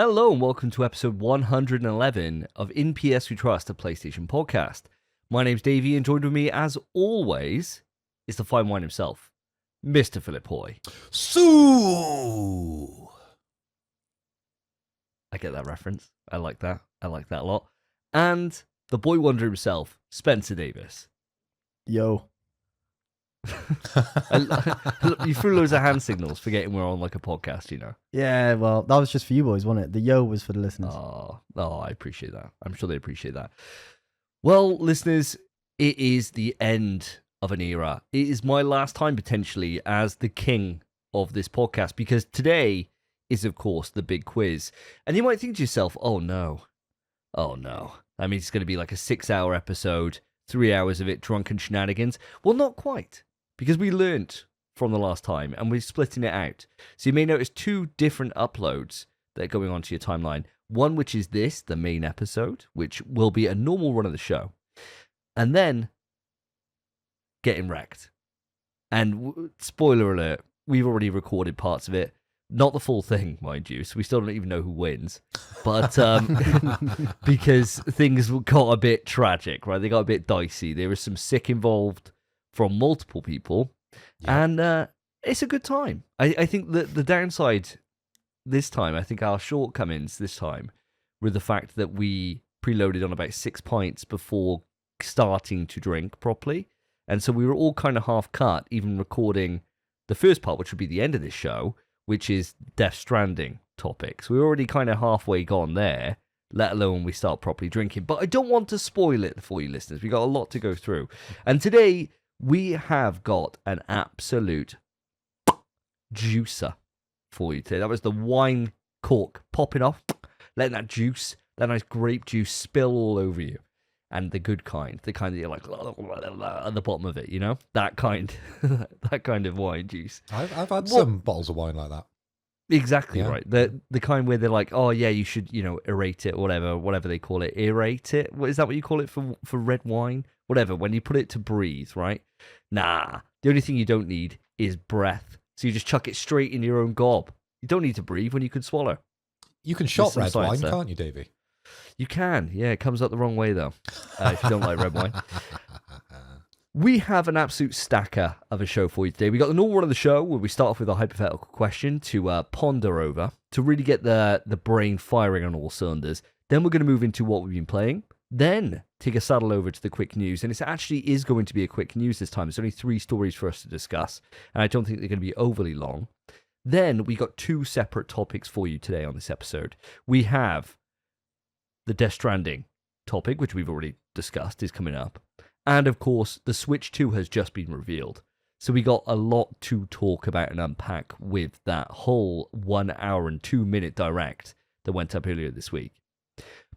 Hello and welcome to episode 111 of In PS We Trust, a PlayStation podcast. My name's Davey and joined with me, as always, is the fine wine himself, Mr. Philip Hoy. Sue! I get that reference. I like that. I like that a lot. And the boy wonder himself, Spencer Davis. Yo. You threw loads of hand signals, forgetting we're on like a podcast, you know. Yeah, well, that was just for you boys, wasn't it? The yo was for the listeners. Oh, I appreciate that. I'm sure they appreciate that. Well, listeners, it is the end of an era. It is my last time, potentially, as the king of this podcast, because today is, of course, the big quiz. And you might think to yourself, oh no. I mean, it's going to be like a 6-hour episode, 3 hours of it, drunken shenanigans. Well, not quite, because we learnt from the last time, and we're splitting it out. So you may notice two different uploads that are going onto your timeline. One, which is this, the main episode, which will be a normal run of the show. And then, getting wrecked. And spoiler alert, we've already recorded parts of it. Not the full thing, mind you, so we still don't even know who wins. But because things got a bit tragic, right? They got a bit dicey. There was some sick involved from multiple people. Yeah. And it's a good time. I think that the downside this time, I think our shortcomings this time, were the fact that we preloaded on about 6 pints before starting to drink properly. And so we were all kind of half cut, even recording the first part, which would be the end of this show, which is Death Stranding topics. We're already kind of halfway gone there, let alone we start properly drinking. But I don't want to spoil it for you listeners. We got a lot to go through. And today, we have got an absolute juicer for you today. That was the wine cork popping off, letting that juice, that nice grape juice spill all over you. And the good kind, the kind that you're like at the bottom of it, you know? That kind of wine juice. I've had some bottles of wine like that. Exactly, yeah. Right. The kind where they're like, oh yeah, you should, aerate it, whatever they call it. Aerate it? Is that what you call it for red wine? Whatever, when you put it to breathe, right? Nah, the only thing you don't need is breath. So you just chuck it straight in your own gob. You don't need to breathe when you can swallow. You can shot red wine, can't you, Davey? You can, yeah. It comes out the wrong way, though, if you don't like red wine. We have an absolute stacker of a show for you today. We got the normal one of the show, where we start off with a hypothetical question to ponder over, to really get the brain firing on all cylinders. Then we're going to move into what we've been playing. Then take a saddle over to the quick news. And it actually is going to be a quick news this time. There's only 3 stories for us to discuss, and I don't think they're going to be overly long. Then we got 2 separate topics for you today on this episode. We have the Death Stranding topic, which we've already discussed, is coming up. And, of course, the Switch 2 has just been revealed. So we got a lot to talk about and unpack with that whole 1 hour and 2 minute direct that went up earlier this week.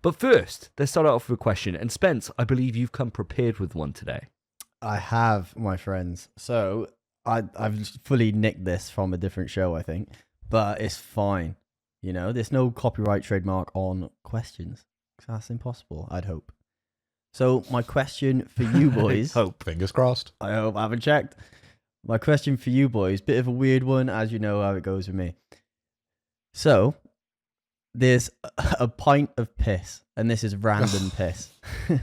But first, let's start off with a question. And Spence, I believe you've come prepared with one today. I have, my friends. So I've fully nicked this from a different show, I think. But it's fine. There's no copyright trademark on questions. That's impossible, I'd hope. So my question for you boys... Hope. Fingers crossed. I hope I haven't checked. My question for you boys, bit of a weird one, as you know how it goes with me. So, there's a pint of piss, and this is random piss. Okay.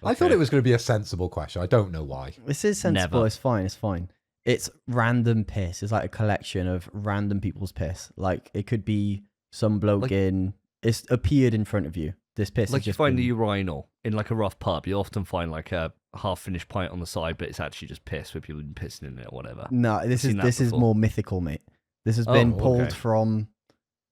I thought it was going to be a sensible question. I don't know why. This is sensible. Never. It's fine. It's random piss. It's like a collection of random people's piss. Like, it could be some bloke it's appeared in front of you. This piss like is you just find the urinal in like a rough pub. You often find like a half-finished pint on the side, but it's actually just piss where people have been pissing in it or whatever. No, this is more mythical, mate. This has been pulled from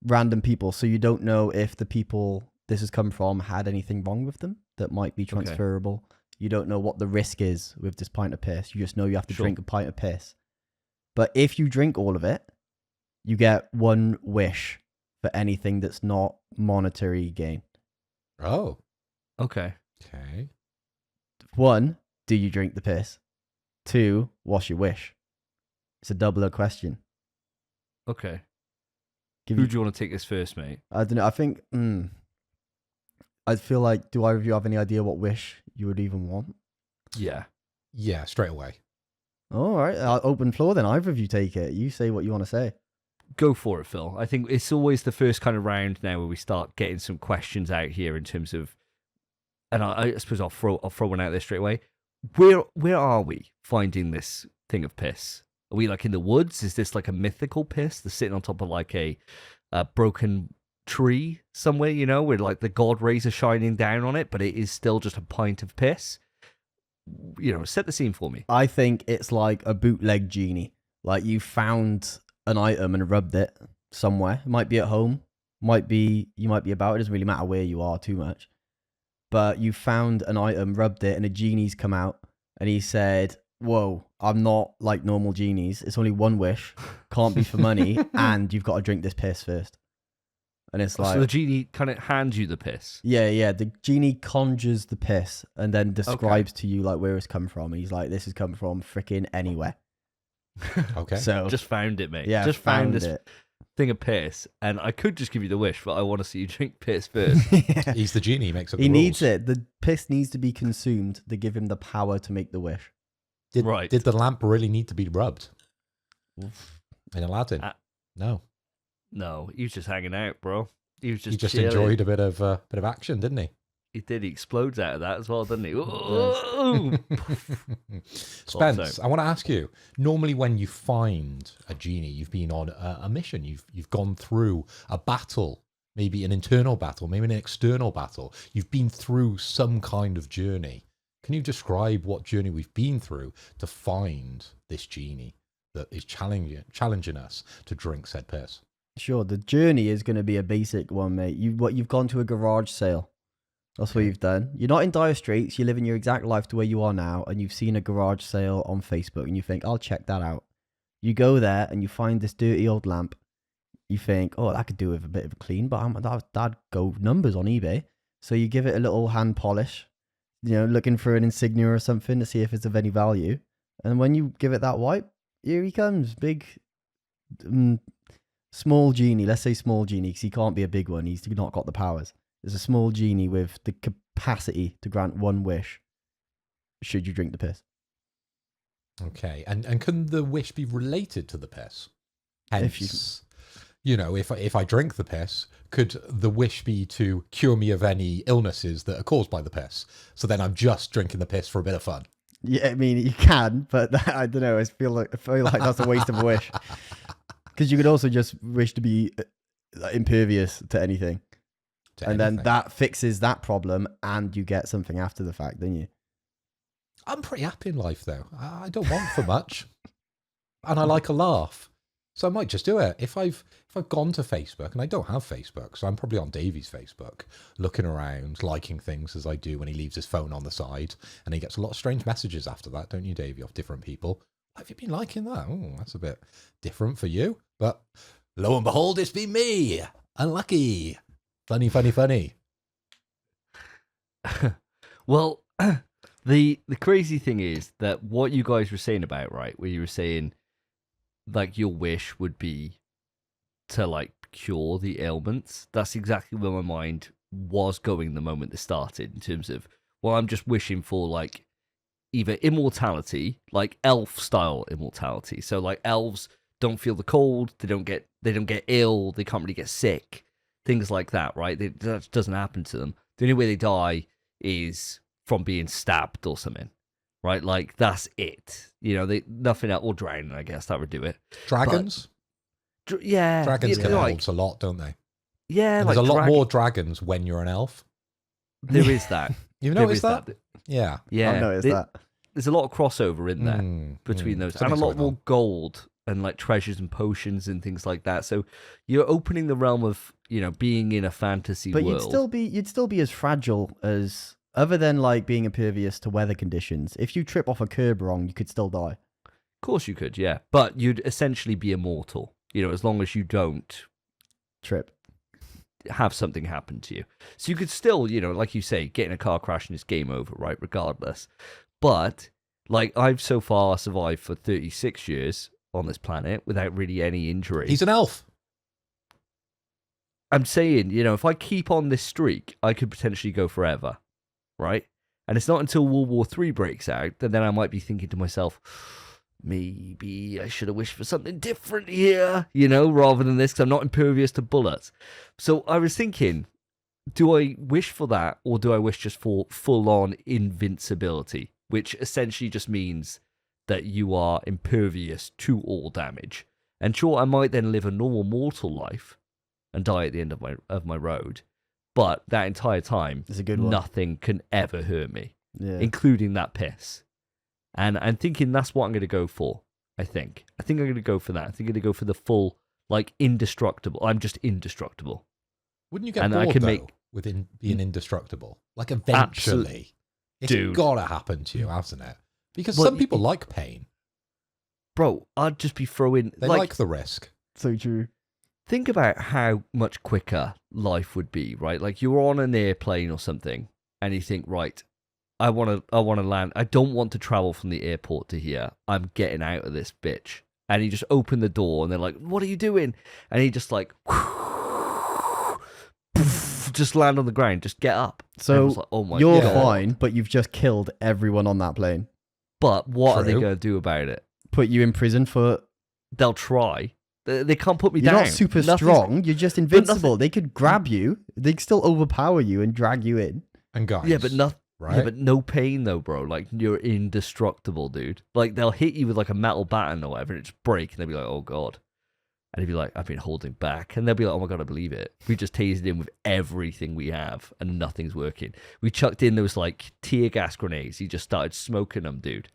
random people, so you don't know if the people this has come from had anything wrong with them that might be transferable. Okay. You don't know what the risk is with this pint of piss. You just know you have to drink a pint of piss. But if you drink all of it, you get 1 wish for anything that's not monetary gain. Oh. Okay. 1, do you drink the piss? 2, what's your wish? It's a doubler question. Okay. Who do you want to take this first, mate? I don't know. I think... I feel like, do either of you have any idea what wish you would even want? Yeah. Yeah, straight away. All right. Open floor then. Either of you take it. You say what you want to say. go for it, Phil. I think it's always the first kind of round now where we start getting some questions out here in terms of, and I suppose I'll throw one out there straight away. Where are we finding this thing of piss? Are we like in the woods? Is this like a mythical piss that's sitting on top of like a broken tree somewhere, where like the god rays are shining down on it, but it is still just a pint of piss? Set the scene for me. I think it's like a bootleg genie. Like you found an item and rubbed it somewhere. It might be at home, you might be about. It doesn't really matter where you are too much. But you found an item, rubbed it, and a genie's come out, and he said, "Whoa, I'm not like normal genies. It's only one wish, can't be for money, and you've got to drink this piss first." And it's like, so the genie kind of hands you the piss. Yeah. The genie conjures the piss and then describes to you like where it's come from. He's like, "This has come from freaking anywhere." Okay. So just found it, mate. Yeah, just found this it. thing of piss, and I could just give you the wish, but I want to see you drink piss first. Yeah. He's the genie. He makes up the He rules. needs it. The piss needs to be consumed to give him the power to make the wish. Did Right. the lamp really need to be rubbed? In Aladdin? No. No, he was just hanging out, bro. He was just He just chilling. enjoyed a bit of action, didn't he? He did. He explodes out of that as well, doesn't he? Spence, I want to ask you. Normally, when you find a genie, you've been on a mission. You've gone through a battle, maybe an internal battle, maybe an external battle. You've been through some kind of journey. Can you describe what journey we've been through to find this genie that is challenging us to drink said piss? Sure, the journey is going to be a basic one, mate. You've gone to a garage sale. That's what you've done. You're not in dire straits. You're living your exact life to where you are now, and you've seen a garage sale on Facebook, and you think, "I'll check that out." You go there, and you find this dirty old lamp. You think, "Oh, that could do with a bit of a clean," but that'd go numbers on eBay. So you give it a little hand polish, looking for an insignia or something to see if it's of any value. And when you give it that wipe, here he comes, big, small genie. Let's say small genie, because he can't be a big one. He's not got the powers. There's a small genie with the capacity to grant one wish, should you drink the piss. Okay, and can the wish be related to the piss? Hence, if I drink the piss, could the wish be to cure me of any illnesses that are caused by the piss? So then I'm just drinking the piss for a bit of fun. Yeah, I mean, you can, but I don't know. I feel like that's a waste of a wish. Because you could also just wish to be impervious to anything. Then that fixes that problem, and you get something after the fact, don't you? I'm pretty happy in life, though. I don't want for much, and I like a laugh, so I might just do it. If I've gone to Facebook, and I don't have Facebook, so I'm probably on Davey's Facebook, looking around, liking things as I do when he leaves his phone on the side, and he gets a lot of strange messages after that, don't you, Davey, off different people? Have you been liking that? Oh, that's a bit different for you, but lo and behold, it's been me. Unlucky. Funny. Well, the crazy thing is that what you guys were saying about, right, where you were saying like your wish would be to like cure the ailments. That's exactly where my mind was going the moment this started, in terms of, well, I'm just wishing for like either immortality, like elf style immortality. So like elves don't feel the cold, they don't get ill, they can't really get sick. Things like that, right? That doesn't happen to them. The only way they die is from being stabbed or something, right? Like, that's it. Nothing else, or drowning, I guess, that would do it. Dragons? Yeah. Dragons get elves a lot, don't they? Yeah. And there's a lot more dragons when you're an elf. There is that. You've noticed that? Yeah. Yeah. I've noticed that. There's a lot of crossover in there between those. And a lot more gold and like treasures and potions and things like that. So you're opening the realm of, being in a fantasy world. But you'd still be as fragile as, other than like being impervious to weather conditions. If you trip off a curb wrong, you could still die. Of course you could, yeah. But you'd essentially be immortal, as long as you don't trip, have something happen to you. So you could still, like you say, get in a car crash and it's game over, right? Regardless. But like, I've so far survived for 36 years on this planet without really any injury. He's an elf. I'm saying, if I keep on this streak, I could potentially go forever, right? And it's not until World War III breaks out that then I might be thinking to myself, maybe I should have wished for something different here, rather than this, because I'm not impervious to bullets. So I was thinking, do I wish for that, or do I wish just for full-on invincibility, which essentially just means that you are impervious to all damage? And sure, I might then live a normal mortal life and die at the end of my road, but that entire time, it's a good one. Nothing can ever hurt me, including that piss. And I'm thinking that's what I'm going to go for, I think. I think I'm going to go for that. I think I'm going to go for the full, indestructible. I'm just indestructible. Wouldn't you get bored, with being indestructible? Eventually. It's got to happen to you, hasn't it? Because some people like pain. Bro, I'd just be throwing... They like the risk. So true. Think about how much quicker life would be, right? You're on an airplane or something, and you think, right, I want to land. I don't want to travel from the airport to here. I'm getting out of this bitch. And you just open the door, and they're like, what are you doing? And he just just land on the ground. Just get up. So oh my you're God. Fine, but you've just killed everyone on that plane. But what are they going to do about it? Put you in prison for... They'll try. They can't put me down. You're not super strong. You're just invincible. They could grab you. They could still overpower you and drag you in. And guys... Yeah, but nothing. Right? Yeah, but no pain though, bro. You're indestructible, dude. They'll hit you with a metal baton or whatever, and it just break, and they'll be like, "Oh God," and he'd be like, "I've been holding back," and they'll be like, "Oh my God, I believe it. We just tased him with everything we have, and nothing's working. We chucked in those tear gas grenades. He just started smoking them, dude,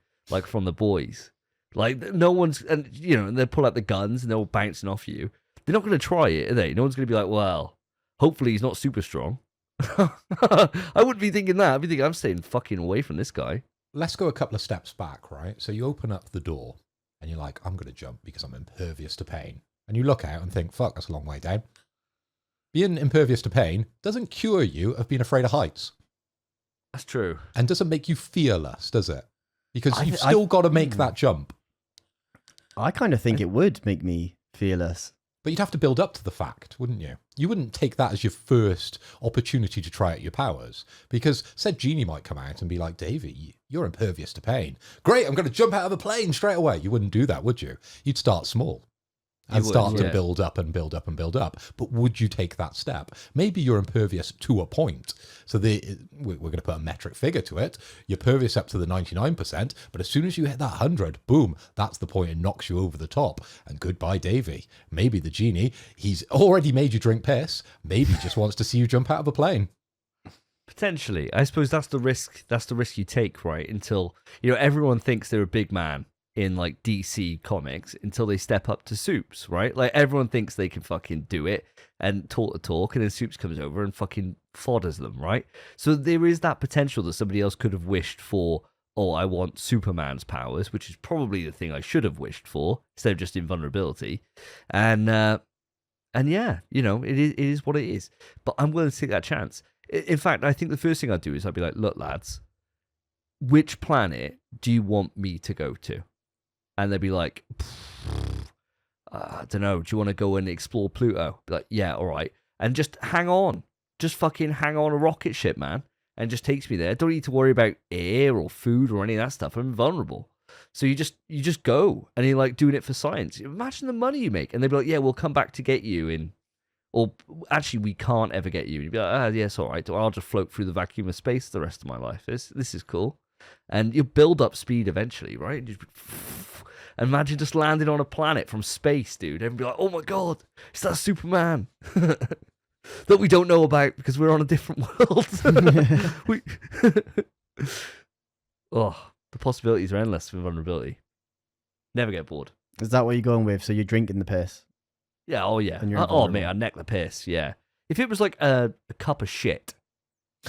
from the boys. No one's, and and they pull out the guns and they're all bouncing off you. They're not going to try it, are they? No one's going to be like, well, hopefully he's not super strong." I wouldn't be thinking that. I'd be thinking, I'm staying fucking away from this guy. Let's go a couple of steps back, right? So you open up the door and you're like, I'm going to jump because I'm impervious to pain. And you look out and think, fuck, that's a long way down. Being impervious to pain doesn't cure you of being afraid of heights. That's true. And doesn't make you fearless, does it? Because you've still got to make that jump. I kind of think it would make me fearless. But you'd have to build up to the fact, wouldn't you? You wouldn't take that as your first opportunity to try out your powers. Because said genie might come out and be like, Davey, you're impervious to pain. Great, I'm going to jump out of the plane straight away. You wouldn't do that, would you? You'd start small. And start to build up and build up and build up. But would you take that step? Maybe you're impervious to a point. So we're going to put a metric figure to it. You're pervious up to the 99%, but as soon as you hit that 100, boom, that's the point it knocks you over the top. And goodbye, Davey. Maybe the genie, he's already made you drink piss. Maybe he just wants to see you jump out of a plane. Potentially. I suppose that's the risk. That's the risk you take, right? Until, everyone thinks they're a big man in DC comics until they step up to Soups, right? Everyone thinks they can fucking do it and talk the talk, and then Soups comes over and fucking fodders them, right? So there is that potential that somebody else could have wished for, oh, I want Superman's powers, which is probably the thing I should have wished for instead of just invulnerability. And yeah, it is what it is. But I'm willing to take that chance. In fact, I think the first thing I'd do is I'd be like, look, lads, which planet do you want me to go to? And they'd be like, I don't know, do you want to go and explore Pluto? Be like, yeah, all right. And just hang on. Just fucking hang on a rocket ship, man. And just takes me there. Don't need to worry about air or food or any of that stuff. I'm invulnerable. So you just go. And you're doing it for science. Imagine the money you make. And they'd be like, yeah, we'll come back to get you in. Or actually, we can't ever get you. And you'd be like, yes, all right. I'll just float through the vacuum of space the rest of my life. This is cool. And you build up speed eventually, right? Imagine just landing on a planet from space, dude. Everyone be like, oh my God, is that Superman? That we don't know about because we're on a different world. The possibilities are endless for vulnerability. Never get bored. Is that what you're going with? So you're drinking the piss? Yeah, oh yeah. Oh, mate, I neck the piss, yeah. If it was a cup of shit,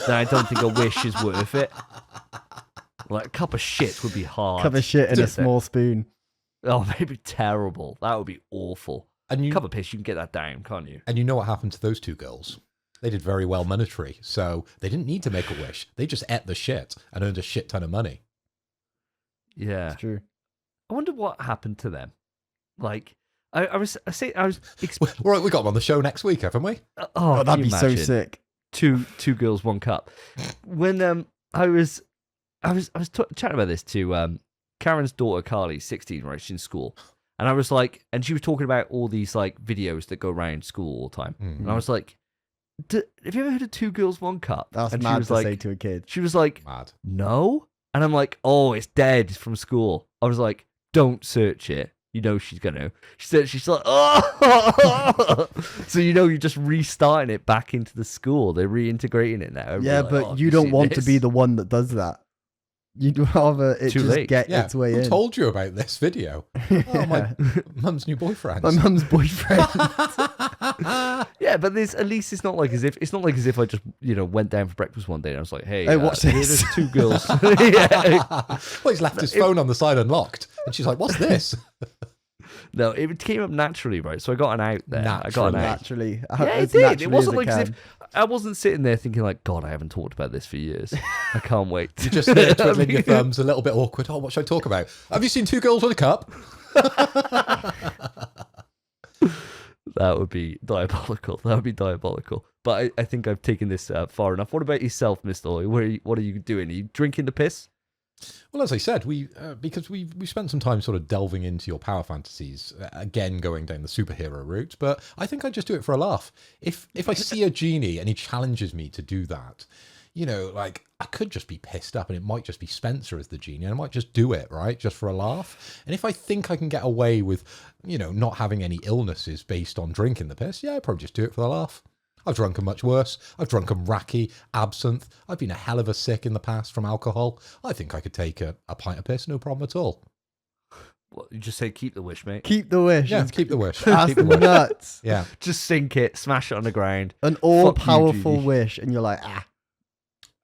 then I don't think a wish is worth it. A cup of shit would be hard. Cup of shit in a small spoon. Oh, maybe terrible. That would be awful. And cup of piss, you can get that down, can't you? And you know what happened to those two girls? They did very well monetary, so they didn't need to make a wish. They just ate the shit and earned a shit ton of money. Yeah, that's true. I wonder what happened to them. I was. We got them on the show next week, haven't we? Oh, that'd be so sick. Two girls, one cup. When I was chatting about this to Karen's daughter, Carly, 16, right? She's in school. And I was like, and she was talking about all these like videos that go around school all the time. And I was like, have you ever heard of 2 Girls, 1 Cup? That's and mad she was to like, say to a kid. She was like, Mad. no. And I'm like, oh, it's dead from school. I was like, don't search it. You know she's gonna. She's like, oh. So you're just restarting it back into the school. They're reintegrating it now. Yeah, like, but you don't want to be the one that does that. You'd rather it Too just late. get its way Who in. told you about this video? Oh, my mum's new boyfriend. My mum's boyfriend. Yeah, but at least it's not like as if I just went down for breakfast one day and I was like, hey, watch this. There's 2 girls. Yeah. Well, he's left his phone on the side unlocked, and she's like, "What's this?" No, it came up naturally, right? So I got an out there. I got an out. Naturally. Yeah, it did. It wasn't like as if I wasn't sitting there thinking like, God, I haven't talked about this for years. I can't wait. You're just there twiddling your thumbs, a little bit awkward. Oh, what should I talk about? Have you seen 2 Girls, 1 Cup? That would be diabolical. But I think I've taken this far enough. What about yourself, Mr. Hoy? What are you doing? Are you drinking the piss? Well, as I said, because we spent some time sort of delving into your power fantasies, again going down the superhero route. But I think I just do it for a laugh. If I see a genie and he challenges me to do that, like I could just be pissed up, and it might just be Spencer as the genie, and I might just do it, right, just for a laugh. And if I think I can get away with, not having any illnesses based on drinking the piss, yeah, I'd probably just do it for the laugh. I've drunken much worse. I've drunken raki, absinthe. I've been a hell of a sick in the past from alcohol. I think I could take a pint of piss, no problem at all. Well, you just say keep the wish, mate. Keep the wish. Yeah, keep the wish. That's Keep the wish. nuts. Yeah. Just sink it, smash it on the ground. An all-powerful Genie. wish, and you're like,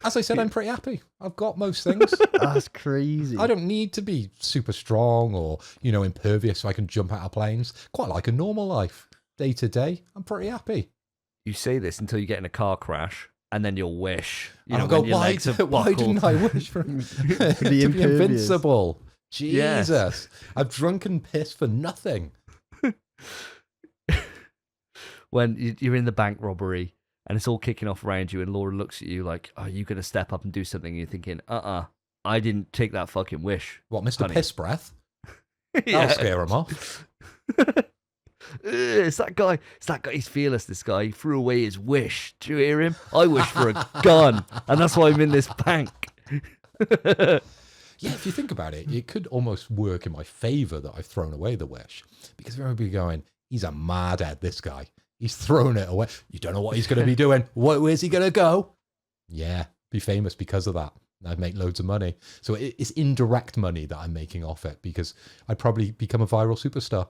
As I said, I'm pretty happy. I've got most things. That's crazy. I don't need to be super strong or, impervious so I can jump out of planes. Quite like a normal life. Day to day, I'm pretty happy. You say this until you get in a car crash, and then you'll wish. And I'll go, why didn't I wish for to be invincible? Jesus. Yes. I've drunken piss for nothing. When you're in the bank robbery, and it's all kicking off around you, and Laura looks at you like, are you going to step up and do something? And you're thinking, I didn't take that fucking wish. What, Mr. honey. Piss Breath? That'll scare him off. It's that guy. He's fearless, this guy. He threw away his wish. Do you hear him? I wish for a gun, and that's why I'm in this bank. Yeah, if you think about it, it could almost work in my favour that I've thrown away the wish. Because everybody going, he's a madhead, this guy. He's thrown it away. You don't know what he's going to be doing. Where's he going to go? Yeah, be famous because of that. I'd make loads of money. So it's indirect money that I'm making off it, because I'd probably become a viral superstar.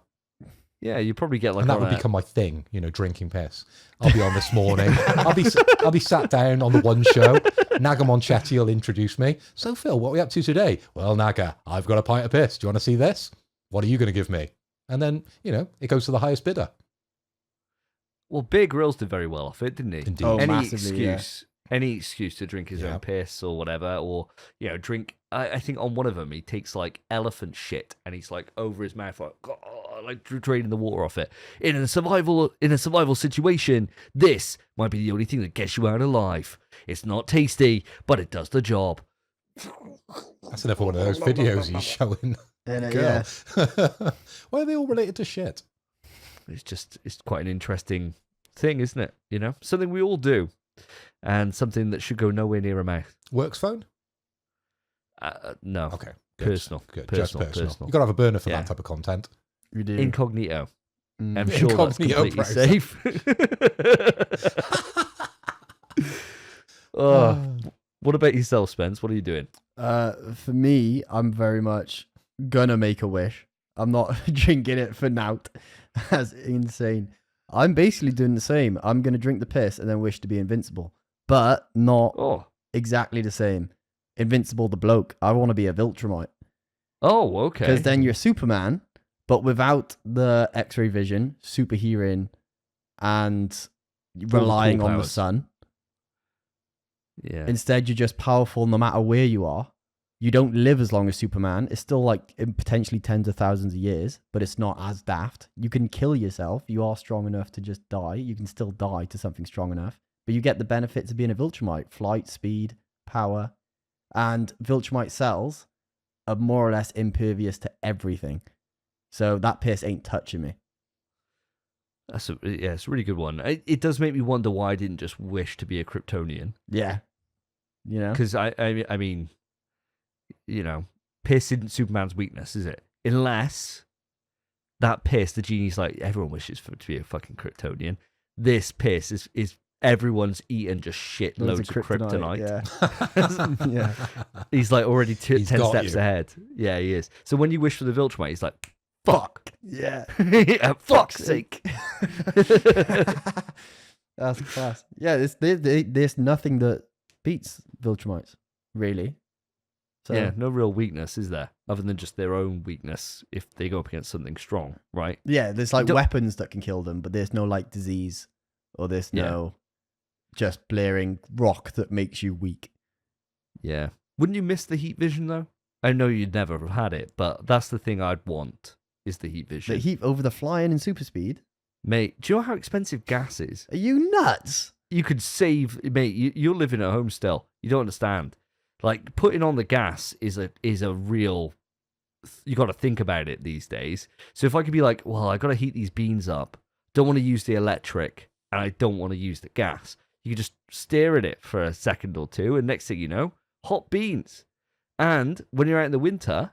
Yeah, you probably get like, and that would become my thing, drinking piss. I'll be on this morning. I'll be sat down on the one show. Naga Monchetti will introduce me. So Phil, what are we up to today? Well, Naga, I've got a pint of piss. Do you want to see this? What are you going to give me? And then, it goes to the highest bidder. Well, Bear Grylls did very well off it, didn't he? Indeed. Oh, any massively, excuse to drink his own piss or whatever, or drink. I think on one of them he takes like elephant shit and he's like over his mouth like draining the water off it. In a survival situation, this might be the only thing that gets you out alive. It's not tasty, but it does the job. That's another one of those videos he's showing. Yeah. Why are they all related to shit? It's quite an interesting thing, isn't it? Something we all do, and something that should go nowhere near a mouth. Works phone? No. Okay. Good. Personal. Good. Personal. Just personal. You got to have a burner for that type of content. You do. Incognito. I'm sure Incognito that's completely safe. What about yourself, Spence? What are you doing? For me, I'm very much gonna make a wish. I'm not drinking it for nout. That's insane. I'm basically doing the same. I'm gonna drink the piss and then wish to be invincible, but not exactly the same. Invincible the bloke. I want to be a Viltrumite. Oh, okay. Because then you're Superman, but without the X-ray vision, super hearing, and relying on the sun. Yeah. Instead, you're just powerful no matter where you are. You don't live as long as Superman. It's still like potentially tens of thousands of years, but it's not as daft. You can kill yourself. You are strong enough to just die. You can still die to something strong enough, but you get the benefits of being a Viltrumite: flight, speed, power, and Viltrumite cells are more or less impervious to everything. So that piss ain't touching me. It's a really good one. It does make me wonder why I didn't just wish to be a Kryptonian. Yeah. You know? Because, I mean, you know, piss isn't Superman's weakness, is it? Unless that piss, the genie's like, everyone wishes to be a fucking Kryptonian. This piss is everyone's eaten just shit loads of kryptonite. Yeah. Yeah. He's like already 10 steps you. ahead. Yeah, he is. So when you wish for the Viltrumite, he's like, fuck. Yeah. Yeah, fuck's sake. That's class. Yeah, there's nothing that beats Viltrumites, really. So, Yeah, no real weakness, is there? Other than just their own weakness if they go up against something strong, right? Yeah, there's like Don't- weapons that can kill them, but there's no like disease or there's no just blaring rock that makes you weak. Yeah. Wouldn't you miss the heat vision, though? I know you'd never have had it, but that's the thing I'd want, is the heat vision. The heat over the flying and super speed? Mate, do you know how expensive gas is? Are you nuts? You could save, mate, you're living at home still. You don't understand. Like, putting on the gas is a real, you got to think about it these days. So if I could be like, well, I got to heat these beans up, don't want to use the electric, and I don't want to use the gas. You could just stare at it for a second or two, and next thing you know, hot beans. And when you're out in the winter,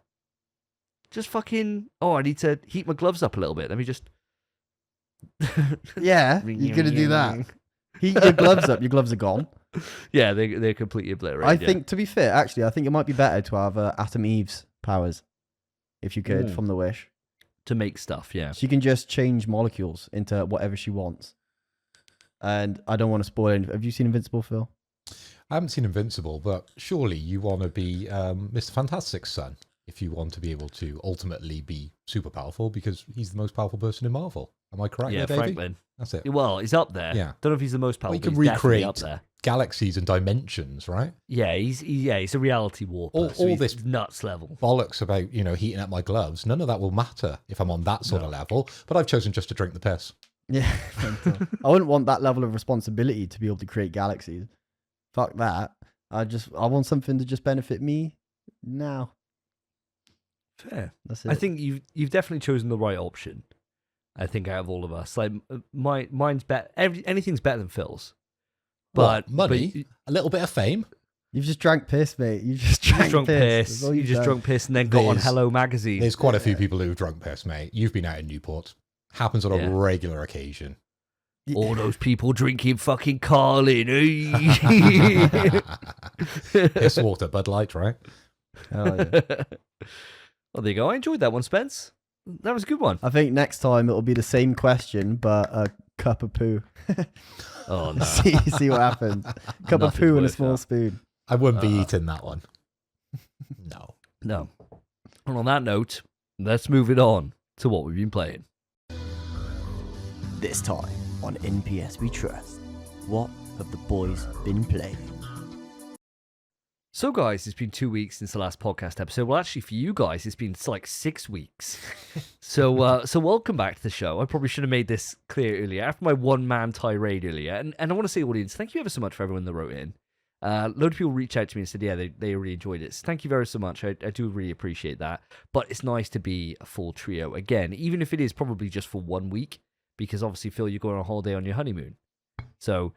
just fucking, I need to heat my gloves up a little bit. Let me just... Yeah, you're going to do that. Heat your gloves up, your gloves are gone. Yeah, they're completely obliterated. I think, to be fair, actually, I think it might be better to have Atom Eve's powers, if you could, from the Wish. To make stuff, yeah. She can just change molecules into whatever she wants. And I don't want to spoil anything. Have you seen Invincible, Phil? I haven't seen Invincible, but surely you want to be Mr. Fantastic's son if you want to be able to ultimately be super powerful, because he's the most powerful person in Marvel. Am I correct? Yeah, there, Davey? Franklin. That's it. Well, he's up there. Yeah. Don't know if he's the most powerful. Well, he can but he's definitely recreate up there. galaxies and dimensions, right? Yeah, he's a reality warper. All so he's this nuts level. Bollocks about, heating up my gloves. None of that will matter if I'm on that sort of level, but I've chosen just to drink the piss. Yeah. I wouldn't want that level of responsibility to be able to create galaxies. Fuck that. I want something to just benefit me now. Fair. That's it. I think you've definitely chosen the right option. I think out of all of us, like mine's better. Anything's better than Phil's. But money, a little bit of fame. You've just drank piss, mate. You just drank piss. You just drunk piss and then got on Hello Magazine. There's quite a few people who've drunk piss, mate. You've been out in Newport. Happens on a regular occasion. All those people drinking fucking Carlin. Eh? Piss water, Bud Light, right? Oh, yeah. Well, there you go. I enjoyed that one, Spence. That was a good one. I think next time it'll be the same question, but a cup of poo. Oh, no. see what happens. Cup of poo and a small spoon. I wouldn't be eating that one. No. And on that note, let's move it on to what we've been playing. This time on NPS We Trust, what have the boys been playing? So, guys, it's been 2 weeks since the last podcast episode. Well, actually, for you guys, it's been like 6 weeks. So welcome back to the show. I probably should have made this clear earlier. After my one-man tirade earlier, and I want to say, audience, thank you ever so much for everyone that wrote in. A load of people reached out to me and said, yeah, they really enjoyed it. So thank you very so much. I do really appreciate that. But it's nice to be a full trio again, even if it is probably just for 1 week, because obviously, Phil, you're going on holiday on your honeymoon. So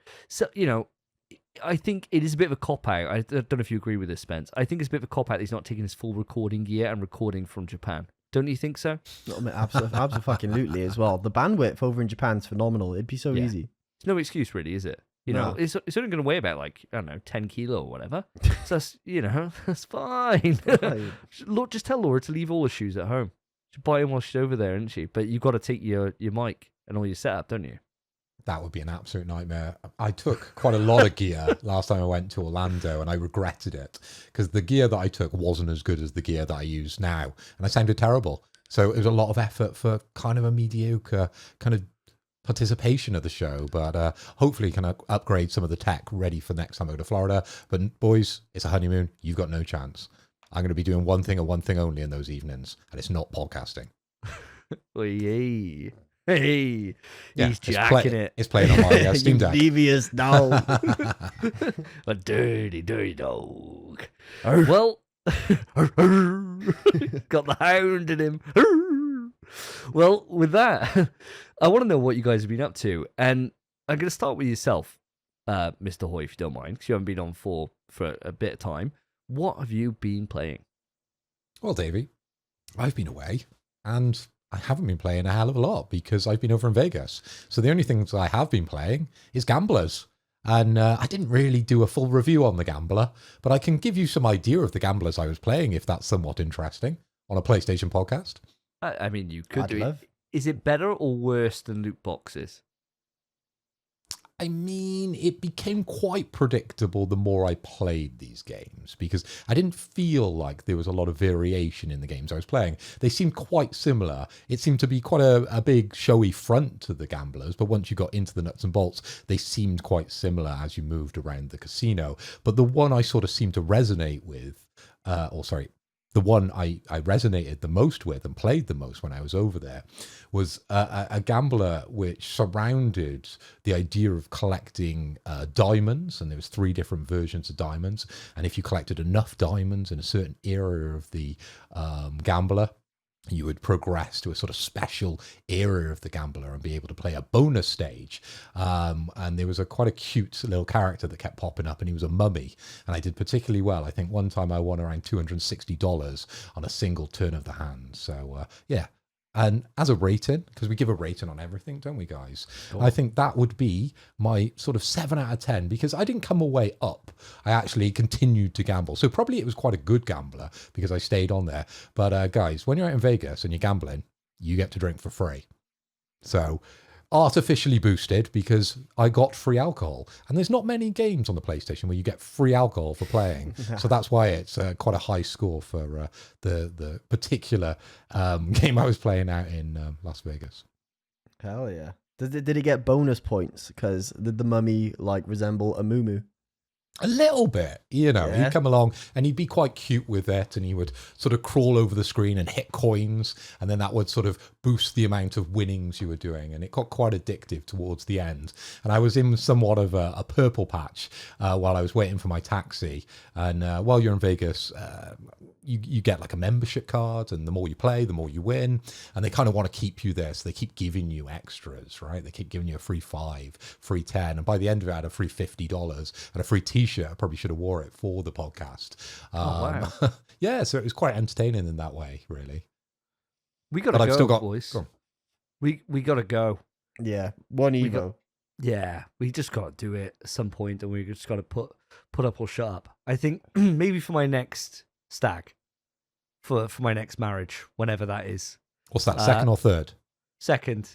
I think it is a bit of a cop-out. I don't know if you agree with this, Spence. I think it's a bit of a cop-out that he's not taking his full recording gear and recording from Japan. Don't you think so? Absolutely as well. The bandwidth over in Japan's phenomenal. It'd be so easy. It's no excuse, really, is it? You know, it's only going to weigh about, like, I don't know, 10 kilo or whatever. So, that's fine. Look, just tell Laura to leave all her shoes at home. She'll buy them while she's over there, isn't she? But you've got to take your mic and all your setup, don't you? That would be an absolute nightmare. I took quite a lot of gear last time I went to Orlando, and I regretted it because the gear that I took wasn't as good as the gear that I use now, and I sounded terrible. So it was a lot of effort for kind of a mediocre kind of participation of the show, but hopefully can upgrade some of the tech ready for next time I go to Florida. But boys, it's a honeymoon. You've got no chance. I'm going to be doing one thing and one thing only in those evenings, and it's not podcasting. Oh, yay. Hey, yeah, he's jacking it. It's playing on my Steam Deck. Devious dog. A dirty dog. Well, Got the hound in him. Well, with that, I want to know what you guys have been up to. And I'm going to start with yourself, Mr. Hoy, if you don't mind, because you haven't been on for a bit of time. What have you been playing? Well, Davey, I've been away, and I haven't been playing a hell of a lot because I've been over in Vegas. So the only things I have been playing is Gamblers. And I didn't really do a full review on the Gambler, but I can give you some idea of the Gamblers I was playing if that's somewhat interesting on a PlayStation podcast. I mean, you could do love. it. Is it better or worse than loot boxes? I mean, it became quite predictable the more I played these games because I didn't feel like there was a lot of variation in the games I was playing. They seemed quite similar. It seemed to be quite a big showy front to the Gamblers, but once you got into the nuts and bolts, they seemed quite similar as you moved around the casino. But the one I sort of seemed to resonate with, the one I resonated the most with and played the most when I was over there was a gambler which surrounded the idea of collecting diamonds, and there was 3 different versions of diamonds, and if you collected enough diamonds in a certain area of the gambler, you would progress to a sort of special area of the gambler and be able to play a bonus stage. And there was quite a cute little character that kept popping up, and he was a mummy. And I did particularly well. I think one time I won around $260 on a single turn of the hand. So, yeah. And as a rating, because we give a rating on everything, don't we, guys? Cool. I think that would be my sort of 7 out of 10 because I didn't come away up. I actually continued to gamble. So probably it was quite a good gambler because I stayed on there. But guys, when you're out in Vegas and you're gambling, you get to drink for free. So artificially boosted because I got free alcohol. And there's not many games on the PlayStation where you get free alcohol for playing. So that's why it's quite a high score for the particular game I was playing out in Las Vegas. Hell yeah. Did he get bonus points? Because did the mummy resemble a muumuu? A little bit, you know, Yeah. he'd come along and he'd be quite cute with it, and he would sort of crawl over the screen and hit coins, and then that would sort of boost the amount of winnings you were doing, and it got quite addictive towards the end. And I was in somewhat of a purple patch while I was waiting for my taxi, and while you're in Vegas, you get like a membership card, and the more you play, the more you win, and they kind of want to keep you there, so they keep giving you extras, right? They keep giving you a free 5, free 10, and by the end of it, I had a free $50 and a free t-shirt. I probably should have wore it for the podcast. Wow. Yeah, so it was quite entertaining in that way, really. We got to go, I've still got, boys. We got to go. Yeah, one Evo. Yeah, we just got to do it at some point, and we just got to put up or shut up. I think maybe for my next stag, for my next marriage, whenever that is. What's that, second or third? Second.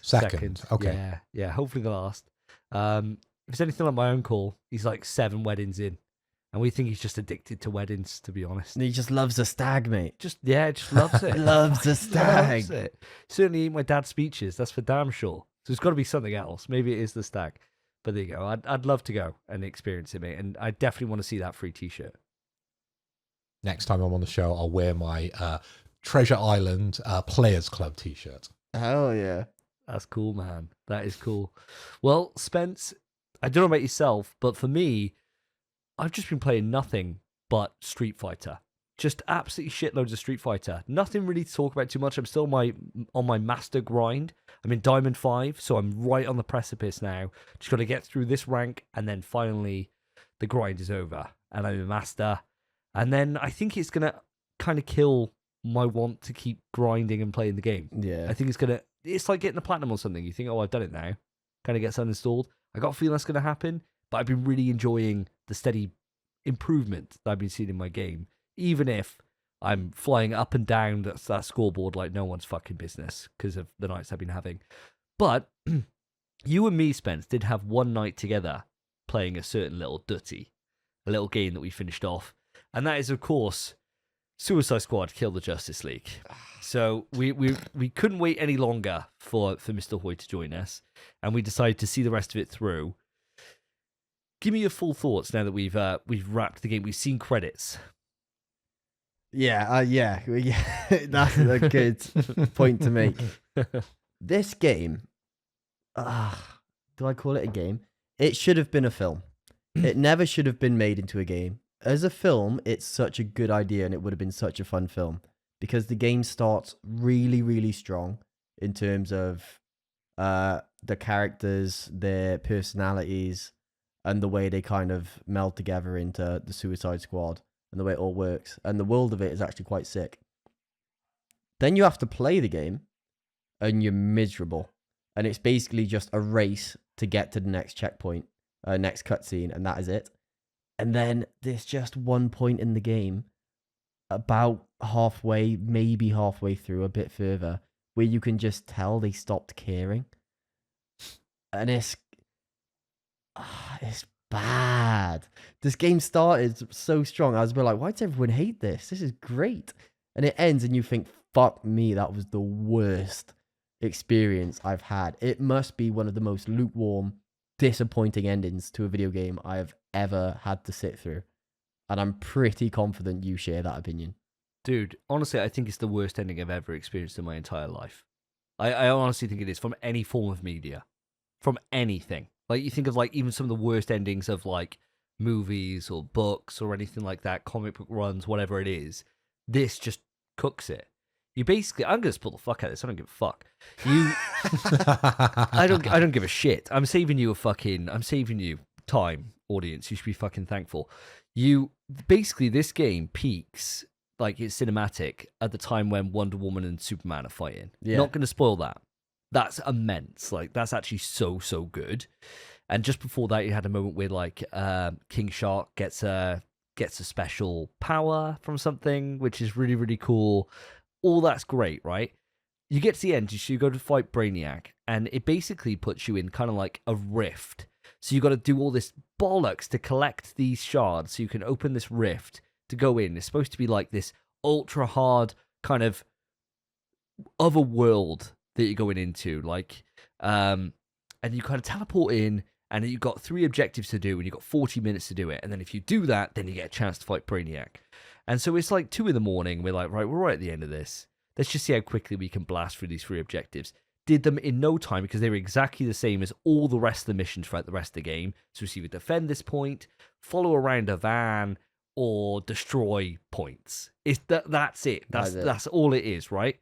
Okay. Yeah, hopefully the last. If it's anything like my uncle, he's like 7 weddings in, and we think he's just addicted to weddings, to be honest. He just loves a stag, mate. Just loves it. Loves a stag. Loves it. Certainly ain't my dad's speeches, that's for damn sure. So it's got to be something else. Maybe it is the stag. But there you go. I'd love to go and experience it, mate. And I definitely want to see that free t-shirt. Next time I'm on the show, I'll wear my Treasure Island Players Club t-shirt. Hell yeah. That's cool, man. That is cool. Well, Spence, I don't know about yourself, but for me, I've just been playing nothing but Street Fighter. Just absolutely shitloads of Street Fighter. Nothing really to talk about too much. I'm still on my master grind. I'm in Diamond 5, so I'm right on the precipice now. Just got to get through this rank, and then finally the grind is over, and I'm a master. And then I think it's going to kind of kill my want to keep grinding and playing the game. Yeah. I think it's like getting a platinum or something. You think, oh, I've done it now. Kind of gets uninstalled. I got a feeling that's going to happen, but I've been really enjoying the steady improvement that I've been seeing in my game, even if I'm flying up and down that scoreboard like no one's fucking business because of the nights I've been having. But you and me, Spence, did have one night together playing a certain little dutty, a little game that we finished off. And that is, of course, Suicide Squad Kill the Justice League. So we couldn't wait any longer for Mr. Hoy to join us, and we decided to see the rest of it through. Give me your full thoughts now that we've wrapped the game. We've seen credits. Yeah. That's a good point to make. This game, do I call it a game? It should have been a film. It never should have been made into a game. as a film, it's such a good idea, and it would have been such a fun film because the game starts really, really strong in terms of the characters, their personalities, and the way they kind of meld together into the Suicide Squad and the way it all works. And the world of it is actually quite sick. Then you have to play the game, and you're miserable. And it's basically just a race to get to the next checkpoint, next cutscene, and that is it. And then there's just one point in the game, about halfway, maybe halfway through, a bit further, where you can just tell they stopped caring. And it's bad. This game started so strong. I was like, why does everyone hate this? This is great. And it ends and you think, fuck me, that was the worst experience I've had. It must be one of the most lukewarm, disappointing endings to a video game I have ever had to sit through. And I'm pretty confident you share that opinion. Dude, honestly, I think it's the worst ending I've ever experienced in my entire life. I honestly think it is, from any form of media. From anything. Like, you think of, like, even some of the worst endings of, like, movies or books or anything like that, comic book runs, whatever it is. This just cooks it. You basically, I'm going to spoil the fuck out of this. I don't give a fuck. I don't give a shit. I'm saving you time, audience. You should be fucking thankful. Basically, this game peaks, like, it's cinematic at the time when Wonder Woman and Superman are fighting. Yeah. Not going to spoil that. That's immense. Like, that's actually so good. And just before that, you had a moment where, like, King Shark gets a special power from something, which is really, really cool. All that's great, right? You get to the end, you go to fight Brainiac, and it basically puts you in kind of like a rift. So you got to do all this bollocks to collect these shards so you can open this rift to go in. It's supposed to be like this ultra hard kind of other world that you're going into, like, and you kind of teleport in, and you've got 3 objectives to do, and you've got 40 minutes to do it, and then if you do that, then you get a chance to fight Brainiac. And so it's like 2 a.m, we're like, right, we're right at the end of this. Let's just see how quickly we can blast through these 3 objectives. Did them in no time, because they were exactly the same as all the rest of the missions throughout the rest of the game. So we either defend this point, follow around a van, or destroy points. That's it. That's all it is, right?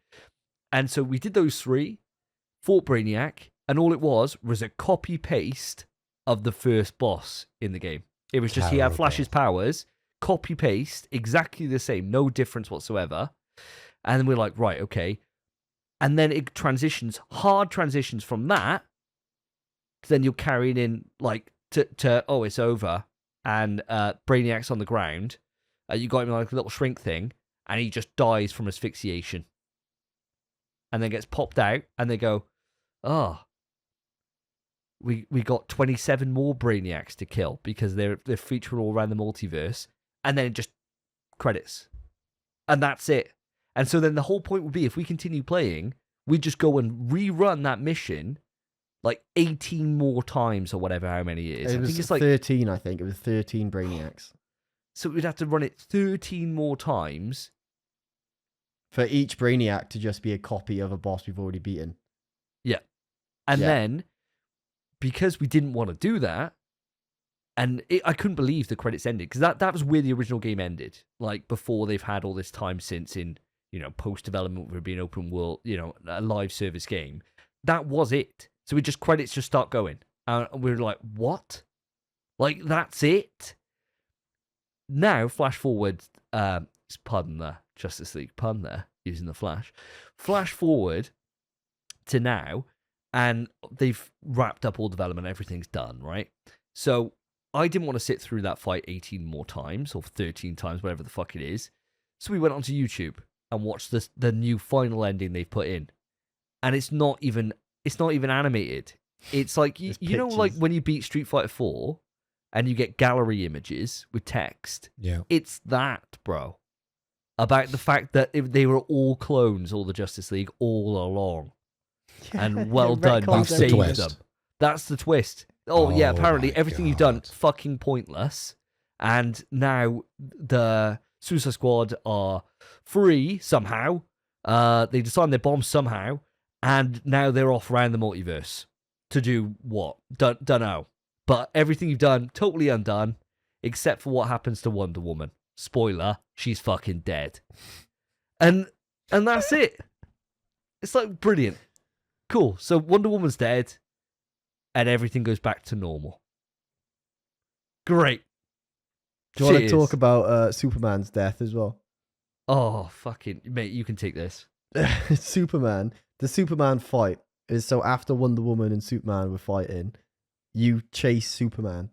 And so we did those 3, fought Brainiac, and all it was a copy-paste of the first boss in the game. It was just, he had Flash's powers, copy-paste, exactly the same, no difference whatsoever. And then we're like, right, okay. And then it hard transitions from that, to then you're carrying in, like, to oh, it's over, and Brainiac's on the ground. You got him like a little shrink thing, and he just dies from asphyxiation. And then gets popped out, and they go, oh, we got 27 more Brainiacs to kill, because they're featuring all around the multiverse. And then just credits. And that's it. And so then the whole point would be, if we continue playing, we just go and rerun that mission like 18 more times, or whatever, how many it is. I think it's like 13, I think. It was 13 Brainiacs. So we'd have to run it 13 more times. For each Brainiac to just be a copy of a boss we've already beaten. Yeah. And then, because we didn't want to do that, and I couldn't believe the credits ended, because that was where the original game ended. Like, before they've had all this time since in, post-development for being open world, a live service game. That was it. So credits just start going. And we were like, what? Like, that's it? Now, flash forward, pardon the Justice League pun there, using the Flash. Flash forward to now, and they've wrapped up all development, everything's done, right? So I didn't want to sit through that fight 18 more times, or 13 times, whatever the fuck it is. So we went onto YouTube and watched the new final ending they've put in. And it's not even animated. It's like, you know, like when you beat Street Fighter 4 and you get gallery images with text. Yeah. It's that, bro. About the fact that they were all clones, all the Justice League, all along. And well done, you saved them. That's the twist. Oh yeah, apparently everything you've done, fucking pointless. And now the Suicide Squad are free somehow. They disarmed their bombs somehow. And now they're off around the multiverse. To do what? Don't know. But everything you've done, totally undone. except for what happens to Wonder Woman. Spoiler, she's fucking dead. And that's it. It's like brilliant. Cool. So Wonder Woman's dead and everything goes back to normal. Great. Do you want to talk about Superman's death as well? Oh, fucking... Mate, you can take this. Superman. The Superman fight is so after Wonder Woman and Superman were fighting, you chase Superman,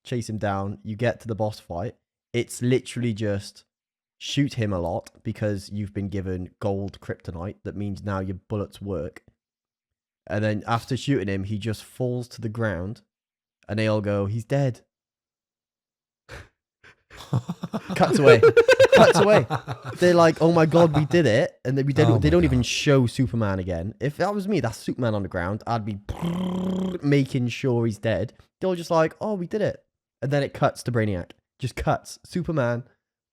chase him down, you get to the boss fight. It's literally just shoot him a lot because you've been given gold kryptonite. That means now your bullets work. And then after shooting him, he just falls to the ground and they all go, he's dead. Cuts away. Cuts away. They're like, oh my God, we did it. And then they don't even show Superman again. If that was me, that's Superman on the ground, I'd be making sure he's dead. They're just like, oh, we did it. And then it cuts to Brainiac. Just cuts. Superman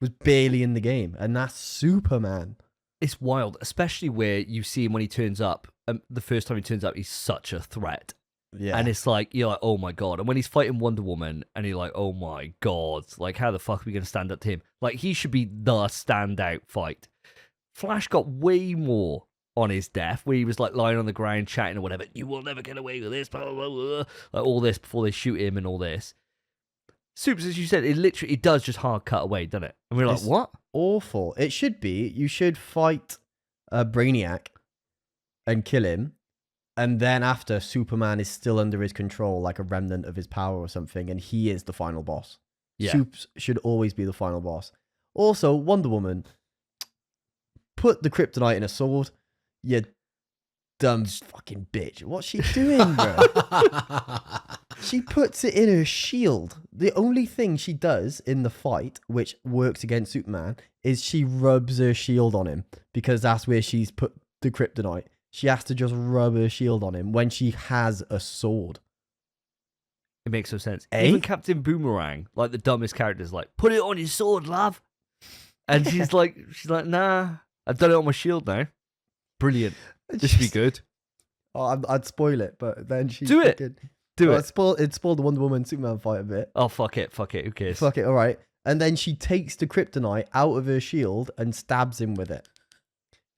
was barely in the game. And that's Superman. It's wild, especially where you see him when he turns up. The first time he turns up, he's such a threat. Yeah. And it's like, you're like, oh my God. And when he's fighting Wonder Woman, and you're like, oh my God. Like, how the fuck are we going to stand up to him? Like, he should be the standout fight. Flash got way more on his death, where he was like lying on the ground chatting or whatever. You will never get away with this, blah, blah, blah, blah. Like all this before they shoot him and all this. Supes, as you said, it does just hard cut away, doesn't it? And we're like, what? Awful. It should be. You should fight Brainiac and kill him. And then after, Superman is still under his control, like a remnant of his power or something, and he is the final boss. Yeah. Supes should always be the final boss. Also, Wonder Woman, put the kryptonite in a sword. You dumb fucking bitch. What's she doing, bro? She puts it in her shield. The only thing she does in the fight, which works against Superman, is she rubs her shield on him, because that's where she's put the kryptonite. She has to just rub her shield on him when she has a sword. It makes no sense. Even Captain Boomerang, like the dumbest character, is like, put it on your sword, love. And she's like, nah, I've done it on my shield now. Brilliant. This should be good. Oh, I'd spoil it, but then she do it. It'd spoil the Wonder Woman Superman fight a bit. Oh, fuck it. Who cares? Fuck it. All right. And then she takes the kryptonite out of her shield and stabs him with it.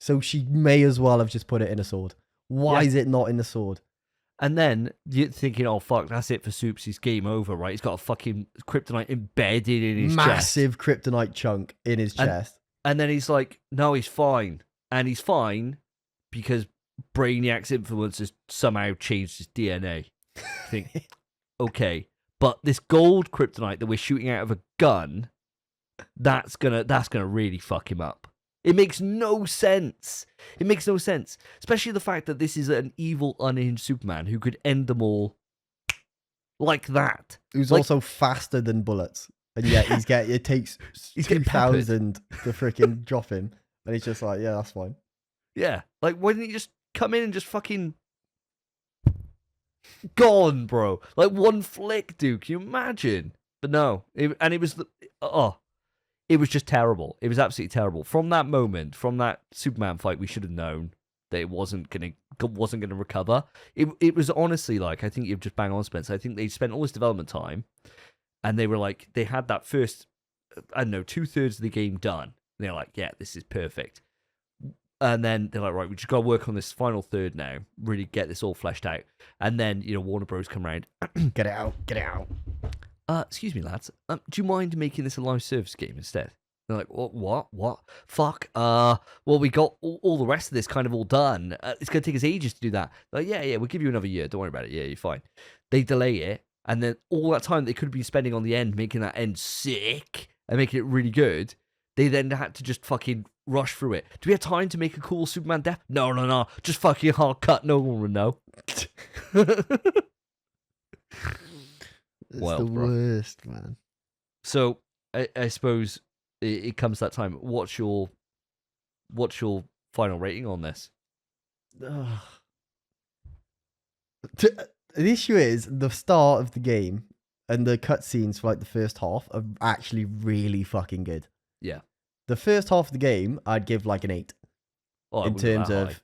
So she may as well have just put it in a sword. Why is it not in the sword? And then you're thinking, oh, fuck, that's it for Supes. He's game over, right? He's got a fucking kryptonite embedded in his chest. Massive kryptonite chunk in his chest. And then he's like, no, he's fine. And he's fine because Brainiac's influence has somehow changed his DNA. I think, okay. But this gold kryptonite that we're shooting out of a gun, that's gonna really fuck him up. It makes no sense. Especially the fact that this is an evil, unhinged Superman who could end them all like that. Who's also faster than bullets. And yet it takes 2,000 to freaking drop him. And he's just like, yeah, that's fine. Yeah. Like, why didn't he just come in and just fucking... gone, bro. Like, one flick, dude. Can you imagine? But no. It was just terrible. It was absolutely terrible. From that moment, from that Superman fight, we should have known that it wasn't gonna recover. It was honestly like, I think you've just bang on, Spence. I think they spent all this development time, and they were like, they had that first, I don't know, 2/3 of the game done. And they're like, yeah, this is perfect. And then they're like, right, we just got to work on this final third now, really get this all fleshed out. And then, Warner Bros. Come around. Get it out. Excuse me, lads. Do you mind making this a live service game instead? They're like, what? Fuck. Well, we got all the rest of this kind of all done. It's going to take us ages to do that. Like, yeah, we'll give you another year. Don't worry about it. Yeah, you're fine. They delay it. And then all that time they could have been spending on the end, making that end sick and making it really good, they then had to just fucking rush through it. Do we have time to make a cool Superman death? No. Just fucking hard cut. No one would know. It's the worst, man. So I suppose it comes that time. What's your final rating on this? The issue is the start of the game and the cutscenes for like the first half are actually really fucking good. Yeah. The first half of the game, I'd give like an 8. Oh, in terms of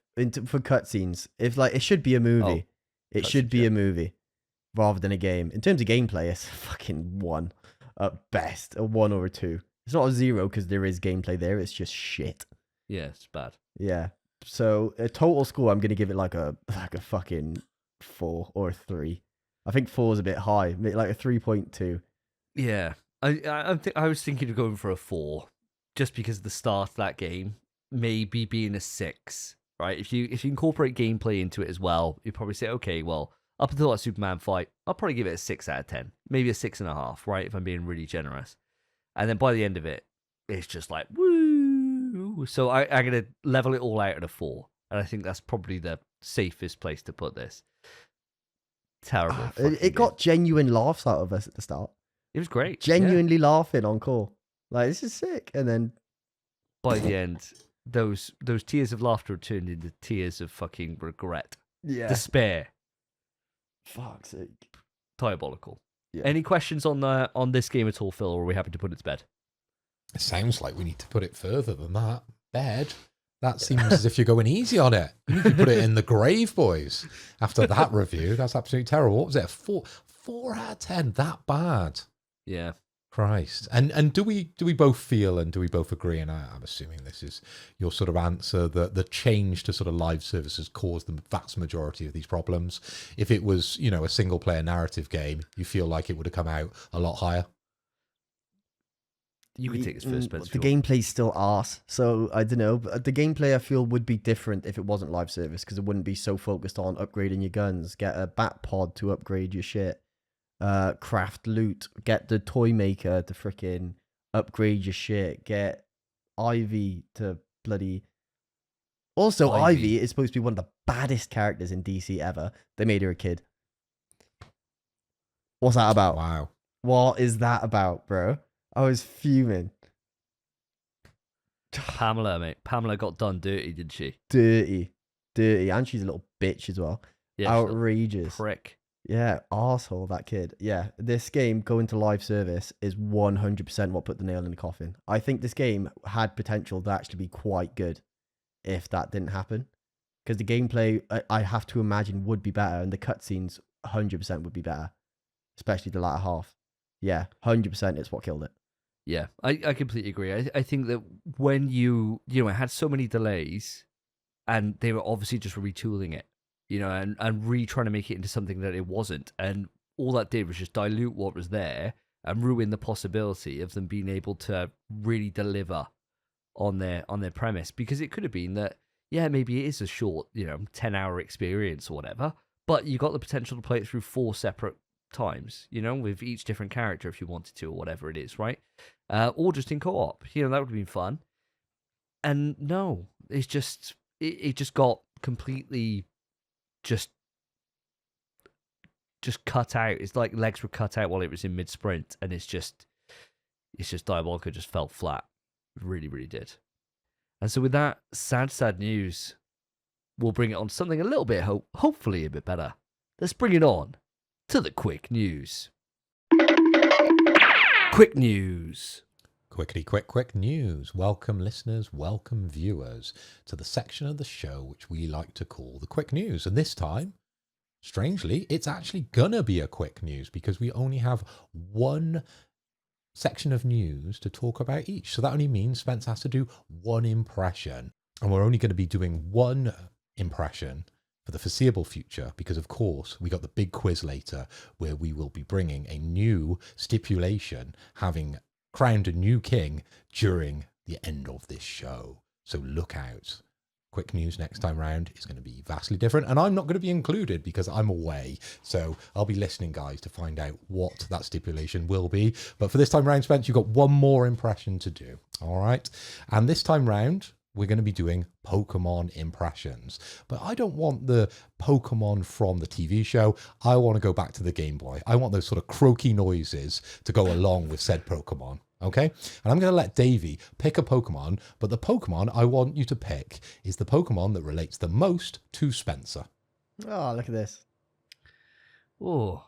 for cutscenes. If like it should be a movie. It should be a movie rather than a game. In terms of gameplay, it's fucking 1. at best, a 1 or a 2. It's not a 0 because there is gameplay there. It's just shit. Yeah, it's bad. Yeah. So a total score, I'm gonna give it like a fucking 4 or a 3. I think 4 is a bit high, like a 3.2. Yeah, I was thinking of going for a 4, just because the start of that game maybe being a 6. Right? If you incorporate gameplay into it as well, you'd probably say, okay, well, up until that Superman fight, I'll probably give it a 6 out of 10, maybe a 6.5. Right? If I'm being really generous, and then by the end of it, it's just like woo. So I'm gonna level it all out at a 4, and I think that's probably the safest place to put this. Terrible. It got genuine laughs out of us at the start. It was great. Genuinely laughing on call. Like, this is sick. And then by the end, those tears of laughter turned into tears of fucking regret. Yeah. Despair. Fuck's sake. Diabolical. Yeah. Any questions on this game at all, Phil, or are we happy to put it to bed? It sounds like we need to put it further than that. Bed. That seems as if you're going easy on it. You need to put it in the grave, boys. After that review, that's absolutely terrible. What was it? 4 out of 10. That bad. Yeah. Christ. And do we both feel and do we both agree? And I'm assuming this is your sort of answer, that the change to sort of live services caused the vast majority of these problems. If it was, a single player narrative game, you feel like it would have come out a lot higher. You can take this first, Spence. The gameplay's still arse, so I don't know. But the gameplay I feel would be different if it wasn't live service, because it wouldn't be so focused on upgrading your guns. Get a bat pod to upgrade your shit. Craft loot. Get the toy maker to freaking upgrade your shit. Get Ivy to bloody. Also, Ivy is supposed to be one of the baddest characters in DC ever. They made her a kid. What's that about? Wow. What is that about, bro? I was fuming. Pamela, mate. Pamela got done dirty, didn't she? Dirty. And she's a little bitch as well. Yeah, outrageous. Prick. Yeah, arsehole, that kid. Yeah, this game going to live service is 100% what put the nail in the coffin. I think this game had potential to actually be quite good if that didn't happen. Because the gameplay, I have to imagine, would be better, and the cutscenes 100% would be better. Especially the latter half. Yeah, 100% it's what killed it. Yeah, I completely agree. I think that when you had so many delays, and they were obviously just retooling it, and trying to make it into something that it wasn't, and all that did was just dilute what was there and ruin the possibility of them being able to really deliver on their premise. Because it could have been that, yeah, maybe it is a short, 10-hour experience or whatever, but you got the potential to play it through 4 separate times, with each different character if you wanted to, or whatever it is, right? Or just in co-op, that would have been fun. And no, it's just it just got completely just cut out. It's like legs were cut out while it was in mid sprint, and it's just diabolical. It just fell flat. It really, really did. And so with that sad news, we'll bring it on to something a little bit hopefully a bit better. Let's bring it on to the quick news. Quick news. Quick news. Welcome listeners, welcome viewers to the section of the show which we like to call the quick news. And this time, strangely, it's actually gonna be a quick news because we only have one section of news to talk about each. So that only means Spence has to do one impression. And we're only going to be doing one impression for the foreseeable future because, of course, we got the big quiz later where we will be bringing a new stipulation, having crowned a new king during the end of this show. So look out. Quick news next time round is going to be vastly different, and I'm not going to be included because I'm away. So I'll be listening, guys, to find out what that stipulation will be. But for this time round, Spence, you've got one more impression to do. All right. And this time round, we're going to be doing Pokemon impressions. But I don't want the Pokemon from the TV show. I want to go back to the Game Boy. I want those sort of croaky noises to go along with said Pokemon. Okay? And I'm going to let Davey pick a Pokemon, but the Pokemon I want you to pick is the Pokemon that relates the most to Spencer. Oh, look at this. Oh,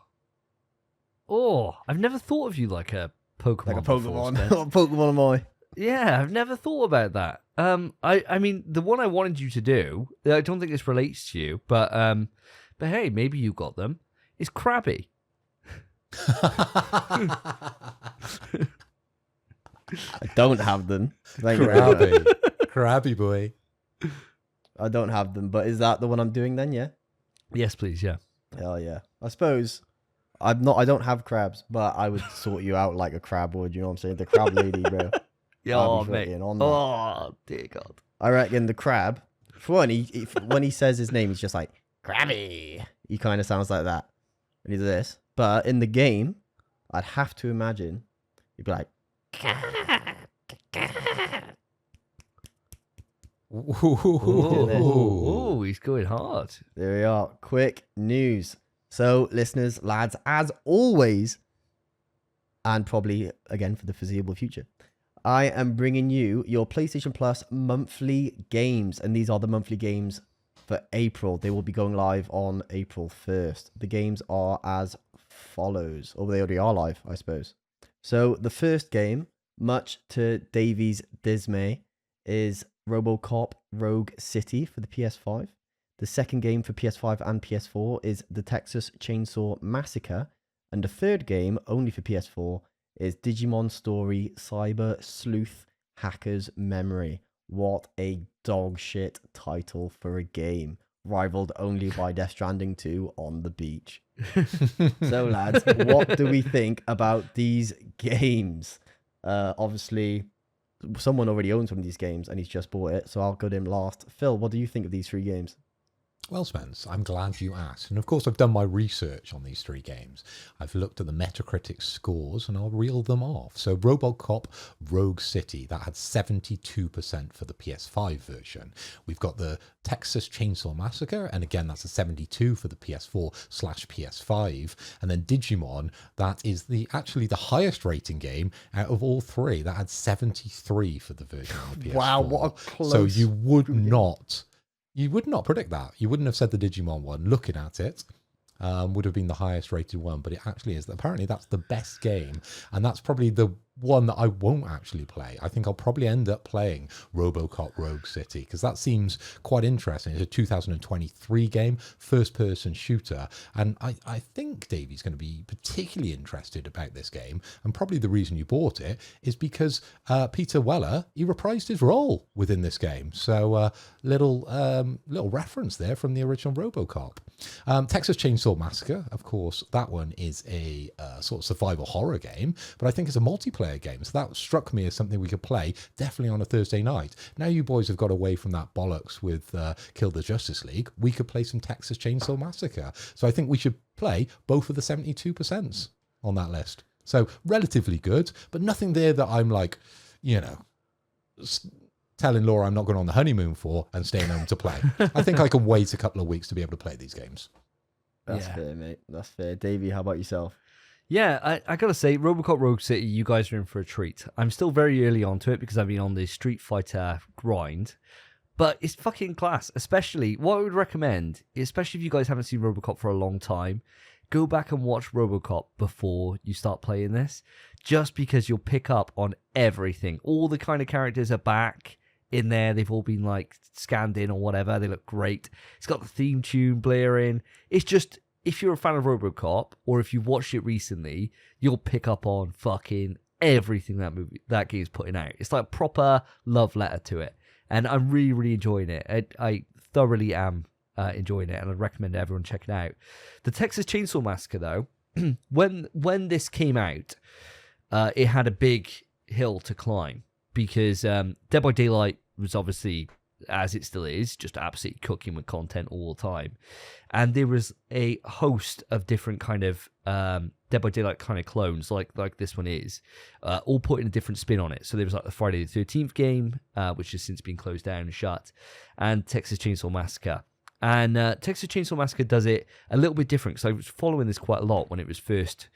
I've never thought of you like a Pokemon. Like a Pokemon. What Pokemon am I? Yeah, I've never thought about that. I mean, the one I wanted you to do, I don't think this relates to you, but hey, maybe you got them, is Krabby. I don't have them. Thank you very much. Crabby boy. I don't have them, but is that the one I'm doing then? Yeah. Yes, please. Yeah. Hell yeah. I suppose I don't have crabs, but I would sort you out like a crab would. You know what I'm saying? The crab lady, bro. Yeah, oh, mate. Oh, dear God. I reckon the crab. For one, when he says his name, he's just like Krabby. He kind of sounds like that when he does this. But in the game, I'd have to imagine he'd be like. Oh, he's going hard. There we are. Quick news. So, listeners, lads, as always, and probably again for the foreseeable future, I am bringing you your PlayStation Plus monthly games. And these are the monthly games for April. They will be going live on April 1st. The games are as follows. Or they already are live, I suppose. So, the first game, much to Davey's dismay, is RoboCop Rogue City for the PS5. The second game for PS5 and PS4 is the Texas Chainsaw Massacre. And the third game, only for PS4, is Digimon Story Cyber Sleuth Hacker's Memory. What a dog shit title for a game, rivaled only by Death Stranding 2 on the beach. So, lads, what do we think about these games? Obviously, someone already owns one of these games and he's just bought it, so I'll go to him last. Phil, what do you think of these 3 games? Well, Spence, I'm glad you asked. And of course, I've done my research on these 3 games. I've looked at the Metacritic scores and I'll reel them off. So RoboCop Rogue City, that had 72% for the PS5 version. We've got the Texas Chainsaw Massacre, and again, that's a 72 for the PS4/PS5. And then Digimon, that is actually the highest rating game out of all 3. That had 73 for the version on the PS4. Wow, what a close... So you would not predict that. You wouldn't have said the Digimon one, looking at it, would have been the highest rated one, but it actually is. Apparently that's the best game, and that's probably the one that I won't actually play. I think I'll probably end up playing RoboCop Rogue City, because that seems quite interesting. It's a 2023 game, first-person shooter, and I think Davey's going to be particularly interested about this game, and probably the reason you bought it is because Peter Weller, he reprised his role within this game. So little reference there from the original RoboCop. Texas Chainsaw Massacre, of course, that one is a sort of survival horror game, but I think it's a multiplayer game, so that struck me as something we could play definitely on a Thursday night. Now you boys have got away from that bollocks with Kill the Justice League, we could play some Texas Chainsaw Massacre. So I think we should play both of the 72% on that list. So relatively good, but nothing there that I'm like, telling Laura I'm not going on the honeymoon for and staying home to play. I think I can wait a couple of weeks to be able to play these games. That's fair, mate. That's fair. Davey, how about yourself? Yeah, I gotta say, RoboCop Rogue City, you guys are in for a treat. I'm still very early onto it because I've been on the Street Fighter grind, but it's fucking class. Especially, what I would recommend, especially if you guys haven't seen RoboCop for a long time, go back and watch RoboCop before you start playing this, just because you'll pick up on everything. All the kind of characters are back in there. They've all been like scanned in or whatever. They look great. It's got the theme tune blaring. It's just, if you're a fan of RoboCop, or if you've watched it recently, you'll pick up on fucking everything that game's putting out. It's like a proper love letter to it, and I'm really, really enjoying it. I thoroughly am enjoying it, and I'd recommend everyone check it out. The Texas Chainsaw Massacre, though, when this came out, it had a big hill to climb because Dead by Daylight was obviously, as it still is, just absolutely cooking with content all the time. And there was a host of different kind of Dead by Daylight kind of clones, like this one is, all putting a different spin on it. So there was like the Friday the 13th game, which has since been closed down and shut, and Texas Chainsaw Massacre. And Texas Chainsaw Massacre does it a little bit different, because I was following this quite a lot when it was first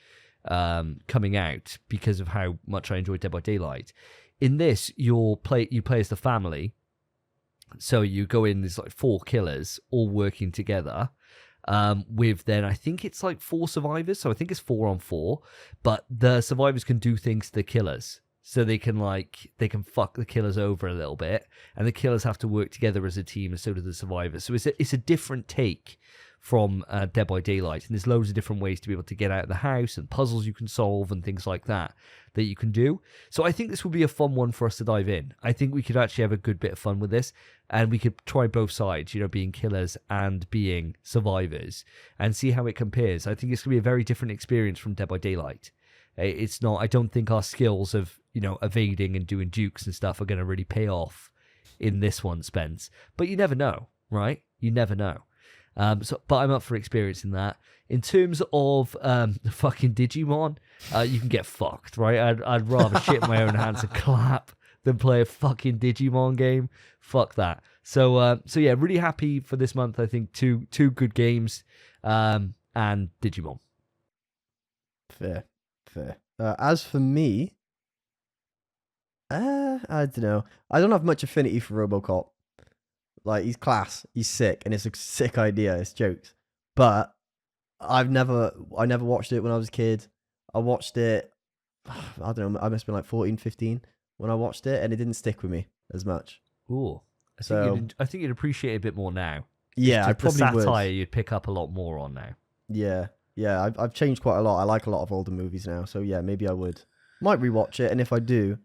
coming out, because of how much I enjoyed Dead by Daylight. In this, you play as the family. So you go in, there's like 4 killers all working together, with then I think it's like 4 survivors. So I think it's 4 on 4, but the survivors can do things to the killers. so they can fuck the killers over a little bit, and the killers have to work together as a team, and so do the survivors. So it's a different take from Dead by Daylight, and there's loads of different ways to be able to get out of the house, and puzzles you can solve and things like that you can do. So I think this would be a fun one for us to dive in. I think we could actually have a good bit of fun with this, and we could try both sides, being killers and being survivors, and see how it compares. I think it's going to be a very different experience from Dead by Daylight. It's not, I don't think our skills of, evading and doing dukes and stuff are going to really pay off in this one, Spence. But you never know, right? You never know. But I'm up for experiencing that. In terms of fucking Digimon, you can get fucked, right? I'd rather shit in my own hands and clap than play a fucking Digimon game. Fuck that. So yeah, really happy for this month. I think two good games, and Digimon. Fair. As for me, I don't know. I don't have much affinity for RoboCop. Like, he's class, he's sick, and it's a sick idea. It's jokes, but I never watched it when I was a kid. I watched it, I don't know, I must have been like 14, 15 when I watched it, and it didn't stick with me as much. Ooh, I think you'd appreciate it a bit more now. Yeah, I probably the satire you'd pick up a lot more on now. Yeah, I've changed quite a lot. I like a lot of older movies now, so yeah, maybe I would. Might rewatch it, and if I do,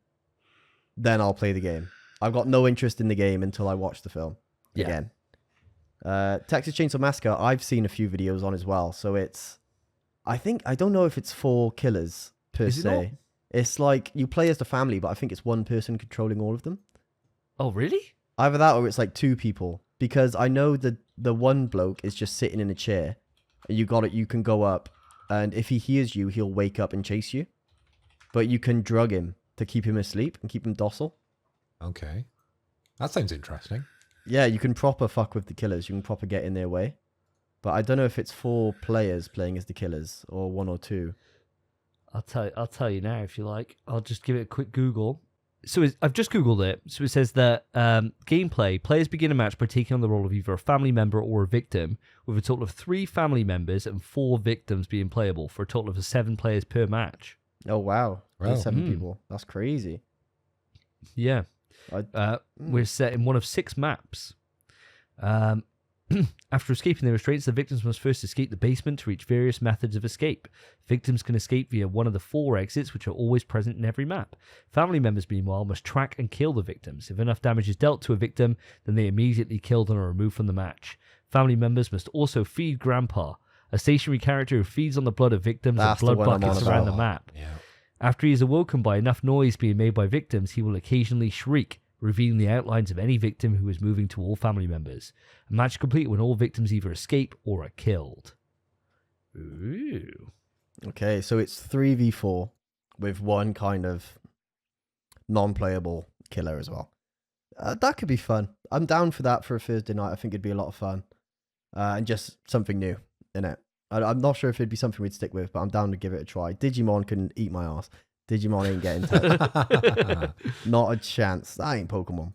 then I'll play the game. I've got no interest in the game until I watch the film again. Texas Chainsaw Massacre, I've seen a few videos on as well, so it's, I don't know if it's for killers per se. It's like you play as the family, but I think it's one person controlling all of them. Oh, really? Either that or it's like two people, because I know that the one bloke is just sitting in a chair, and you can go up, and if he hears you, he'll wake up and chase you, but you can drug him to keep him asleep and keep him docile. Okay, that sounds interesting. Yeah, you can proper fuck with the killers. You can proper get in their way. But I don't know if it's 4 players playing as the killers or 1 or 2. I'll tell you now if you like. I'll just give it a quick Google. So I've just Googled it. So it says that gameplay, players begin a match by taking on the role of either a family member or a victim, with a total of 3 family members and 4 victims being playable, for a total of 7 players per match. Oh, wow. There's 7 people. That's crazy. Yeah. We're set in one of 6 maps. After escaping their restraints, the victims must first escape the basement to reach various methods of escape. Victims can escape via one of the 4 exits, which are always present in every map. Family members, meanwhile, must track and kill the victims. If enough damage is dealt to a victim, then they are immediately killed and are removed from the match. Family members must also feed Grandpa, a stationary character who feeds on the blood of victims and blood buckets around the map. Yeah. After he is awoken by enough noise being made by victims, he will occasionally shriek, revealing the outlines of any victim who is moving to all family members. A match complete when all victims either escape or are killed. Ooh. Okay, so it's 3v4 with one kind of non-playable killer as well. That could be fun. I'm down for that for a Thursday night. I think it'd be a lot of fun. And just something new in it. I'm not sure if it'd be something we'd stick with, but I'm down to give it a try. Digimon can eat my ass. Digimon ain't getting touched. Not a chance. That ain't Pokemon.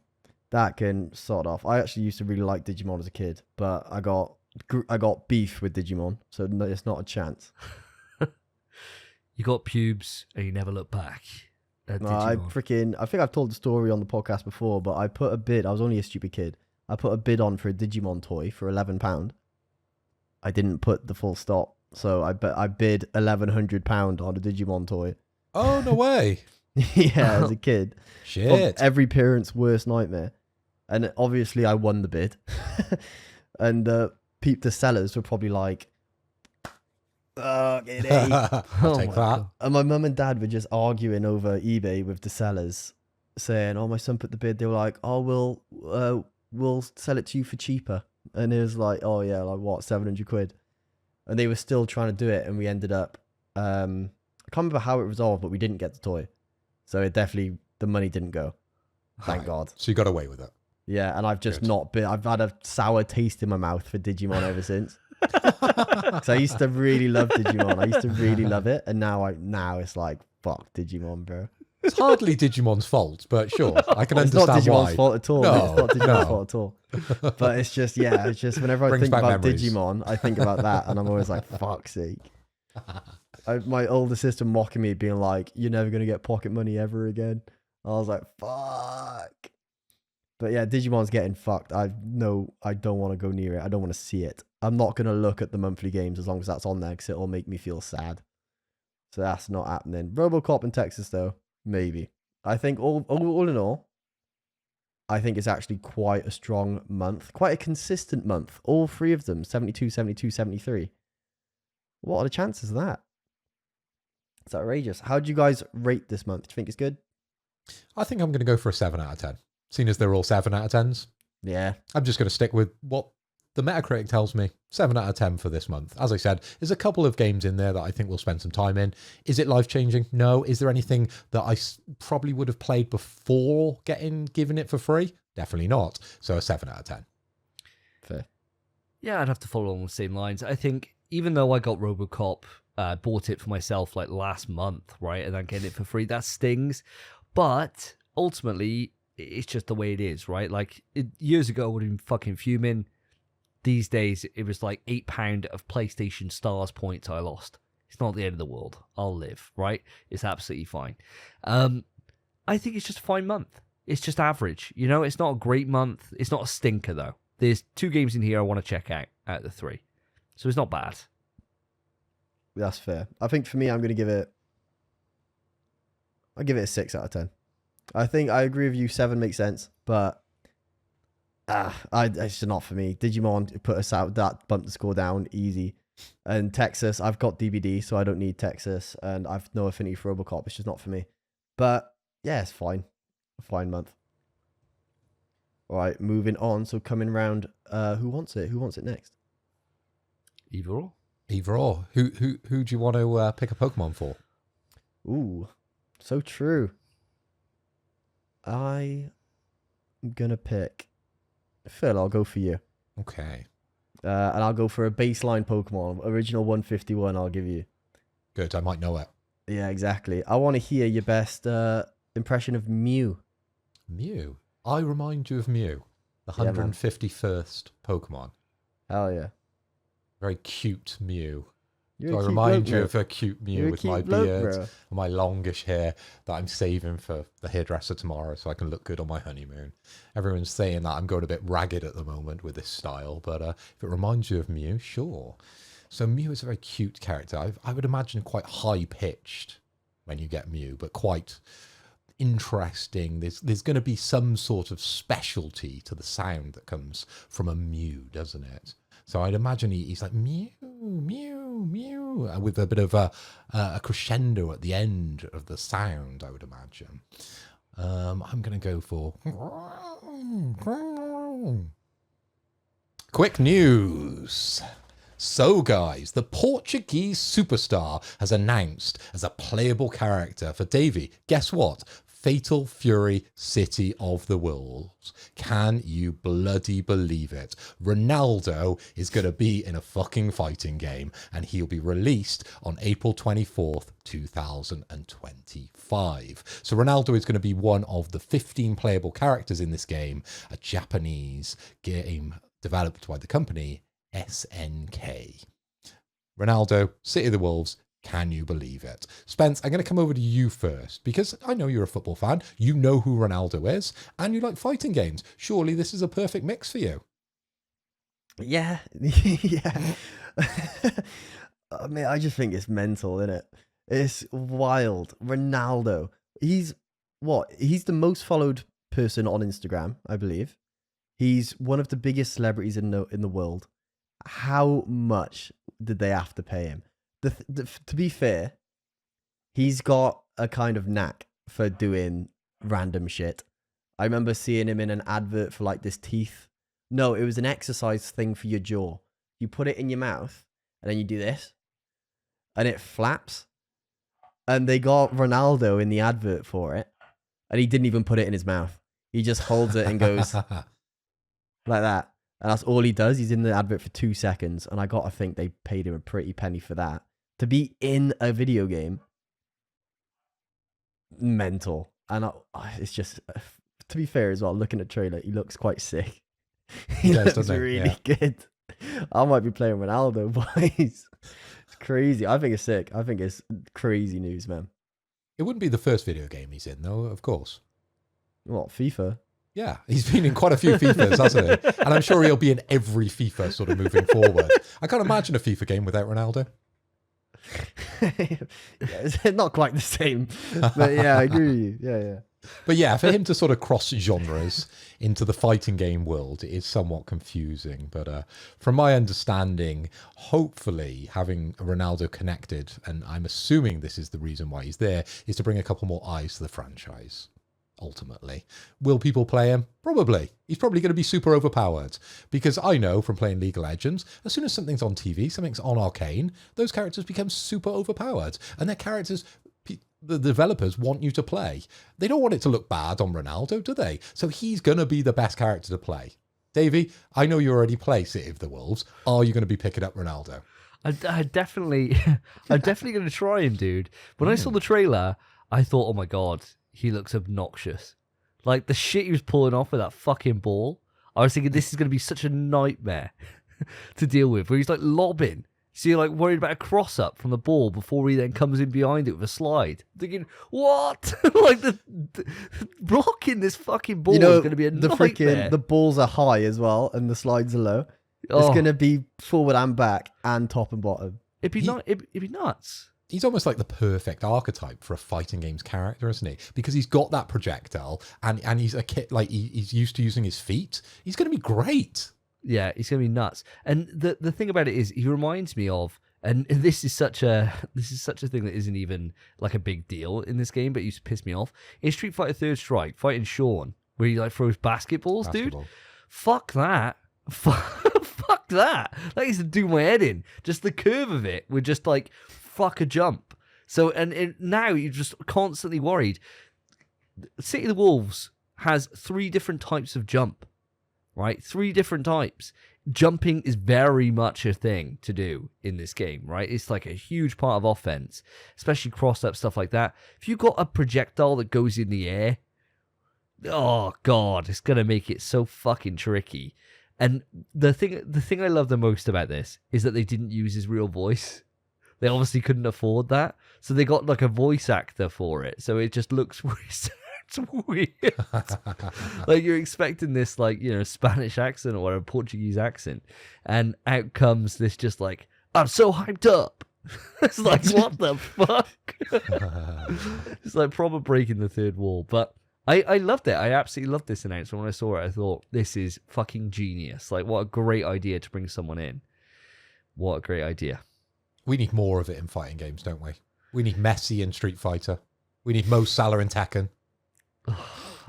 That can sort off. I actually used to really like Digimon as a kid, but I got beef with Digimon, so it's not a chance. You got pubes and you never look back. No, I think I've told the story on the podcast before, but I put a bid. I was only a stupid kid. I put a bid on for a Digimon toy for £11. I didn't put the full stop, so I bid £1,100 on a Digimon toy. Oh, no way. Yeah, as a kid. Shit. Every parent's worst nightmare. And obviously I won the bid. And the sellers were probably like, oh, get it. I'll take that. God. And my mum and dad were just arguing over eBay with the sellers, saying, oh, my son put the bid. They were like, oh, we'll sell it to you for cheaper. And it was like, oh yeah, like what, 700 quid? And they were still trying to do it, and we ended up, I can't remember how it resolved, but we didn't get the toy. So it definitely, the money didn't go. Thank God. So you got away with it. Yeah, and I've just I've had a sour taste in my mouth for Digimon ever since. So I used to really love Digimon. I used to really love it, and now it's like, fuck Digimon, bro. It's hardly Digimon's fault, but sure, I can understand why. It's not Digimon's fault at all. No, it's not Digimon's fault at all. But it's just, whenever I think about memories. Digimon, I think about that, and I'm always like, fuck's sake. My older sister mocking me, being like, "You're never gonna get pocket money ever again." I was like, "Fuck." But yeah, Digimon's getting fucked. I don't want to go near it. I don't want to see it. I'm not gonna look at the monthly games as long as that's on there, because it'll make me feel sad. So that's not happening. RoboCop in Texas, though, maybe. I think all in all, I think it's actually quite a strong month, quite a consistent month. All three of them, 72, 72, 73. What are the chances of that? It's outrageous. How do you guys rate this month? Do you think it's good? I think I'm going to go for a 7 out of 10. Seeing as they're all 7 out of 10s. Yeah. I'm just going to stick with what the Metacritic tells me. 7 out of 10 for this month. As I said, there's a couple of games in there that I think we'll spend some time in. Is it life-changing? No. Is there anything that I probably would have played before given it for free? Definitely not. So a 7 out of 10. Fair. Yeah, I'd have to follow along the same lines. I think even though I got RoboCop, bought it for myself like last month, right, and then getting it for free, that stings. But ultimately, it's just the way it is, right? Like years ago, I would have been fucking fuming. These days, it was like £8 of PlayStation Stars points I lost. It's not the end of the world. I'll live, right? It's absolutely fine. I think it's just a fine month. It's just average. You know, it's not a great month. It's not a stinker, though. There's 2 games in here I want to check out of the 3. So it's not bad. That's fair. I think for me, I'll give it a 6 out of 10. I think I agree with you. 7 makes sense, but it's just not for me. Digimon put us out. That bumped the score down easy. And Texas, I've got DBD, so I don't need Texas, and I've no affinity for RoboCop. It's just not for me. But yeah, it's fine. A fine month. All right, moving on. So coming round, who wants it? Who wants it next? Either or. Either or. Who do you want to pick a Pokemon for? Ooh, so true. I'm gonna pick Phil. I'll go for you. Okay. And I'll go for a baseline Pokemon, original 151. I'll give you. Good. I might know it. Yeah, exactly. I want to hear your best impression of Mew. Mew. I remind you of Mew, the 151st Pokemon. Hell yeah. Very cute Mew. You're So I remind you of a cute Mew with my beard and my longish hair that I'm saving for the hairdresser tomorrow so I can look good on my honeymoon. Everyone's saying that I'm going a bit ragged at the moment with this style, but if it reminds you of Mew, sure. So Mew is a very cute character. I would imagine quite high-pitched when you get Mew, but quite interesting. There's going to be some sort of specialty to the sound that comes from a Mew, doesn't it? So I'd imagine he's like Mew, Mew, Mew, with a bit of a crescendo at the end of the sound, I would imagine. I'm going to go for quick news. So, guys, the Portuguese superstar has announced as a playable character for Davey. Guess what? Fatal Fury City of the Wolves. Can you bloody believe it? Ronaldo is going to be in a fucking fighting game, and he'll be released on April 24th, 2025. So Ronaldo is going to be one of the 15 playable characters in this game, a Japanese game developed by the company SNK. Ronaldo, City of the Wolves. Can you believe it? Spence, I'm going to come over to you first because I know you're a football fan. You know who Ronaldo is and you like fighting games. Surely this is a perfect mix for you. Yeah. Yeah. I mean, I just think it's mental, isn't it? It's wild. Ronaldo. He's the most followed person on Instagram, I believe. He's one of the biggest celebrities in the world. How much did they have to pay him? To be fair, he's got a kind of knack for doing random shit. I remember seeing him in an advert for like this teeth. No, it was an exercise thing for your jaw. You put it in your mouth and then you do this and it flaps. And they got Ronaldo in the advert for it and he didn't even put it in his mouth. He just holds it and goes like that. And that's all he does. He's in the advert for 2 seconds. And I got to think they paid him a pretty penny for that. To be in a video game, mental. And it's just, to be fair as well, looking at the trailer, he looks quite sick. He looks really good. I might be playing Ronaldo, boys. It's Crazy. I think it's sick. I think it's crazy news, man. It wouldn't be the first video game he's in, though, of course. What, FIFA? Yeah, he's been in quite a few FIFAs, hasn't he? And I'm sure he'll be in every FIFA sort of moving forward. I can't imagine a FIFA game without Ronaldo. Yeah, it's not quite the same. But yeah, I agree with you. Yeah. But yeah, for him to sort of cross genres into the fighting game world is somewhat confusing. But from my understanding, hopefully having Ronaldo connected, and I'm assuming this is the reason why he's there, is to bring a couple more eyes to the franchise. Ultimately, will people play him? Probably. He's probably going to be super overpowered, because I know from playing League of Legends, as soon as something's on TV, something's on Arcane, those characters become super overpowered, and they're characters the developers want you to play. They don't want it to look bad on Ronaldo, do they? So he's going to be the best character to play. Davey, I know you already play City of the Wolves. Are you going to be picking up Ronaldo? I definitely, I'm definitely going to try him, dude. When I saw the trailer, I thought, oh my God, he looks obnoxious. Like the shit he was pulling off with that fucking ball. I was thinking this is going to be such a nightmare to deal with, where he's like lobbing. So you're like worried about a cross up from the ball before he then comes in behind it with a slide. Thinking, what? Like the blocking this fucking ball is going to be a nightmare. The balls are high as well, and the slides are low. It's going to be forward and back, and top and bottom. It'd be nuts. He's almost like the perfect archetype for a fighting games character, isn't he? Because he's got that projectile, and he's a kid, like he's used to using his feet. He's going to be great. Yeah, he's gonna be nuts. And the thing about it is, he reminds me of, and this is such a thing that isn't even like a big deal in this game, but it used to piss me off. In Street Fighter Third Strike, fighting Sean, where he like throws basketballs, dude. Fuck that. Fuck that. That used to do my head in. Just the curve of it would just like fuck a jump. So now you're just constantly worried. City of the Wolves has 3 different types of jump. Right? 3 different types. Jumping is very much a thing to do in this game, right? It's like a huge part of offense, especially cross-up stuff like that. If you've got a projectile that goes in the air, oh God, it's going to make it so fucking tricky. And the thing I love the most about this is that they didn't use his real voice. They obviously couldn't afford that. So they got like a voice actor for it. So it just looks it's weird. Like you're expecting this like, you know, Spanish accent or a Portuguese accent, and out comes this just like, I'm so hyped up. It's like, what the fuck? It's like proper breaking the third wall. But I loved it. I absolutely loved this announcement. When I saw it, I thought, this is fucking genius. Like, what a great idea to bring someone in. What a great idea. We need more of it in fighting games, don't we? We need Messi in Street Fighter. We need Mo Salah in Tekken.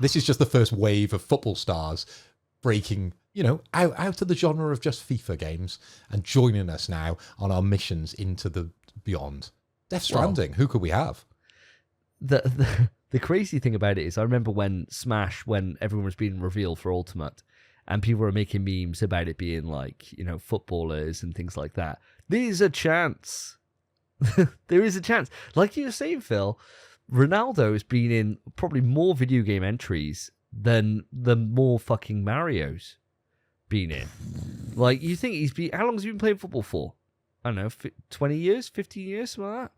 This is just the first wave of football stars breaking, you know, out of the genre of just FIFA games and joining us now on our missions into the beyond. Death Stranding, who could we have? The crazy thing about it is, I remember when Smash, when everyone was being revealed for Ultimate, and people were making memes about it being like, you know, footballers and things like that. There's a chance. There is a chance. Like you were saying, Phil, Ronaldo has been in probably more video game entries than the more fucking Mario's been in. Like, you think he's been... How long has he been playing football for? I don't know, 20 years? 15 years? Something like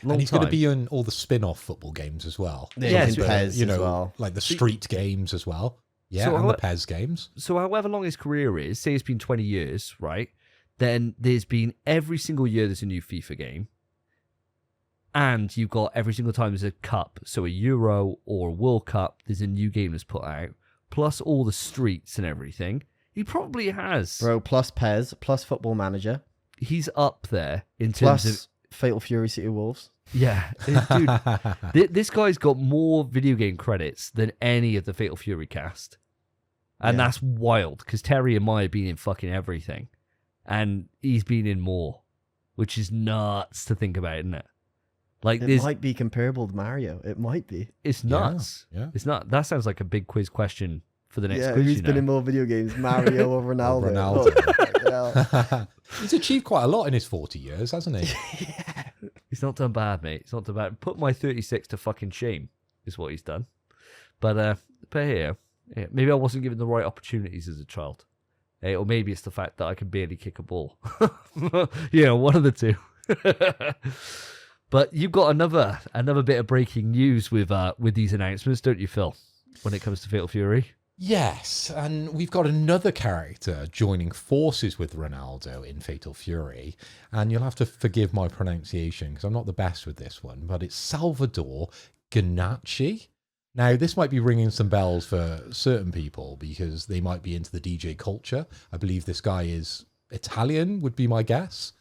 that? And he's going to be in all the spin-off football games as well. Yeah, PES you know, as well. Like the street games as well. Yeah, so and the PES games. So however long his career is, say it's been 20 years, right? Then there's been every single year there's a new FIFA game. And you've got every single time there's a cup, so a Euro or a World Cup, there's a new game that's put out, plus all the streets and everything. He probably has. Bro, plus PES, plus Football Manager. He's up there in terms of... Fatal Fury City Wolves. Yeah. Dude, this guy's got more video game credits than any of the Fatal Fury cast. And that's wild, because Terry and Maya have been in fucking everything. And he's been in more, which is nuts to think about, isn't it? Like, it might be comparable to Mario. It might be. It's nuts. Yeah. It's not. That sounds like a big quiz question for the next quiz. Who's been in more video games, Mario or Ronaldo? Oh, he's achieved quite a lot in his 40 years, hasn't he? Yeah. He's not done bad, mate. He's not done bad. Put my 36 to fucking shame is what he's done. But here, maybe I wasn't given the right opportunities as a child. Or maybe it's the fact that I can barely kick a ball. Yeah, one of the two. But you've got another bit of breaking news with these announcements, don't you, Phil? When it comes to Fatal Fury. Yes, and we've got another character joining forces with Ronaldo in Fatal Fury, and you'll have to forgive my pronunciation because I'm not the best with this one, but it's Salvador Ganacci. Now, this might be ringing some bells for certain people because they might be into the DJ culture. I believe this guy is Italian, would be my guess.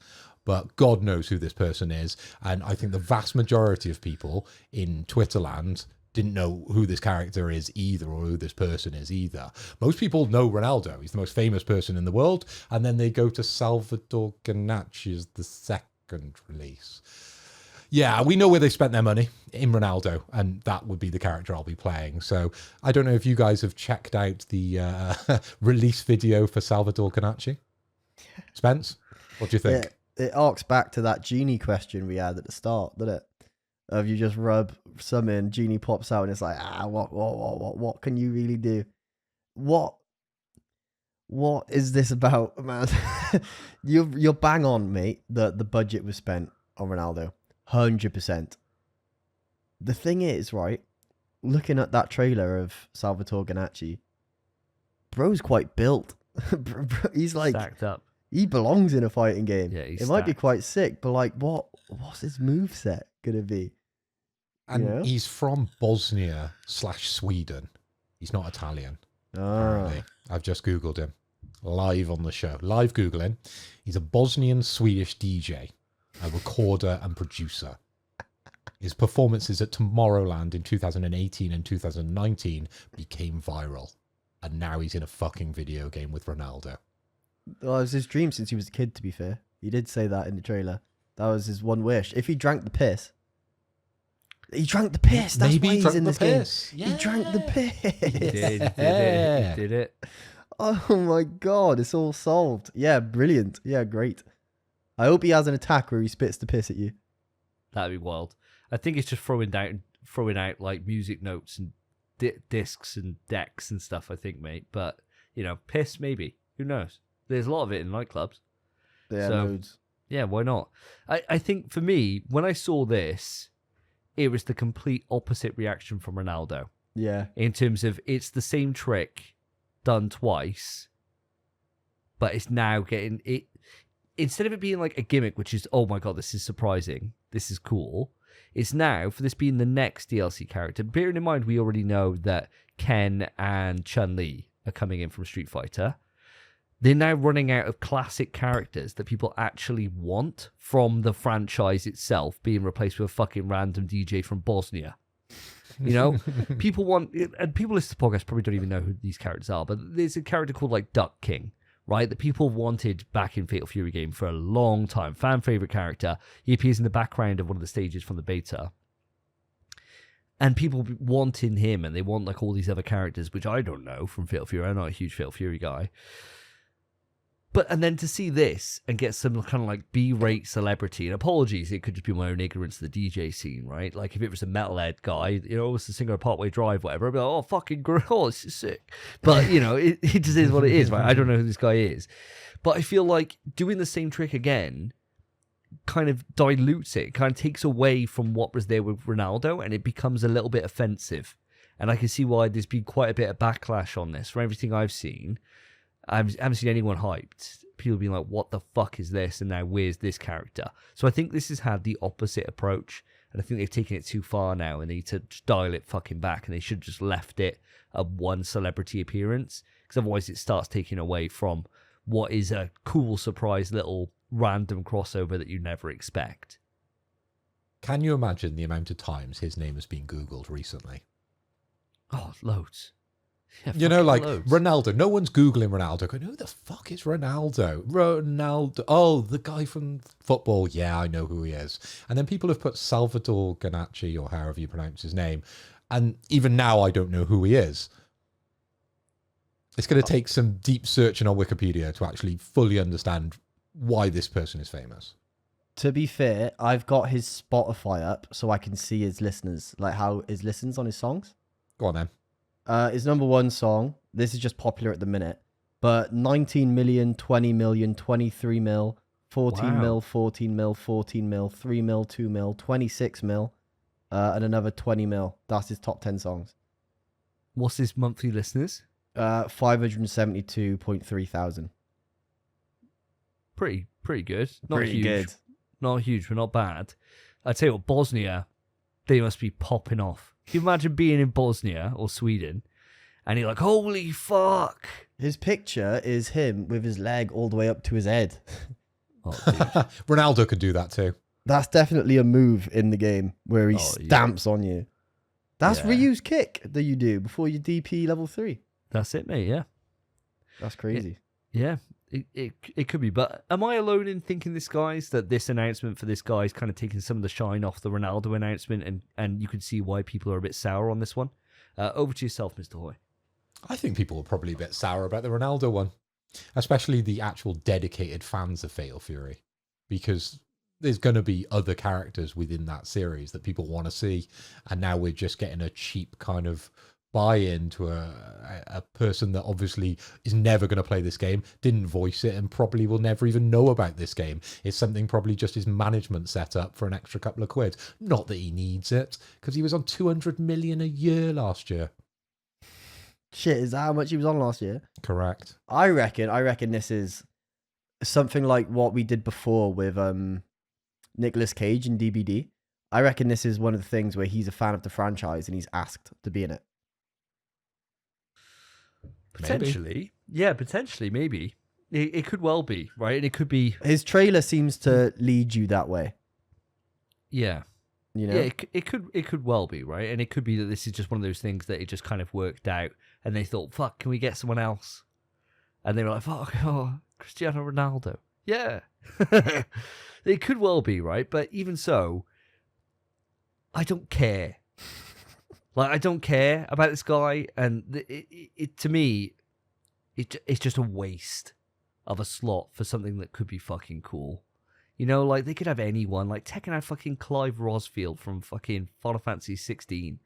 But God knows who this person is. And I think the vast majority of people in Twitterland didn't know who this character is either, or who this person is either. Most people know Ronaldo. He's the most famous person in the world. And then they go to Salvador Ganacci as the second release. Yeah, we know where they spent their money, in Ronaldo, and that would be the character I'll be playing. So I don't know if you guys have checked out the release video for Salvador Ganacci. Spence, what do you think? It arcs back to that genie question we had at the start, doesn't it? Of you just rub some in, genie pops out, and it's like, what can you really do? What is this about, man? You're bang on, mate. The budget was spent on Ronaldo, 100%. The thing is, right? Looking at that trailer of Salvatore Ganacci, bro's quite built. He's like stacked up. He belongs in a fighting game. Yeah, it might be quite sick, but like, what's his moveset gonna be? And he's from Bosnia/Sweden. He's not Italian. Apparently. I've just Googled him live on the show. Live Googling. He's a Bosnian Swedish DJ, a recorder and producer. His performances at Tomorrowland in 2018 and 2019 became viral. And now he's in a fucking video game with Ronaldo. Well, it was his dream since he was a kid, to be fair. He did say that in the trailer. That was his one wish. If he drank the piss. He drank the piss. That's Maybe why he's in this game. Yeah. He drank the piss. He did it. Oh my God, it's all solved. Yeah, brilliant. Yeah, great. I hope he has an attack where he spits the piss at you. That'd be wild. I think it's just throwing out like music notes and discs and decks and stuff, I think, mate. But, piss, maybe. Who knows? There's a lot of it in nightclubs. Yeah, loads. Yeah, why not? I think for me, when I saw this, it was the complete opposite reaction from Ronaldo. Yeah. In terms of it's the same trick done twice, but it's now getting it. Instead of it being like a gimmick, which is, oh my God, this is surprising, this is cool. It's now for this being the next DLC character. Bearing in mind, we already know that Ken and Chun-Li are coming in from Street Fighter. They're now running out of classic characters that people actually want from the franchise itself, being replaced with a fucking random DJ from Bosnia. People want, and people listen to podcasts probably don't even know who these characters are, but there's a character called like Duck King, right? That people wanted back in Fatal Fury game for a long time. Fan favorite character. He appears in the background of one of the stages from the beta. And people wanting him, and they want like all these other characters, which I don't know from Fatal Fury. I'm not a huge Fatal Fury guy. And then to see this and get some kind of like B-rate celebrity, and apologies, it could just be my own ignorance of the DJ scene, right? Like if it was a metalhead guy, it was the singer of Partway Drive, whatever, I'd be like, oh, fucking girl, this is sick. But, it just is what it is, right? I don't know who this guy is. But I feel like doing the same trick again kind of dilutes it, kind of takes away from what was there with Ronaldo, and it becomes a little bit offensive. And I can see why there's been quite a bit of backlash on this. From everything I've seen, I haven't seen anyone hyped. People being like, what the fuck is this? And now where's this character? So I think this has had the opposite approach. And I think they've taken it too far now and they need to just dial it fucking back. And they should have just left it a one celebrity appearance. Because otherwise it starts taking away from what is a cool surprise little random crossover that you never expect. Can you imagine the amount of times his name has been Googled recently? Oh, loads. Yeah, like loads. Ronaldo. No one's Googling Ronaldo going, who the fuck is Ronaldo? Ronaldo. Oh, the guy from football. Yeah, I know who he is. And then people have put Salvador Ganacci, or however you pronounce his name. And even now, I don't know who he is. It's going to take some deep searching on Wikipedia to actually fully understand why this person is famous. To be fair, I've got his Spotify up so I can see his listeners, like how his listens on his songs. Go on then. His number one song, this is just popular at the minute, but 19 million, 20 million, 23 mil, 14 mil, 14 mil, 14 mil, 3 mil, 2 mil, 26 mil, and another 20 mil. That's his top 10 songs. What's his monthly listeners? 572.3 thousand. Pretty good. Not Pretty huge. good. Not huge, but not bad. I tell you what, Bosnia, they must be popping off. Can you imagine being in Bosnia or Sweden, and you're like, holy fuck. His picture is him with his leg all the way up to his head. Oh, dude. Ronaldo could do that too. That's definitely a move in the game where he stamps on you. That's Ryu's kick that you do before you DP level 3. That's it, mate, yeah. That's crazy. It could be. But am I alone in thinking that this announcement for this guy is kind of taking some of the shine off the Ronaldo announcement, and you can see why people are a bit sour on this one? Over to yourself, Mr. Hoy. I think people were probably a bit sour about the Ronaldo one, especially the actual dedicated fans of Fatal Fury, because there's going to be other characters within that series that people want to see, and now we're just getting a cheap kind of buy-in to a person that obviously is never going to play this game, didn't voice it, and probably will never even know about this game. It's something probably just his management set up for an extra couple of quid. Not that he needs it, because he was on 200 million a year last year. Shit, is that how much he was on last year? Correct. I reckon this is something like what we did before with Nicolas Cage in DBD. I reckon this is one of the things where he's a fan of the franchise and he's asked to be in it. Potentially. Yeah, potentially, maybe. It could well be, right? And it could be... His trailer seems to lead you that way. Yeah. You know? Yeah, it could well be, right? And it could be that this is just one of those things that it just kind of worked out, and they thought, fuck, can we get someone else? And they were like, fuck, Cristiano Ronaldo. Yeah. It could well be, right? But even so, I don't care. Like, I don't care about this guy, and it to me, it's just a waste of a slot for something that could be fucking cool. You know, like, they could have anyone, like, taking out fucking Clive Rosfield from fucking Final Fantasy 16.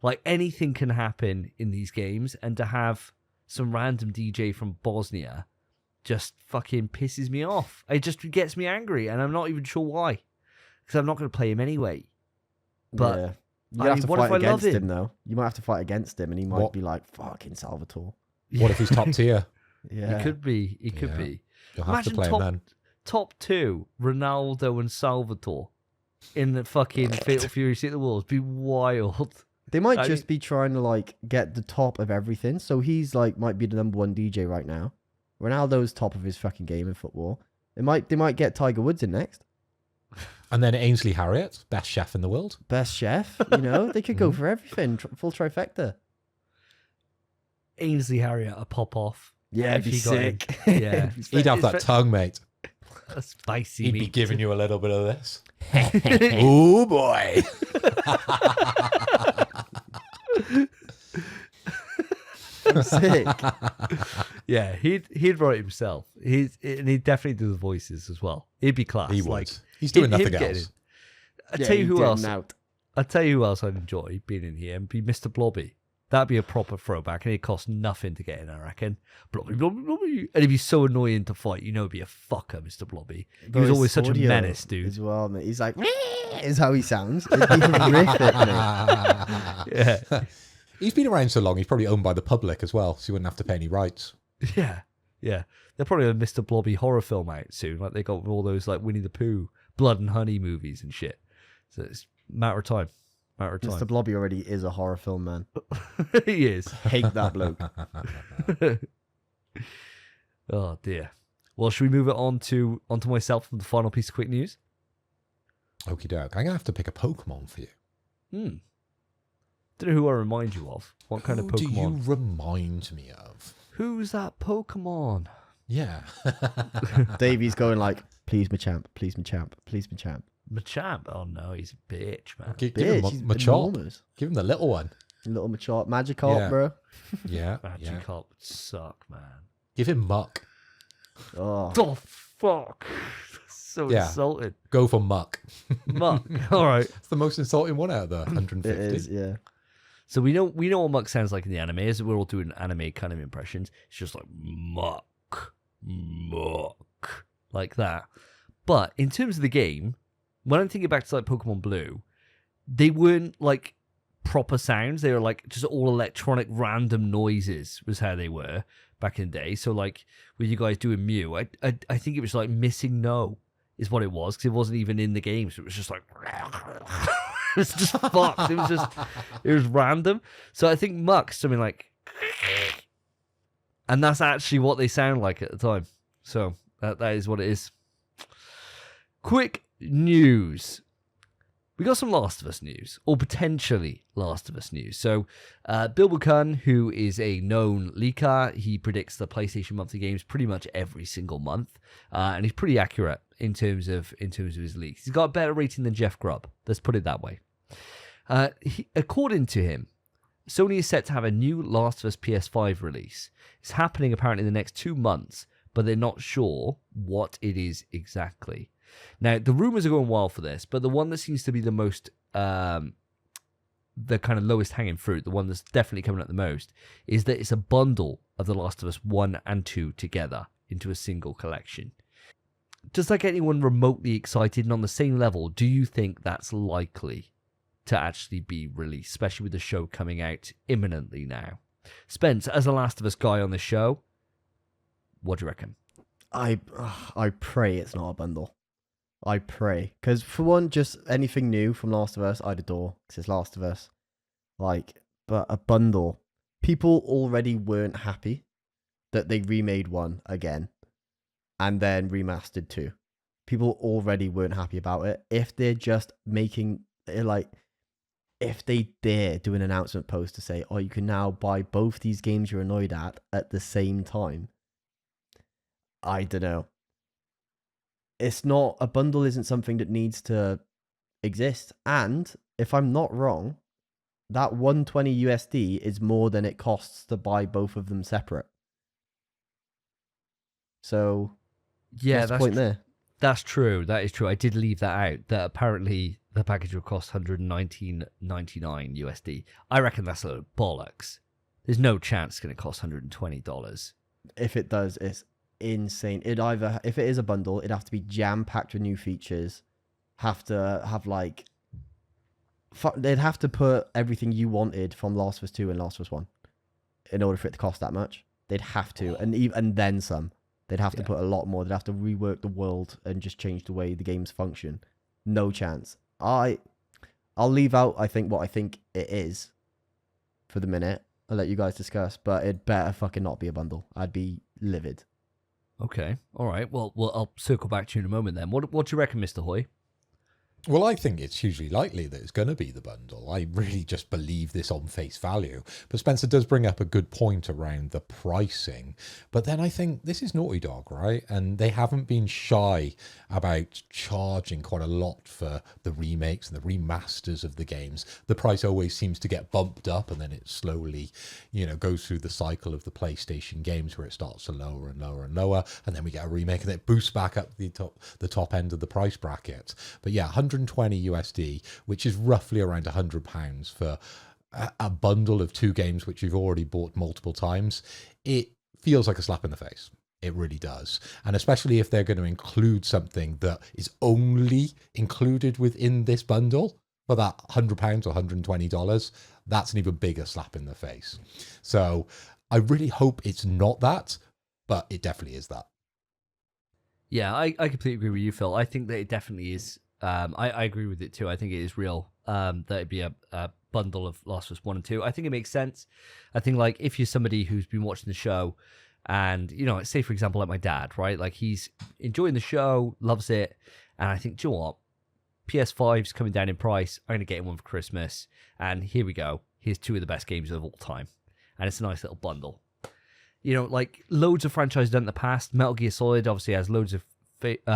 Like, anything can happen in these games, and to have some random DJ from Bosnia just fucking pisses me off. It just gets me angry, and I'm not even sure why. Because I'm not going to play him anyway. But... yeah. You have to fight against him, though. You might have to fight against him, and he might be like, fucking Salvatore. What if he's top tier? Yeah. He could be. He could be. You'll have to play him then. Top 2, Ronaldo and Salvatore in the fucking Fatal Fury City of the Wolves. Be wild. They might just be trying to, like, get the top of everything. So he's, like, might be the number 1 DJ right now. Ronaldo's top of his fucking game in football. They might get Tiger Woods in next. And then Ainsley Harriott, best chef in the world. Best chef, you know? They could go for everything. Full trifecta. Ainsley Harriott, a pop-off. Yeah, it'd be sick. Yeah. He'd have that tongue, mate. A spicy He'd meat. be giving you a little bit of this. Ooh, boy. Sick. Yeah, he'd write himself. And he'd definitely do the voices as well. He'd be class. He would. Like, he's doing him nothing getting else. in. I'll tell you who else. Out. I'll tell you who else I'd enjoy being in here, and be Mr. Blobby. That'd be a proper throwback, and it'd cost nothing to get in, I reckon. Blobby, Blobby, Blobby. And it'd be so annoying to fight. You know, it'd be a fucker, Mr. Blobby. He was always such a menace, dude. As well, mate. He's like, is how he sounds. It'd be horrific, mate. Yeah. He's been around so long, he's probably owned by the public as well, so he wouldn't have to pay any rights. Yeah. Yeah. They'll probably have a Mr. Blobby horror film out soon, like they got all those, like, Winnie the Pooh, Blood and Honey movies and shit. So it's a matter of time. Mr. Blobby already is a horror film, man. He is. Hate that bloke. Oh, dear. Well, should we move it onto myself for the final piece of quick news? Okie doke. I'm going to have to pick a Pokemon for you. Don't know who I remind you of. What kind of Pokemon? Who do you remind me of? Who's that Pokemon? Yeah. Davey's going like, please, Machamp, please, Machamp, please, Machamp. Machamp? Oh, no, he's a bitch, man. Give him Machop. Give him the little one. Little Machop. Magikarp, bro. Yeah. Magikarp would suck, man. Give him Muck. Oh fuck. So insulting. Go for Muck. Muck. All right. It's the most insulting one out of the 150. It is, yeah. So we know what Muck sounds like in the anime, as we're all doing anime kind of impressions. It's just like Muck, like that. But in terms of the game, when I'm thinking back to like Pokemon Blue, they weren't like proper sounds. They were like just all electronic random noises was how they were back in the day. So like with you guys doing Mew, I think it was like missing no is what it was, because it wasn't even in the game. So it was just like it was just fucked. It was random. So I think Muck's something like, and that's actually what they sound like at the time. So that is what it is. Quick news. We got some Last of Us news, or potentially Last of Us news. So, Bill Buchan, who is a known leaker, he predicts the PlayStation monthly games pretty much every single month, and he's pretty accurate in terms of his leaks. He's got a better rating than Jeff Grubb. Let's put it that way. According to him, Sony is set to have a new Last of Us PS5 release. It's happening apparently in the next 2 months, but they're not sure what it is exactly. Now, the rumors are going wild for this, but the one that seems to be the most, the kind of lowest hanging fruit, the one that's definitely coming up the most, is that it's a bundle of The Last of Us 1 and 2 together into a single collection. Does that get anyone remotely excited? And on the same level, do you think that's likely to actually be released, especially with the show coming out imminently now? Spence, as a Last of Us guy on the show, what do you reckon? I pray it's not a bundle. I pray. Because for one, just anything new from Last of Us, I'd adore. Because it's Last of Us. Like, but a bundle. People already weren't happy that they remade 1 again. And then remastered 2. People already weren't happy about it. If they're just making, like, if they dare do an announcement post to say, oh, you can now buy both these games you're annoyed at the same time. I don't know. It's not, a bundle isn't something that needs to exist. And if I'm not wrong, that 120 USD is more than it costs to buy both of them separate. So, yeah, what's the point there? That's true. That is true. I did leave that out. That apparently the package will cost $119.99 USD. I reckon that's a load of bollocks. There's no chance it's going to cost $120. If it does, it's insane. It either, if it is a bundle, it'd have to be jam packed with new features. Have to have like, they'd have to put everything you wanted from Last of Us 2 and Last of Us 1 in order for it to cost that much. They'd have to, and then some. They'd have to put a lot more. They'd have to rework the world and just change the way the games function. No chance. I'll leave out, I think, what I think it is for the minute. I'll let you guys discuss, but it better fucking not be a bundle. I'd be livid. Okay, all right. Well, I'll circle back to you in a moment then. What do you reckon, Mr. Hoy? Well, I think it's hugely likely that it's going to be the bundle. I really just believe this on face value. But Spencer does bring up a good point around the pricing. But then I think this is Naughty Dog, right? And they haven't been shy about charging quite a lot for the remakes and the remasters of the games. The price always seems to get bumped up, and then it slowly, goes through the cycle of the PlayStation games where it starts to lower and lower and lower, and then we get a remake and it boosts back up the top end of the price bracket. But yeah, 120 USD, which is roughly around £100 for a bundle of 2 games which you've already bought multiple times. It feels like a slap in the face. It really does. And especially if they're going to include something that is only included within this bundle for that £100 or $120, that's an even bigger slap in the face. So I really hope it's not that, but it definitely is that. Yeah, I completely agree with you, Phil. I think that it definitely is. I agree with it too. I think it is real that it'd be a bundle of Last of Us 1 and 2. I think it makes sense. I think, like, if you're somebody who's been watching the show and, say, for example, like my dad, right? Like, he's enjoying the show, loves it. And I think, do you know what? PS5's coming down in price. I'm going to get him one for Christmas. And here we go. Here's 2 of the best games of all time. And it's a nice little bundle. Like, loads of franchises done in the past. Metal Gear Solid obviously has loads of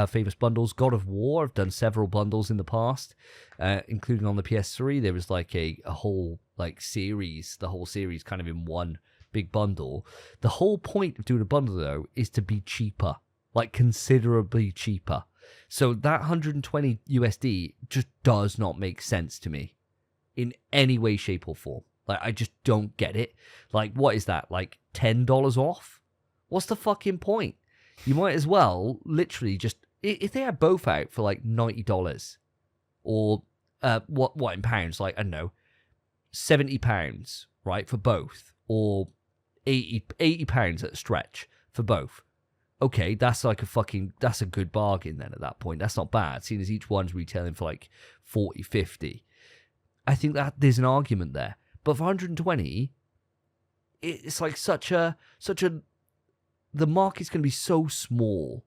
famous bundles. God of War have done several bundles in the past, including on the PS3. There was like a whole series, the whole series kind of in one big bundle. The whole point of doing a bundle, though, is to be cheaper, like considerably cheaper. So that 120 USD just does not make sense to me in any way, shape, or form. Like, I just don't get it. Like, what is that? Like $10 off? What's the fucking point? You might as well literally just if they had both out for like $90 or what in pounds, like I don't know, £70, right, for both, or £80 at a stretch for both. Okay, that's like that's a good bargain then at that point. That's not bad, seeing as each one's retailing for like 40, 50. I think that there's an argument there. But for 120, it's like such a the market's going to be so small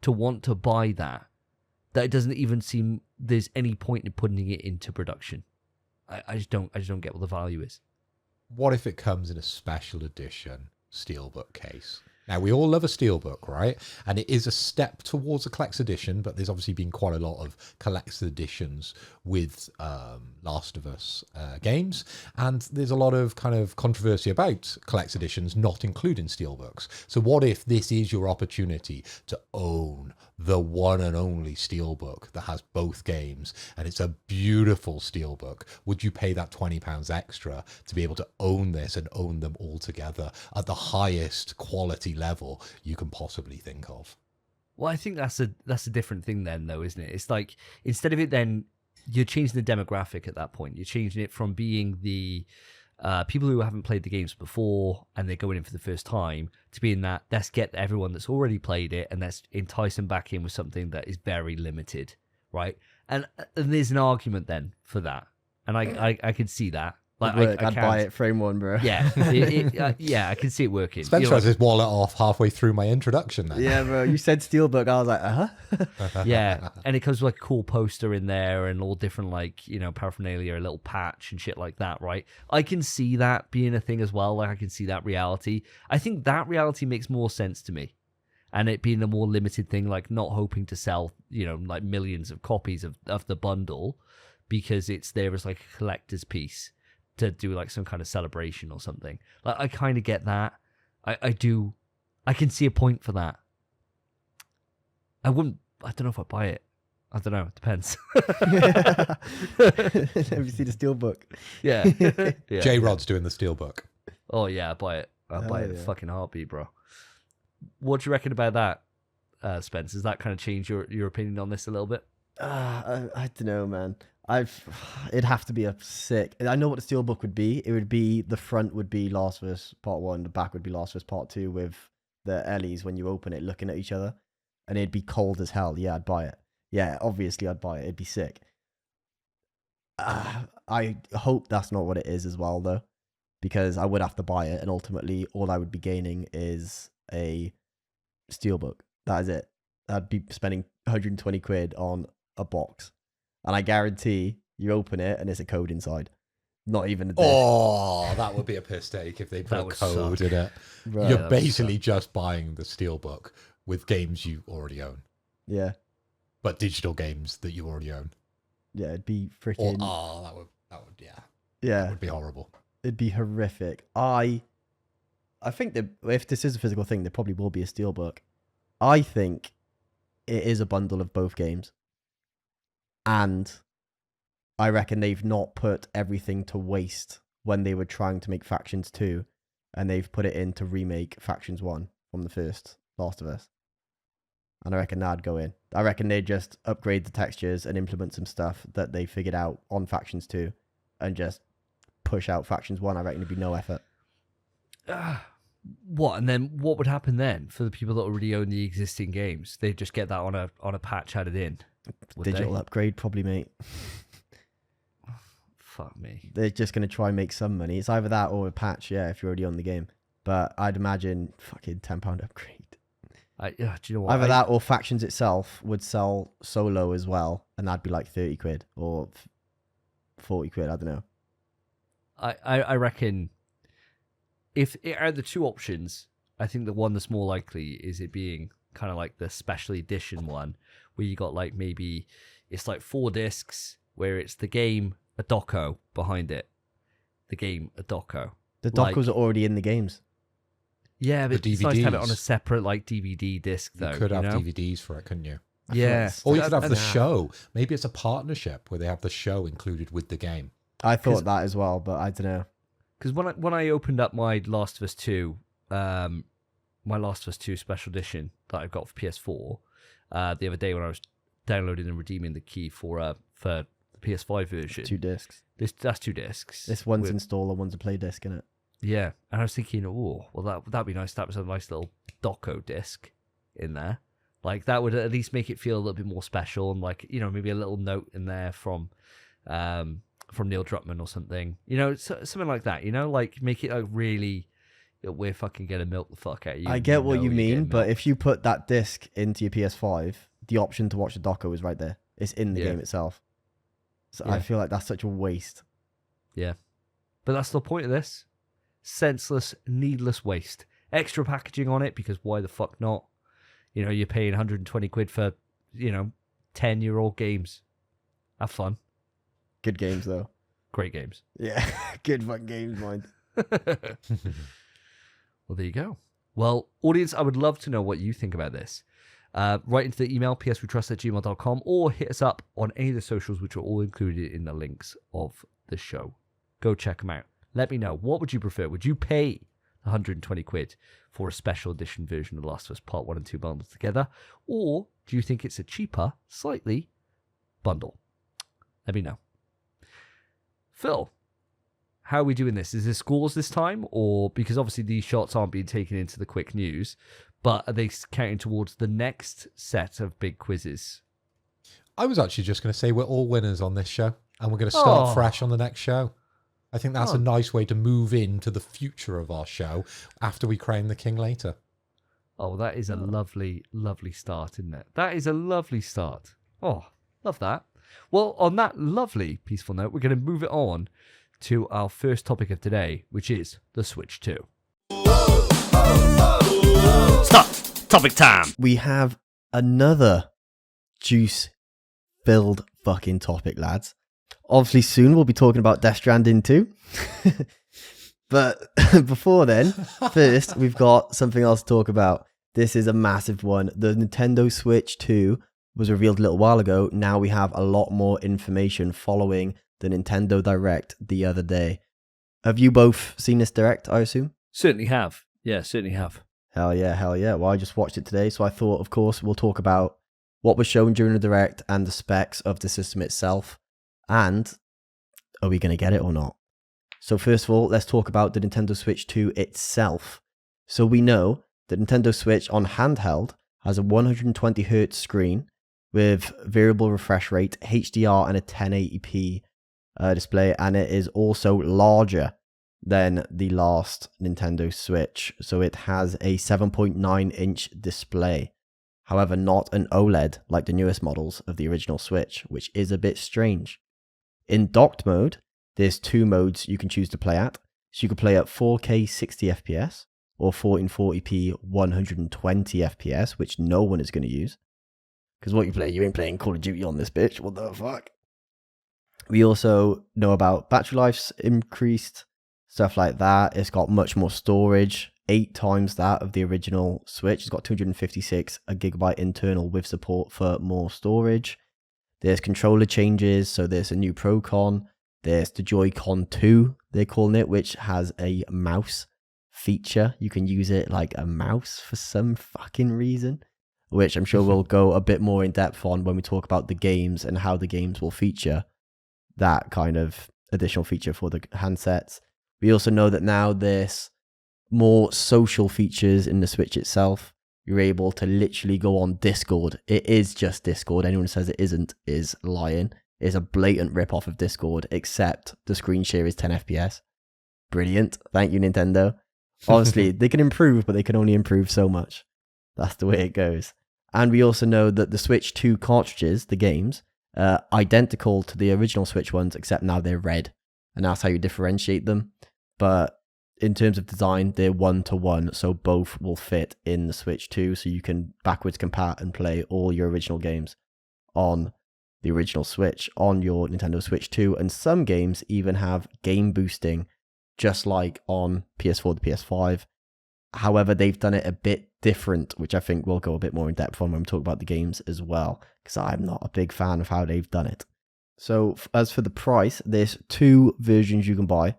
to want to buy that it doesn't even seem there's any point in putting it into production. I just don't get what the value is. What if it comes in a special edition steelbook case? Now, we all love a steelbook, right? And it is a step towards a collector's edition, but there's obviously been quite a lot of collector's editions with Last of Us games. And there's a lot of kind of controversy about collector's editions not including steelbooks. So what if this is your opportunity to own the one and only steelbook that has both games, and it's a beautiful steelbook? Would you pay that £20 extra to be able to own this and own them all together at the highest quality level you can possibly think of? Well, I think that's a different thing then, though, isn't it? It's like, instead of it then, you're changing the demographic at that point. You're changing it from being the people who haven't played the games before and they're going in for the first time to being that, let's get everyone that's already played it and let's entice them back in with something that is very limited, right? And there's an argument then for that. And I can see that. Like, I'd buy it frame one, bro. Yeah, yeah, I can see it working. Spencer has his wallet off halfway through my introduction then. Yeah, bro. You said steelbook. I was like, Yeah, and it comes with like a cool poster in there and all different like, paraphernalia, a little patch and shit like that, right? I can see that being a thing as well. Like, I can see that reality. I think that reality makes more sense to me. And it being a more limited thing, like not hoping to sell, like millions of copies of the bundle because it's there as like a collector's piece to do like some kind of celebration or something. Like, I kind of get that. I do. I can see a point for that. I don't know if I'd buy it. I don't know. It depends. Have you seen the steelbook? Yeah. Yeah. J-Rod's doing the steelbook. Oh yeah, I'll buy it. I'll buy it in a fucking heartbeat, bro. What do you reckon about that, Spence? Does that kind of change your opinion on this a little bit? I don't know, man. It'd have to be a sick. I know what the steelbook would be. It would be, the front would be Last of Us Part 1, the back would be Last of Us Part 2 with the Ellies when you open it looking at each other, and it'd be cold as hell. Yeah, I'd buy it. Yeah, obviously I'd buy it. It'd be sick. I hope that's not what it is as well, though, because I would have to buy it, and ultimately all I would be gaining is a steelbook. That is it. I'd be spending 120 quid on a box. And I guarantee you open it and there's a code inside. Not even a disc. Oh, that would be a piss take if they put a code in it. Right. You're basically just buying the steelbook with games you already own. Yeah. But digital games that you already own. Yeah, it'd be freaking... that would, yeah. Yeah. It would be horrible. It'd be horrific. I think that if this is a physical thing, there probably will be a steelbook. I think it is a bundle of both games. And I reckon they've not put everything to waste when they were trying to make Factions 2, and they've put it in to remake Factions 1 from the first Last of Us. And I reckon that'd go in. I reckon they'd just upgrade the textures and implement some stuff that they figured out on Factions 2 and just push out Factions 1. I reckon it'd be no effort. What? And then what would happen then for the people that already own the existing games? They'd just get that on a patch added in. Digital upgrade, probably, mate. Fuck me. They're just going to try and make some money. It's either that or a patch, yeah, if you're already on the game. But I'd imagine fucking £10 upgrade. Do you know what? Either that or Factions itself would sell solo as well, and that'd be like 30 quid or 40 quid, I don't know. I reckon if it are the two options, I think the one that's more likely is it being kind of like the special edition one, where you got like maybe it's like 4 discs where it's the game, a doco behind it. The game, a doco. The docos are already in the games. Yeah, but the it's nice to have it on a separate like DVD disc though. You could have DVDs for it, couldn't you? Yeah. Or you could have the show. Maybe it's a partnership where they have the show included with the game. I thought that as well, but I don't know. Because when I opened up my Last of Us 2, my Last of Us 2 special edition that I've got for PS4, the other day when I was downloading and redeeming the key for the PS5 version. 2 discs. That's 2 discs. This one's installer, one's a play disc, innit? Yeah, and I was thinking, oh, well, that'd be nice. That was a nice little doco disc in there. Like, that would at least make it feel a little bit more special, and like, maybe a little note in there from Neil Druckmann or something. Something like that. Like make it like really, we're fucking gonna milk the fuck out of you. I get what you mean, but if you put that disc into your PS5, the option to watch the doco is right there. It's in the game itself. So I feel like that's such a waste. Yeah, but that's the point of this. Senseless, needless waste. Extra packaging on it, because why the fuck not? You're paying 120 quid for, 10-year-old games. Have fun. Good games, though. Great games. Yeah, good fun games, mind. Well, there you go. Well, audience, I would love to know what you think about this. Write into the email, pswetrust@gmail.com, or hit us up on any of the socials, which are all included in the links of the show. Go check them out. Let me know. What would you prefer? Would you pay 120 quid for a special edition version of The Last of Us Part 1 and 2 bundled together? Or do you think it's a cheaper, slightly, bundle? Let me know. Phil, how are we doing this? Is there scores this time? Or, because obviously these shots aren't being taken into the quick news, but are they counting towards the next set of big quizzes? I was actually just going to say we're all winners on this show, and we're going to start fresh on the next show. I think that's a nice way to move into the future of our show after we crown the king later. Oh, that is a lovely, lovely start, isn't it? That is a lovely start. Oh, love that. Well, on that lovely, peaceful note, we're going to move it on to our first topic of today, which is the Switch 2. Stop! Topic time! We have another juice-filled fucking topic, lads. Obviously, soon we'll be talking about Death Stranding 2. But before then, first, we've got something else to talk about. This is a massive one. The Nintendo Switch 2 was revealed a little while ago. Now we have a lot more information following the Nintendo Direct the other day. Have you both seen this Direct, I assume? Certainly have. Yeah, certainly have. Hell yeah, hell yeah. Well, I just watched it today, so I thought, of course, we'll talk about what was shown during the Direct and the specs of the system itself. And are we going to get it or not? So first of all, let's talk about the Nintendo Switch 2 itself. So we know the Nintendo Switch on handheld has a 120Hz screen with variable refresh rate, HDR, and a 1080p display. And it is also larger than the last Nintendo Switch. So it has a 7.9-inch display. However, not an OLED like the newest models of the original Switch, which is a bit strange. In docked mode, there's 2 modes you can choose to play at. So you can play at 4K 60fps or 1440p 120fps, which no one is going to use. Because what you ain't playing Call of Duty on this bitch. What the fuck? We also know about battery life's increased, stuff like that. It's got much more storage, 8 times that of the original Switch. It's got 256GB internal with support for more storage. There's controller changes, so there's a new Pro-Con. There's the Joy-Con 2, they're calling it, which has a mouse feature. You can use it like a mouse for some fucking reason, which I'm sure we'll go a bit more in depth on when we talk about the games and how the games will feature that kind of additional feature for the handsets. We also know that now there's more social features in the Switch itself. You're able to literally go on Discord. It is just Discord. Anyone who says it isn't is lying. It's a blatant rip-off of Discord, except the screen share is 10fps. Brilliant. Thank you, Nintendo. Honestly, they can improve, but they can only improve so much. That's the way it goes. And we also know that the Switch 2 cartridges, the games, are identical to the original Switch ones, except now they're red. And that's how you differentiate them. But in terms of design, they're 1-to-1, so both will fit in the Switch 2, so you can backwards compat and play all your original games on the original Switch, on your Nintendo Switch 2, and some games even have game boosting, just like on PS4 to PS5. However, they've done it a bit different, which I think we'll go a bit more in depth on when we talk about the games as well, because I'm not a big fan of how they've done it. So as for the price, there's 2 versions you can buy.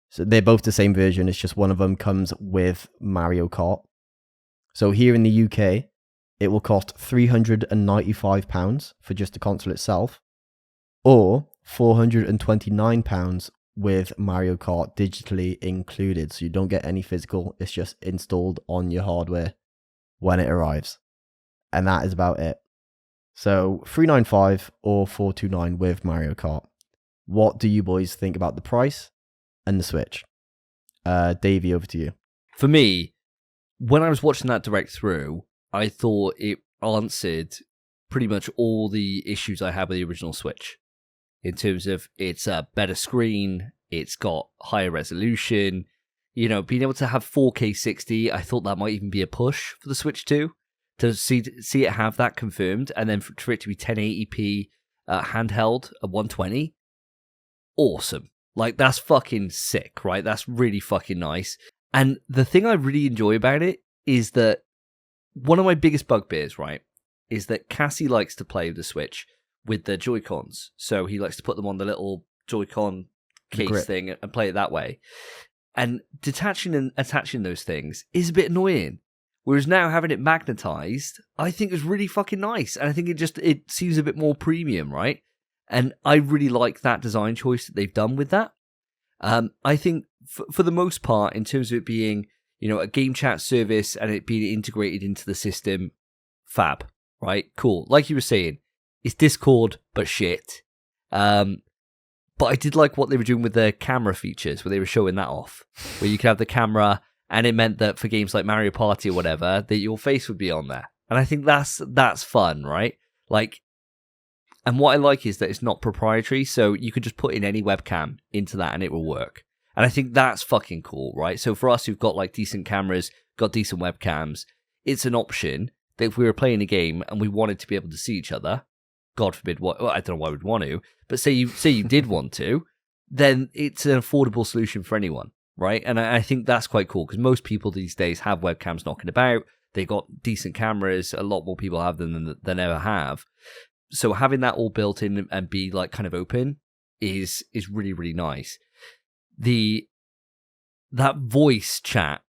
So they're both the same version, it's just one of them comes with Mario Kart. So here in the UK, it will cost £395 for just the console itself, or £429 with Mario Kart digitally included. So you don't get any physical, it's just installed on your hardware when it arrives. And that is about it. So $395 or $429 with Mario Kart. What do you boys think about the price and the Switch? Davey, over to you. For me, when I was watching that direct through, I thought it answered pretty much all the issues I had with the original Switch. In terms of it's a better screen, it's got higher resolution, you know, being able to have 4K 60, I thought that might even be a push for the Switch 2, to see it have that confirmed, and then for it to be 1080p handheld at 120. Awesome. Like, that's fucking sick, right? That's really fucking nice. And the thing I really enjoy about it is that one of my biggest bugbears, right, is that Cassie likes to play the Switch with the Joy-Cons. So he likes to put them on the little Joy-Con case thing and play it that way. And detaching and attaching those things is a bit annoying. Whereas now having it magnetized, I think is really fucking nice. And I think it seems a bit more premium, right? And I really like that design choice that they've done with that. I think for the most part, in terms of it being, you know, a game chat service and it being integrated into the system, fab, right? Cool. Like you were saying, it's Discord, but shit. But I did like what they were doing with the camera features, where they were showing that off, where you could have the camera, and it meant that for games like Mario Party or whatever, that your face would be on there. And I think that's fun, right? Like, and what I like is that it's not proprietary, so you could just put in any webcam into that and it will work. And I think that's fucking cool, right? So for us who've got like decent cameras, got decent webcams, it's an option that if we were playing a game and we wanted to be able to see each other, God forbid, I don't know why we'd want to, but say you did want to, then it's an affordable solution for anyone, right? And I think that's quite cool, because most people these days have webcams knocking about. They've got decent cameras. A lot more people have them than ever have. So having that all built in and be like kind of open is really, really nice. That voice chat,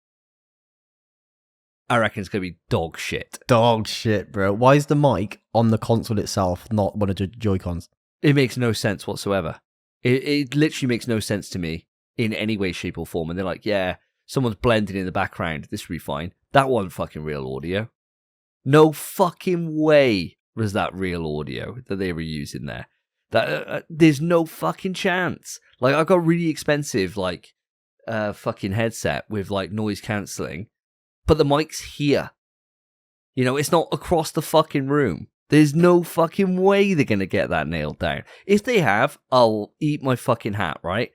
I reckon it's going to be dog shit. Dog shit, bro. Why is the mic on the console itself, not one of the Joy-Cons? It makes no sense whatsoever. It literally makes no sense to me in any way, shape, or form. And they're like, yeah, someone's blending in the background. This will be fine. That wasn't fucking real audio. No fucking way was that real audio that they were using there. That there's no fucking chance. Like, I got really expensive, like, fucking headset with, like, noise cancelling. But the mic's here. You know, it's not across the fucking room. There's no fucking way they're going to get that nailed down. If they have, I'll eat my fucking hat, right?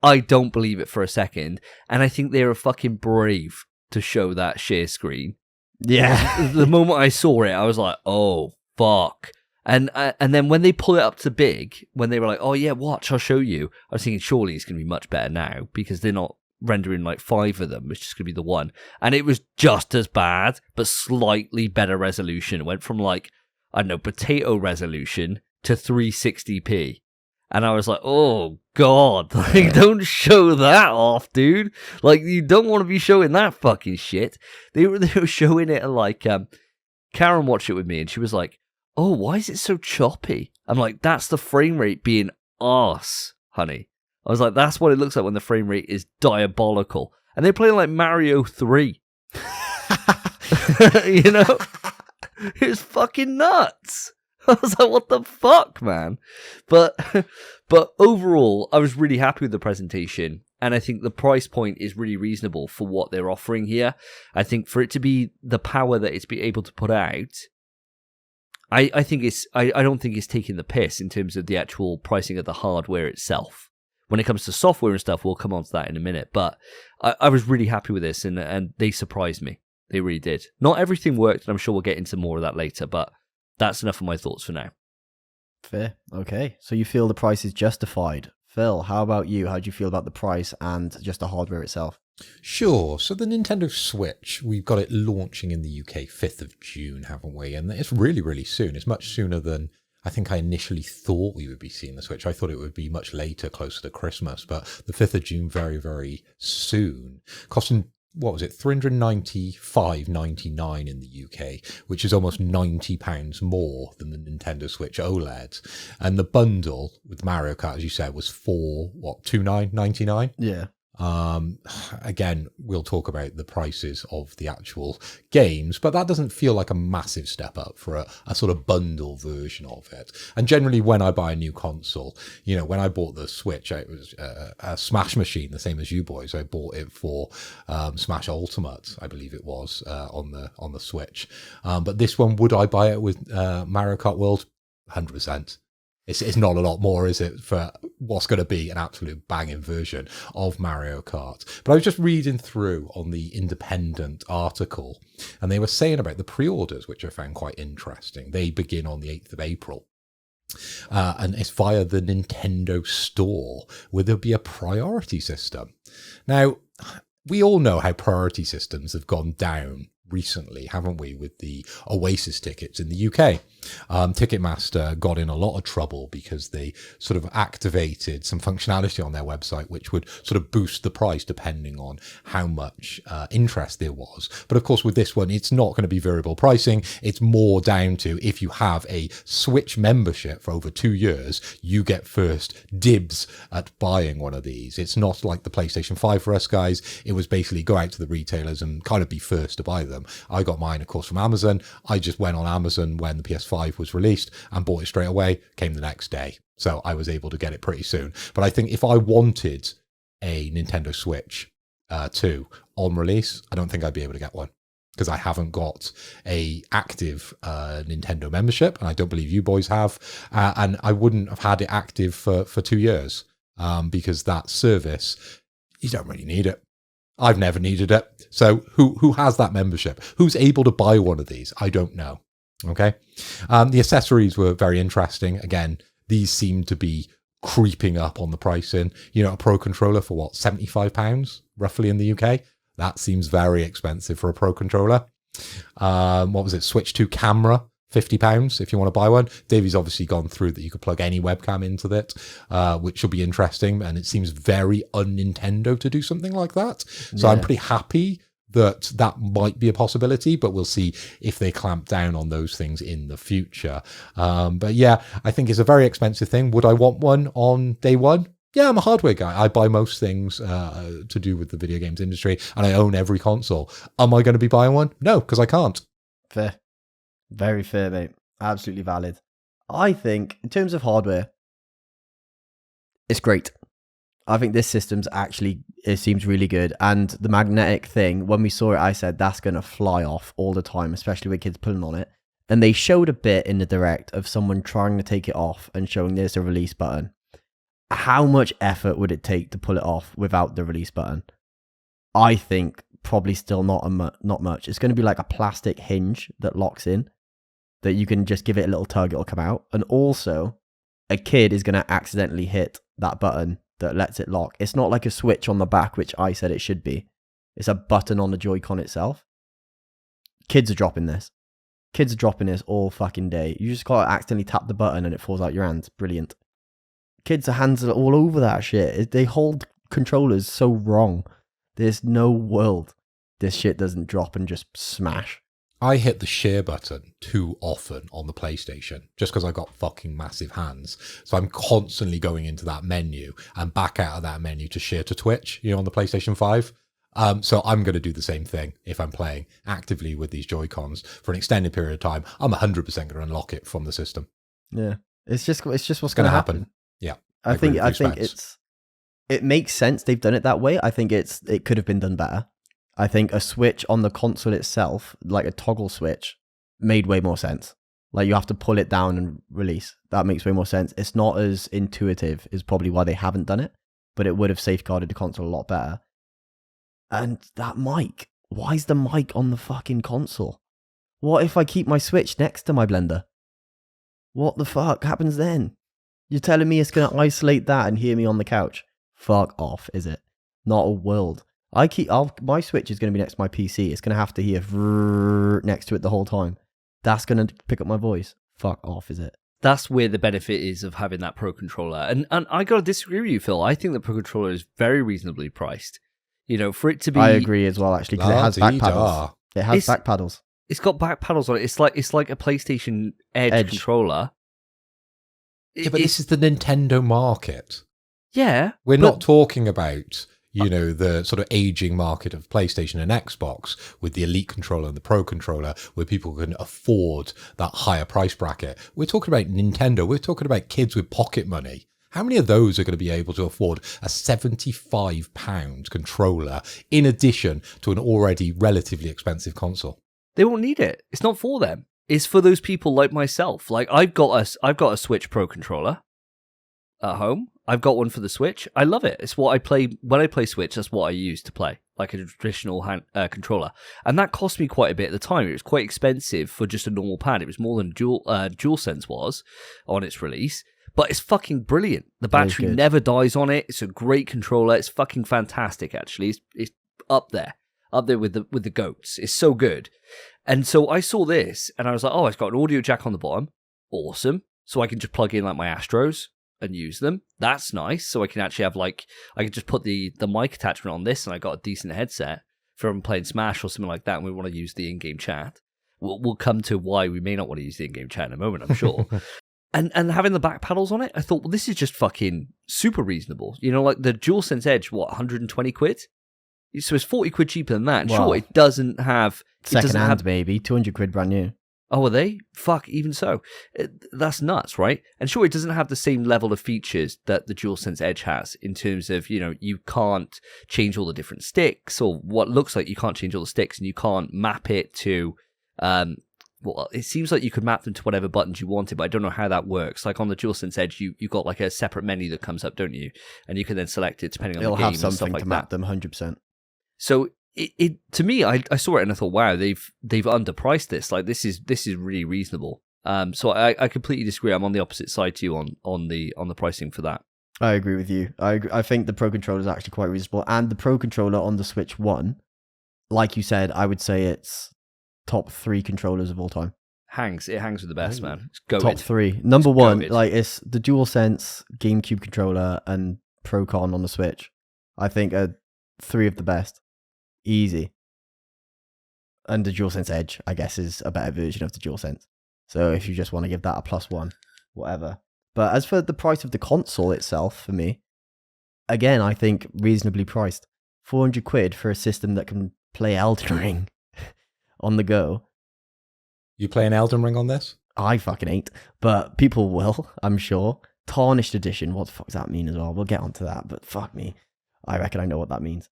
I don't believe it for a second. And I think they were fucking brave to show that share screen. Yeah. The moment I saw it, I was like, oh, fuck. And then when they pull it up to big, when they were like, oh, yeah, watch, I'll show you. I was thinking, surely it's going to be much better now, because they're not rendering like 5 of them. It's just going to be the one. And it was just as bad, but slightly better resolution. It went from like, I don't know, potato resolution to 360p. And I was like, oh, God, like, don't show that off, dude. Like, you don't want to be showing that fucking shit. They were showing it like, Karen watched it with me and she was like, oh, why is it so choppy? I'm like, that's the frame rate being arse, honey. I was like, that's what it looks like when the frame rate is diabolical. And they're playing like Mario 3. You know? It was fucking nuts. I was like, what the fuck, man? But overall, I was really happy with the presentation. And I think the price point is really reasonable for what they're offering here. I think for it to be the power that it's been able to put out, I don't think it's taking the piss in terms of the actual pricing of the hardware itself. When it comes to software and stuff, we'll come on to that in a minute. But I was really happy with this, and they surprised me. They really did. Not everything worked, and I'm sure we'll get into more of that later, but that's enough of my thoughts for now. Fair. Okay. So you feel the price is justified. Phil, how about you? How do you feel about the price and just the hardware itself? Sure. So the Nintendo Switch, we've got it launching in the UK 5th of June, haven't we? And it's really, really soon. It's much sooner than I think I initially thought we would be seeing the Switch. I thought it would be much later, closer to Christmas, but the 5th of June, very, very soon. Costing what was it, £395.99 in the UK, which is almost £90 more than the Nintendo Switch OLED. And the bundle with Mario Kart, as you said, was £29.99. Yeah. Again, we'll talk about the prices of the actual games, but that doesn't feel like a massive step up for a sort of bundle version of it. And generally, when I buy a new console, you know, when I bought the Switch, it was a Smash machine, the same as you boys. I bought it for Smash Ultimate, I believe it was, on the Switch. But this one, would I buy it with Mario Kart World? 100%. It's not a lot more, is it, for what's going to be an absolute banging version of Mario Kart. But I was just reading through on the Independent article, and they were saying about the pre-orders, which I found quite interesting. They begin on the 8th of April. And it's via the Nintendo Store, where there'll be a priority system. Now, we all know how priority systems have gone down recently, haven't we, with the Oasis tickets in the UK. Ticketmaster got in a lot of trouble because they sort of activated some functionality on their website which would sort of boost the price depending on how much interest there was. But of course with this one, it's not going to be variable pricing. It's more down to, if you have a Switch membership for over 2 years, you get first dibs at buying one of these. It's not like the PlayStation 5 for us guys. It was basically go out to the retailers and kind of be first to buy them. I got mine, of course, from Amazon. I just went on Amazon when the PS5 was released and bought it straight away. Came the next day. So I was able to get it pretty soon. But I think if I wanted a Nintendo Switch 2 on release, I don't think I'd be able to get one, because I haven't got a active Nintendo membership, and I don't believe you boys have. And I wouldn't have had it active for 2 years, because that service, you don't really need it. I've never needed it. So who has that membership? Who's able to buy one of these? I don't know. Okay. The accessories were very interesting. Again, these seem to be creeping up on the pricing. You know, a Pro controller for what, £75 roughly in the UK? That seems very expensive for a Pro controller. What was it? Switch 2 camera, £50 if you want to buy one. Davey's obviously gone through that you could plug any webcam into that, which will be interesting. And it seems very un-Nintendo to do something like that. So I'm pretty happy that might be a possibility, but we'll see if they clamp down on those things in the future. But yeah, I think it's a very expensive thing. Would I want one on day one? Yeah, I'm a hardware guy. I buy most things to do with the video games industry, and I own every console. Am I going to be buying one? No, because I can't. Fair. Very fair, mate. Absolutely valid. I think, in terms of hardware, it's great. I think this system's actually, it seems really good. And the magnetic thing, when we saw it, I said, that's going to fly off all the time, especially with kids pulling on it. And they showed a bit in the direct of someone trying to take it off and showing there's a release button. How much effort would it take to pull it off without the release button? I think probably still not much. It's going to be like a plastic hinge that locks in, that you can just give it a little tug, it'll come out. And also, a kid is going to accidentally hit that button that lets it lock. It's not like a switch on the back, which I said it should be. It's a button on the Joy-Con itself. Kids are dropping this. Kids are dropping this all fucking day. You just gotta accidentally tap the button and it falls out your hands. Brilliant. Kids' hands are all over that shit. They hold controllers so wrong. There's no world this shit doesn't drop and just smash. I hit the share button too often on the PlayStation just because I got fucking massive hands. So I'm constantly going into that menu and back out of that menu to share to Twitch, you know, on the PlayStation 5. So I'm going to do the same thing if I'm playing actively with these Joy-Cons for an extended period of time. I'm 100% going to unlock it from the system. Yeah, it's just what's going to happen. Yeah, I think it makes sense they've done it that way. I think it could have been done better. I think a switch on the console itself, like a toggle switch, made way more sense. Like you have to pull it down and release. That makes way more sense. It's not as intuitive, is probably why they haven't done it, but it would have safeguarded the console a lot better. And that mic, why is the mic on the fucking console? What if I keep my Switch next to my blender? What the fuck happens then? You're telling me it's going to isolate that and hear me on the couch? Fuck off, is it? Not a world. My Switch is going to be next to my PC. It's going to have to hear next to it the whole time. That's going to pick up my voice. Fuck off, is it? That's where the benefit is of having that Pro Controller. And I got to disagree with you, Phil. I think the Pro Controller is very reasonably priced. For it to be... I agree as well, actually, because it has back paddles. It has back paddles. It's got back paddles on it. It's like a PlayStation Edge. Controller. Yeah, but this is the Nintendo market. Yeah. We're not talking about, the sort of aging market of PlayStation and Xbox with the Elite controller and the Pro controller, where people can afford that higher price bracket. We're talking about Nintendo. We're talking about kids with pocket money. How many of those are going to be able to afford a £75 controller in addition to an already relatively expensive console? They won't need it. It's not for them. It's for those people like myself. Like I've got a Switch Pro controller at home. I've got one for the Switch. I love it. It's what I play when I play Switch. That's what I use to play, like a traditional controller. And that cost me quite a bit at the time. It was quite expensive for just a normal pad. It was more than DualSense was on its release. But it's fucking brilliant. The battery never dies on it. It's a great controller. It's fucking fantastic, actually. It's up there with the goats. It's so good. And so I saw this, and I was like, oh, it's got an audio jack on the bottom. Awesome. So I can just plug in like my Astros and use them. That's nice. So I can actually have I can just put the mic attachment on this, and I got a decent headset for when I'm playing Smash or something like that, and we want to use the in-game chat. We'll come to why we may not want to use the in-game chat in a moment, I'm sure. And having the back paddles on it, I thought, well, this is just fucking super reasonable. Like the DualSense Edge, what, 120 quid? So it's 40 quid cheaper than that. And sure, it doesn't have... Second-hand, maybe. 200 quid brand new. Oh, are they? Fuck, even so. That's nuts, right? And sure, it doesn't have the same level of features that the DualSense Edge has in terms of, you can't change all the different sticks, or what looks like you can't change all the sticks, and you can't map it to... Well, it seems like you could map them to whatever buttons you wanted, but I don't know how that works. Like on the DualSense Edge, you got like a separate menu that comes up, don't you? And you can then select it depending on the game and stuff like that. It'll have something to map them 100%. So it to me, I saw it and I thought, wow, they've underpriced this. Like this is really reasonable. So I completely disagree. I'm on the opposite side to you on the pricing for that. I agree with you. I think the Pro controller is actually quite reasonable, and the Pro controller on the Switch 1, like you said, I would say it's top 3 controllers of all time. It hangs with the best, man. It's goated. Top 3. Number 1, it's the DualSense GameCube controller and Procon on the Switch. I think are 3 of the best. Easy. And the DualSense Edge, I guess, is a better version of the DualSense. So if you just want to give that a +1, whatever. But as for the price of the console itself, for me, again, I think reasonably priced. 400 quid for a system that can play Elden Ring on the go. You playing Elden Ring on this? I fucking ain't, but people will, I'm sure. Tarnished edition, what the fuck does that mean as well? We'll get onto that, but fuck me. I reckon I know what that means.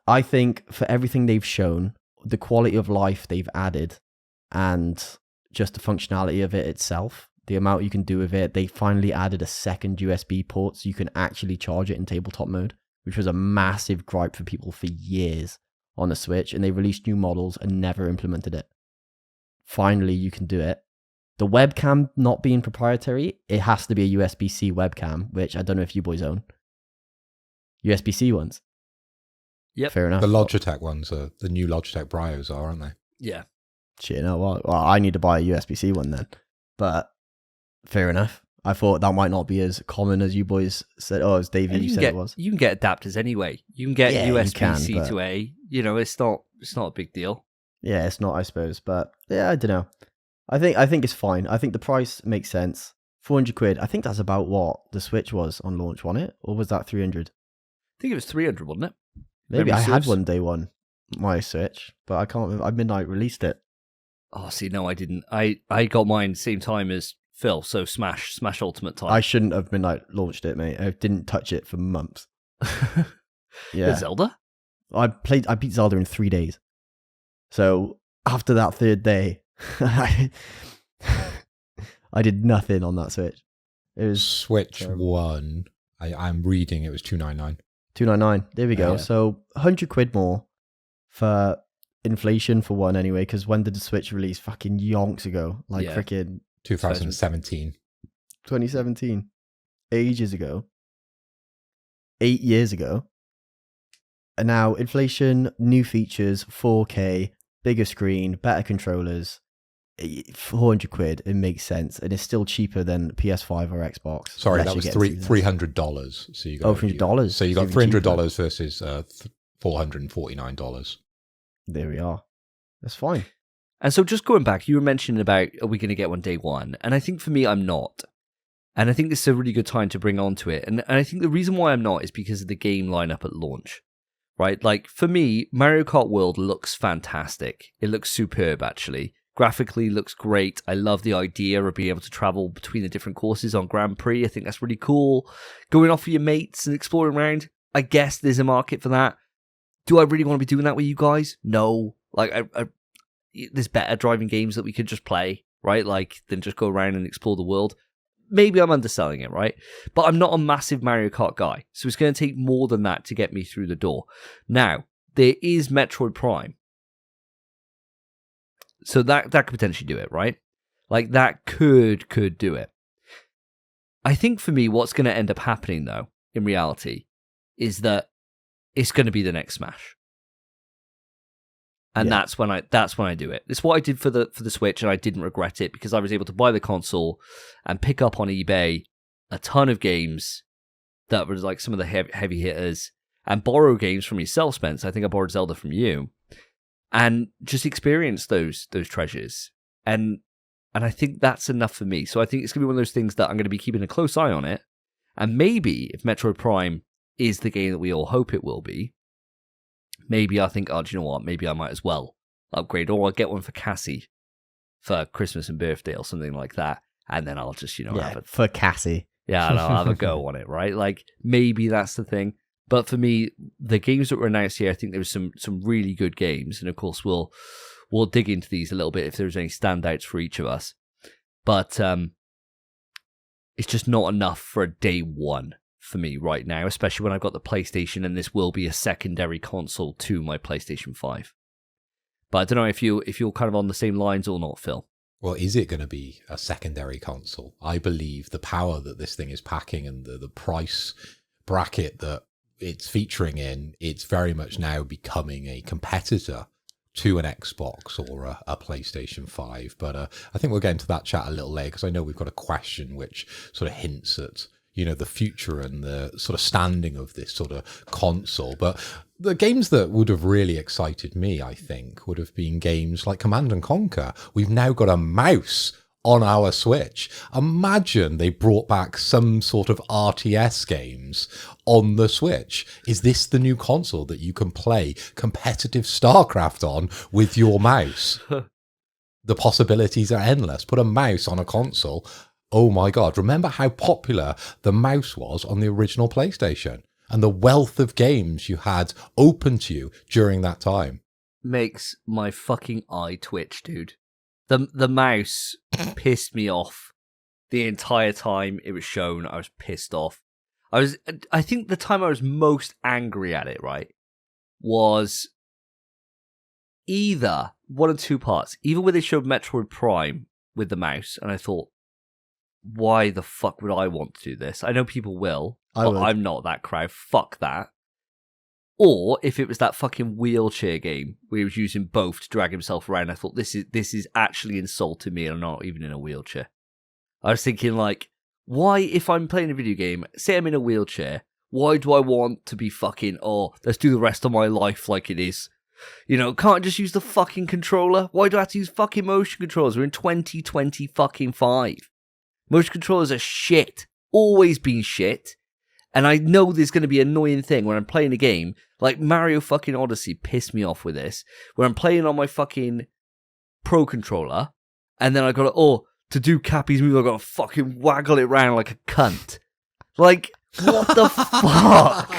I think for everything they've shown, the quality of life they've added, and just the functionality of it itself, the amount you can do with it, they finally added a second USB port so you can actually charge it in tabletop mode, which was a massive gripe for people for years on the Switch, and they released new models and never implemented it. Finally, you can do it. The webcam not being proprietary, it has to be a USB-C webcam, which I don't know if you boys own. USB-C ones. Yep. Fair enough. The Logitech ones, the new Logitech Bryos are, aren't they? Yeah. Shit, no, well, I need to buy a USB-C one then. But fair enough. I thought that might not be as common as you boys said. Oh, as Davey, you said it was. You can get adapters anyway. You can get USB-C to A. It's not a big deal. Yeah, it's not, I suppose. But yeah, I don't know. I think it's fine. I think the price makes sense. 400 quid. I think that's about what the Switch was on launch, wasn't it? Or was that 300? I think it was 300, wasn't it? Maybe I had one day one, my Switch, but I can't remember. I midnight released it. Oh, see, no, I didn't. I got mine same time as Phil, so Smash Ultimate time. I shouldn't have midnight launched it, mate. I didn't touch it for months. Yeah. Zelda? I beat Zelda in 3 days. So after that third day, I did nothing on that Switch. It was Switch terrible. 1. I'm reading it was $299. $299. There we go. Yeah. So 100 quid more for inflation for one anyway, because when did the Switch release? Fucking yonks ago. Like freaking 2017. 2017. Ages ago. 8 years ago. And now inflation, new features, 4K, bigger screen, better controllers, 400 quid, it makes sense. And it's still cheaper than PS5 or Xbox. Sorry, that was $300. So you got $300. So you got $300 versus $449. There we are. That's fine. And so just going back, you were mentioning about, are we going to get one day one? And I think for me, I'm not. And I think this is a really good time to bring on to it. And I think the reason why I'm not is because of the game lineup at launch, right? Like, for me, Mario Kart World looks fantastic. It looks superb, actually. Graphically looks great. I love the idea of being able to travel between the different courses on Grand Prix. I think that's really cool. Going off with your mates and exploring around, I guess there's a market for that. Do I really want to be doing that with you guys? No. Like, there's better driving games that we could just play, right? Like, than just go around and explore the world. Maybe I'm underselling it, right? But I'm not a massive Mario Kart guy, so it's going to take more than that to get me through the door. Now, there is Metroid Prime. So that could potentially do it, right? Like, that could do it. I think for me, what's going to end up happening, though, in reality, is that it's going to be the next Smash. And that's when I do it. It's what I did for the Switch, and I didn't regret it because I was able to buy the console and pick up on eBay a ton of games that were like some of the heavy hitters, and borrow games from yourself, Spence. I think I borrowed Zelda from you, and just experience those treasures. And I think that's enough for me. So I think it's gonna be one of those things that I'm gonna be keeping a close eye on it. And maybe if Metroid Prime is the game that we all hope it will be, maybe I think, oh, do you know what? Maybe I might as well upgrade, or I'll get one for Cassie for Christmas and birthday or something like that, and then I'll just, have it for Cassie. Yeah, and I'll have a go on it, right? Like, maybe that's the thing. But for me, the games that were announced here, I think there was some really good games, and of course we'll dig into these a little bit if there's any standouts for each of us. But it's just not enough for a day one for me right now, especially when I've got the PlayStation, and this will be a secondary console to my PlayStation 5. But I don't know if you're kind of on the same lines or not, Phil. Well, is it going to be a secondary console? I believe the power that this thing is packing and the price bracket that it's featuring in, it's very much now becoming a competitor to an Xbox or a PlayStation 5. But I think we'll get into that chat a little later, because I know we've got a question which sort of hints at the future and the sort of standing of this sort of console. But the games that would have really excited me, I think, would have been games like Command & Conquer. We've now got a mouse on our Switch. Imagine they brought back some sort of RTS games on the Switch. Is this the new console that you can play competitive StarCraft on with your mouse? The possibilities are endless. Put a mouse on a console. Oh my God, remember how popular the mouse was on the original PlayStation and the wealth of games you had open to you during that time? Makes my fucking eye twitch, dude. The mouse pissed me off the entire time it was shown. I was pissed off. I think the time I was most angry at it, right, was either one of two parts. Either where they showed Metroid Prime with the mouse, and I thought, why the fuck would I want to do this? I know people will, but I'm not that crowd. Fuck that. Or if it was that fucking wheelchair game where he was using both to drag himself around, I thought, this is actually insulting me, and I'm not even in a wheelchair. I was thinking, like, why, if I'm playing a video game, say I'm in a wheelchair, why do I want to be fucking, let's do the rest of my life like it is? Can't I just use the fucking controller? Why do I have to use fucking motion controllers? We're in 2020 fucking 5. Motion controllers are shit. Always been shit. And I know there's going to be an annoying thing when I'm playing a game like Mario fucking Odyssey pissed me off with this, where I'm playing on my fucking Pro controller, and then I got to do Cappy's move, I got to fucking waggle it around like a cunt. Like, what the fuck?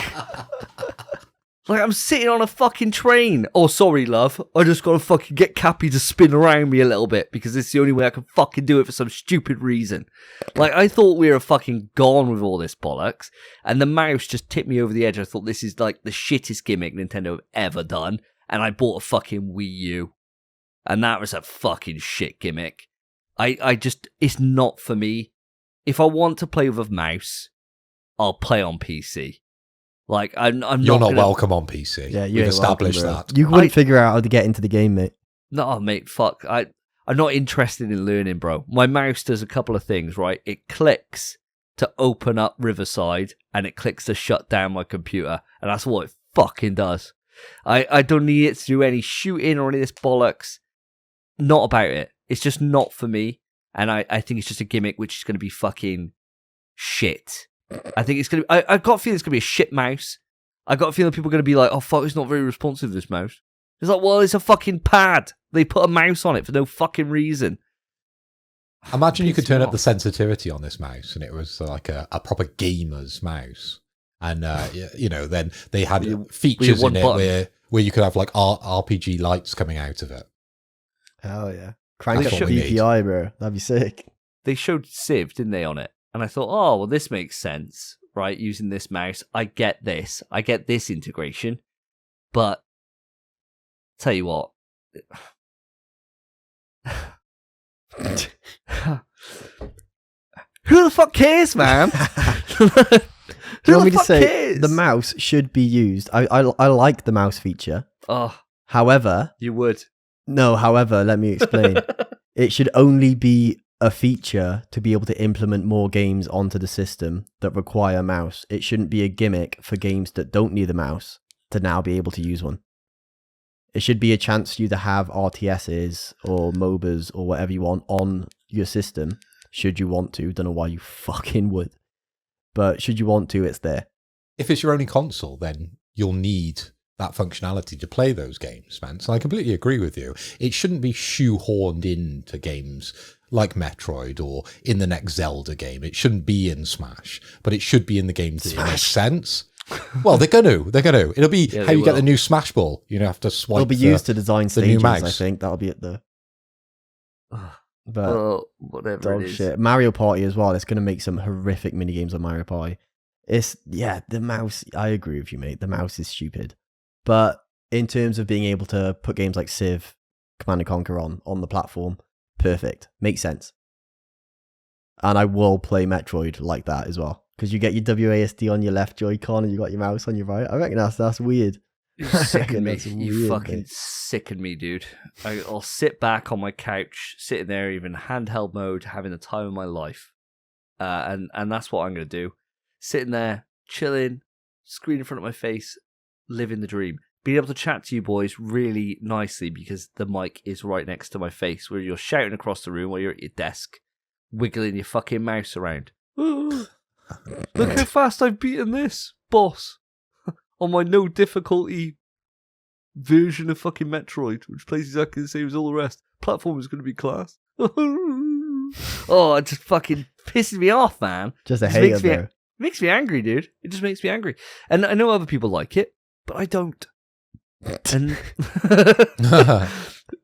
Like, I'm sitting on a fucking train. Oh, sorry, love. I just gotta fucking get Cappy to spin around me a little bit because it's the only way I can fucking do it for some stupid reason. Like, I thought we were fucking gone with all this bollocks, and the mouse just tipped me over the edge. I thought this is like the shittest gimmick Nintendo have ever done, and I bought a fucking Wii U. And that was a fucking shit gimmick. I just, it's not for me. If I want to play with a mouse, I'll play on PC. Like, I'm You're not welcome on PC. Yeah, we've established welcome, that. You wouldn't figure out how to get into the game, mate. No, mate, fuck. I'm not interested in learning, bro. My mouse does a couple of things, right? It clicks to open up Riverside, and it clicks to shut down my computer, and that's what it fucking does. I don't need it to do any shooting or any of this bollocks. Not about it. It's just not for me. And I think it's just a gimmick which is going to be fucking shit. I think it's going to I've got a feeling it's going to be a shit mouse. I got a feeling people are going to be like, oh, fuck, it's not very responsive, this mouse. It's like, well, it's a fucking pad. They put a mouse on it for no fucking reason. Imagine you could turn up the sensitivity on this mouse and it was like a proper gamer's mouse. And, then they had features in it where you could have like RPG lights coming out of it. Hell yeah. Crank up the DPI, bro. That'd be sick. They showed Civ, didn't they, on it? And I thought, oh, well, this makes sense, right? Using this mouse. I get this. I get this integration. But, tell you what. Who the fuck cares, man? Do you want me to say the mouse should be used? I like the mouse feature. Oh, however, you would. No, however, let me explain. It should only be a feature to be able to implement more games onto the system that require a mouse. It shouldn't be a gimmick for games that don't need a mouse to now be able to use one. It should be a chance for you to have RTSs or MOBAs or whatever you want on your system, should you want to. Don't know why you fucking would. But should you want to, it's there. If it's your only console, then you'll need that functionality to play those games, Spence. And I completely agree with you. It shouldn't be shoehorned into games like Metroid or in the next Zelda game. It shouldn't be in Smash, but it should be in the games that it makes sense. Well, they're going to. It'll be how you get the new Smash Ball. You don't have to swipe. It'll be used to design stages, I think. That'll be at the... But whatever it is. Shit. Mario Party as well. It's going to make some horrific minigames on Mario Party. The mouse, I agree with you, mate. The mouse is stupid. But in terms of being able to put games like Civ, Command & Conquer on the platform, perfect. Makes sense. And I will play Metroid like that as well. Because you get your WASD on your left Joy-Con and you got your mouse on your right. I reckon that's weird. You sicken me. You fucking sicken me, dude. I'll sit back on my couch, sitting there, even handheld mode, having the time of my life. And that's what I'm going to do. Sitting there, chilling, screen in front of my face, living the dream. Being able to chat to you boys really nicely because the mic is right next to my face, where you're shouting across the room while you're at your desk, wiggling your fucking mouse around. Look how fast I've beaten this, boss. On my no difficulty version of fucking Metroid, which plays exactly the same as all the rest. Platform is going to be class. Oh, it just fucking pisses me off, man. Just a hater, bro. Makes me angry, dude. It just makes me angry. And I know other people like it, but I don't. And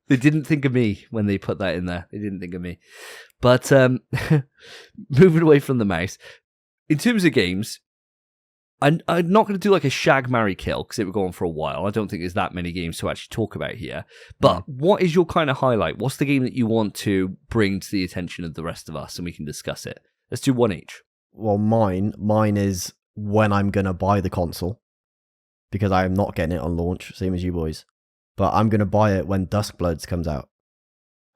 they didn't think of me when they put that in there. They didn't think of me. But moving away from the mouse, in terms of games, I'm not going to do like a shag, marry, kill because it would go on for a while. I don't think there's that many games to actually talk about here. But what is your kind of highlight? What's the game that you want to bring to the attention of the rest of us and we can discuss it? Let's do one each. Well, mine is when I'm going to buy the console because I'm not getting it on launch, same as you boys. But I'm going to buy it when Duskbloods comes out.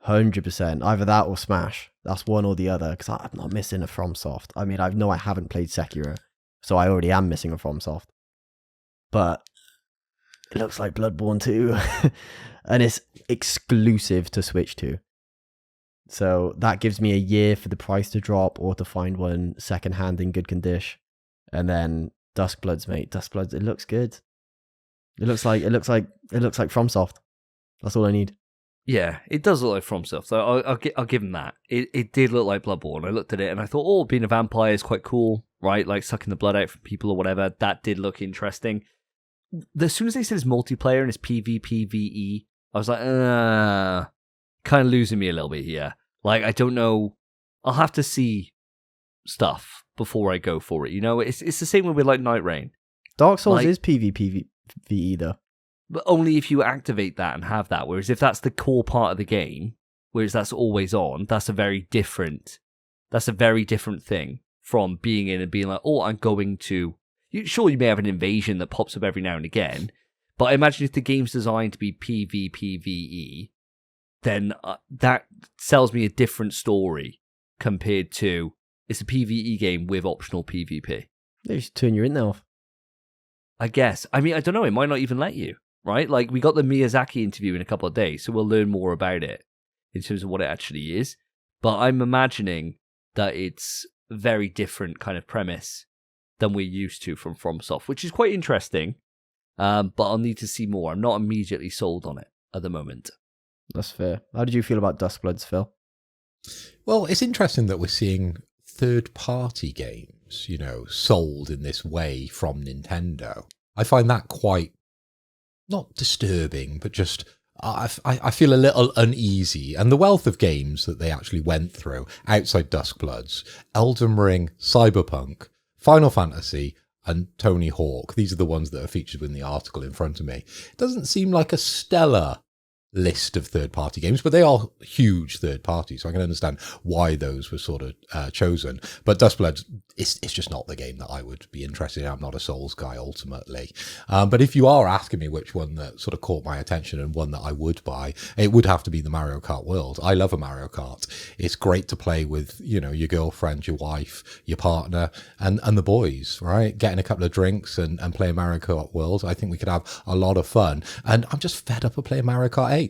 100%. Either that or Smash. That's one or the other because I'm not missing a FromSoft. I mean, I know I haven't played Sekiro. So I already am missing a FromSoft. But it looks like Bloodborne 2. And it's exclusive to Switch 2. So that gives me a year for the price to drop or to find one secondhand in good condition. And then Duskbloods, mate. Duskbloods, it looks good. It looks like FromSoft. That's all I need. Yeah, it does look like FromSoft. So I'll give them that. It did look like Bloodborne. I looked at it and I thought, oh, being a vampire is quite cool. Right, like sucking the blood out from people or whatever. That did look interesting. As soon as they said it's multiplayer and it's PvPvE, I was like, kind of losing me a little bit here. Like, I don't know. I'll have to see stuff before I go for it. You know, it's the same way with like Night Rain. Dark Souls is PvPvE though, but only if you activate that and have that. Whereas if that's the core part of the game, whereas that's always on, that's a very different thing. From being in and being like, oh, I'm going to... Sure, you may have an invasion that pops up every now and again, but I imagine if the game's designed to be PvPvE, then that sells me a different story compared to it's a PvE game with optional PvP. You should turn your internet off. I guess. I mean, I don't know. It might not even let you. right? Like, we got the Miyazaki interview in a couple of days, so we'll learn more about it in terms of what it actually is. But I'm imagining that it's a very different kind of premise than we're used to from FromSoft, which is quite interesting. But I'll need to see more. I'm not immediately sold on it at the moment. That's fair. How did you feel about Duskbloods, Phil? Well, it's interesting that we're seeing third-party games, sold in this way from Nintendo. I find that quite, not disturbing, but just, I feel a little uneasy. And the wealth of games that they actually went through outside Duskbloods, Elden Ring, Cyberpunk, Final Fantasy, and Tony Hawk, these are the ones that are featured in the article in front of me. It doesn't seem like a stellar list of third-party games, but they are huge third parties, so I can understand why those were sort of chosen. But Duskbloods, it's just not the game that I would be interested in. I'm not a Souls guy ultimately. But if you are asking me which one that sort of caught my attention and one that I would buy, it would have to be the Mario Kart world. I love a Mario Kart. It's great to play with, your girlfriend, your wife, your partner, and the boys, right? Getting a couple of drinks and playing Mario Kart world. I think we could have a lot of fun. And I'm just fed up of playing Mario Kart 8.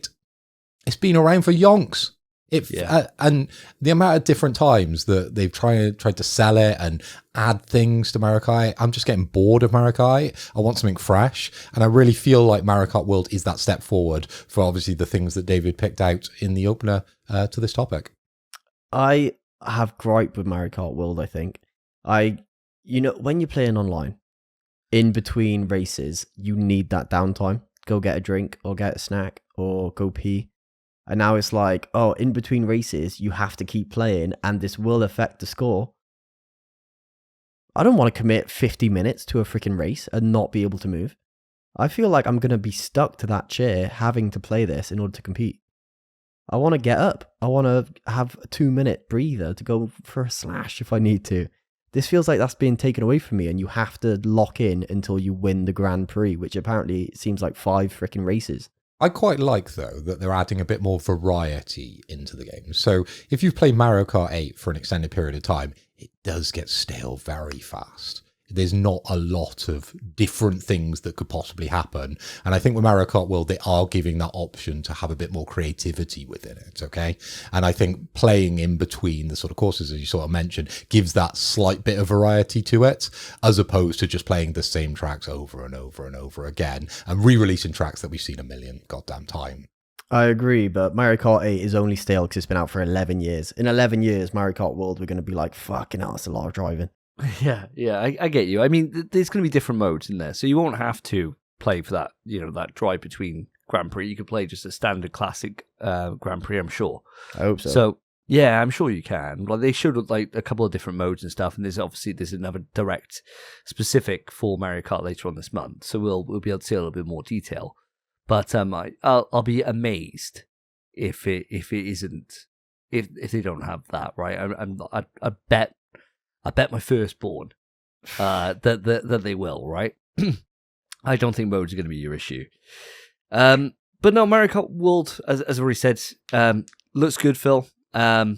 It's been around for yonks. And the amount of different times that they've tried to sell it and add things to Mario Kart, I'm just getting bored of Mario Kart. I want something fresh. And I really feel like Mario Kart World is that step forward for obviously the things that David picked out in the opener to this topic. I have gripe with Mario Kart World, I think. When you're playing online, in between races, you need that downtime. Go get a drink or get a snack or go pee. And now it's like, in between races, you have to keep playing and this will affect the score. I don't want to commit 50 minutes to a freaking race and not be able to move. I feel like I'm going to be stuck to that chair having to play this in order to compete. I want to get up. I want to have a 2-minute breather to go for a slash if I need to. This feels like that's being taken away from me and you have to lock in until you win the Grand Prix, which apparently seems like 5 freaking races. I quite like, though, that they're adding a bit more variety into the game. So if you've played Mario Kart 8 for an extended period of time, it does get stale very fast. There's not a lot of different things that could possibly happen. And I think with Mario Kart World, they are giving that option to have a bit more creativity within it, okay? And I think playing in between the sort of courses, as you sort of mentioned, gives that slight bit of variety to it, as opposed to just playing the same tracks over and over and over again, and re-releasing tracks that we've seen a million goddamn time. I agree, but Mario Kart 8 is only stale because it's been out for 11 years. In 11 years, Mario Kart World, we're going to be like, fucking hell, that's a lot of driving. Yeah, I get you. I mean, there's going to be different modes in there, so you won't have to play for that, that drive between Grand Prix. You could play just a standard classic Grand Prix, I'm sure. I hope so. So, yeah, I'm sure you can. Like, they showed like a couple of different modes and stuff, and there's another direct specific for Mario Kart later on this month, so we'll be able to see a little bit more detail. But I'll be amazed if it isn't, if they don't have that, right? I bet my firstborn that they will, right? I don't think modes are going to be your issue. But no, Mario Kart World, as I already said, looks good, Phil. I'll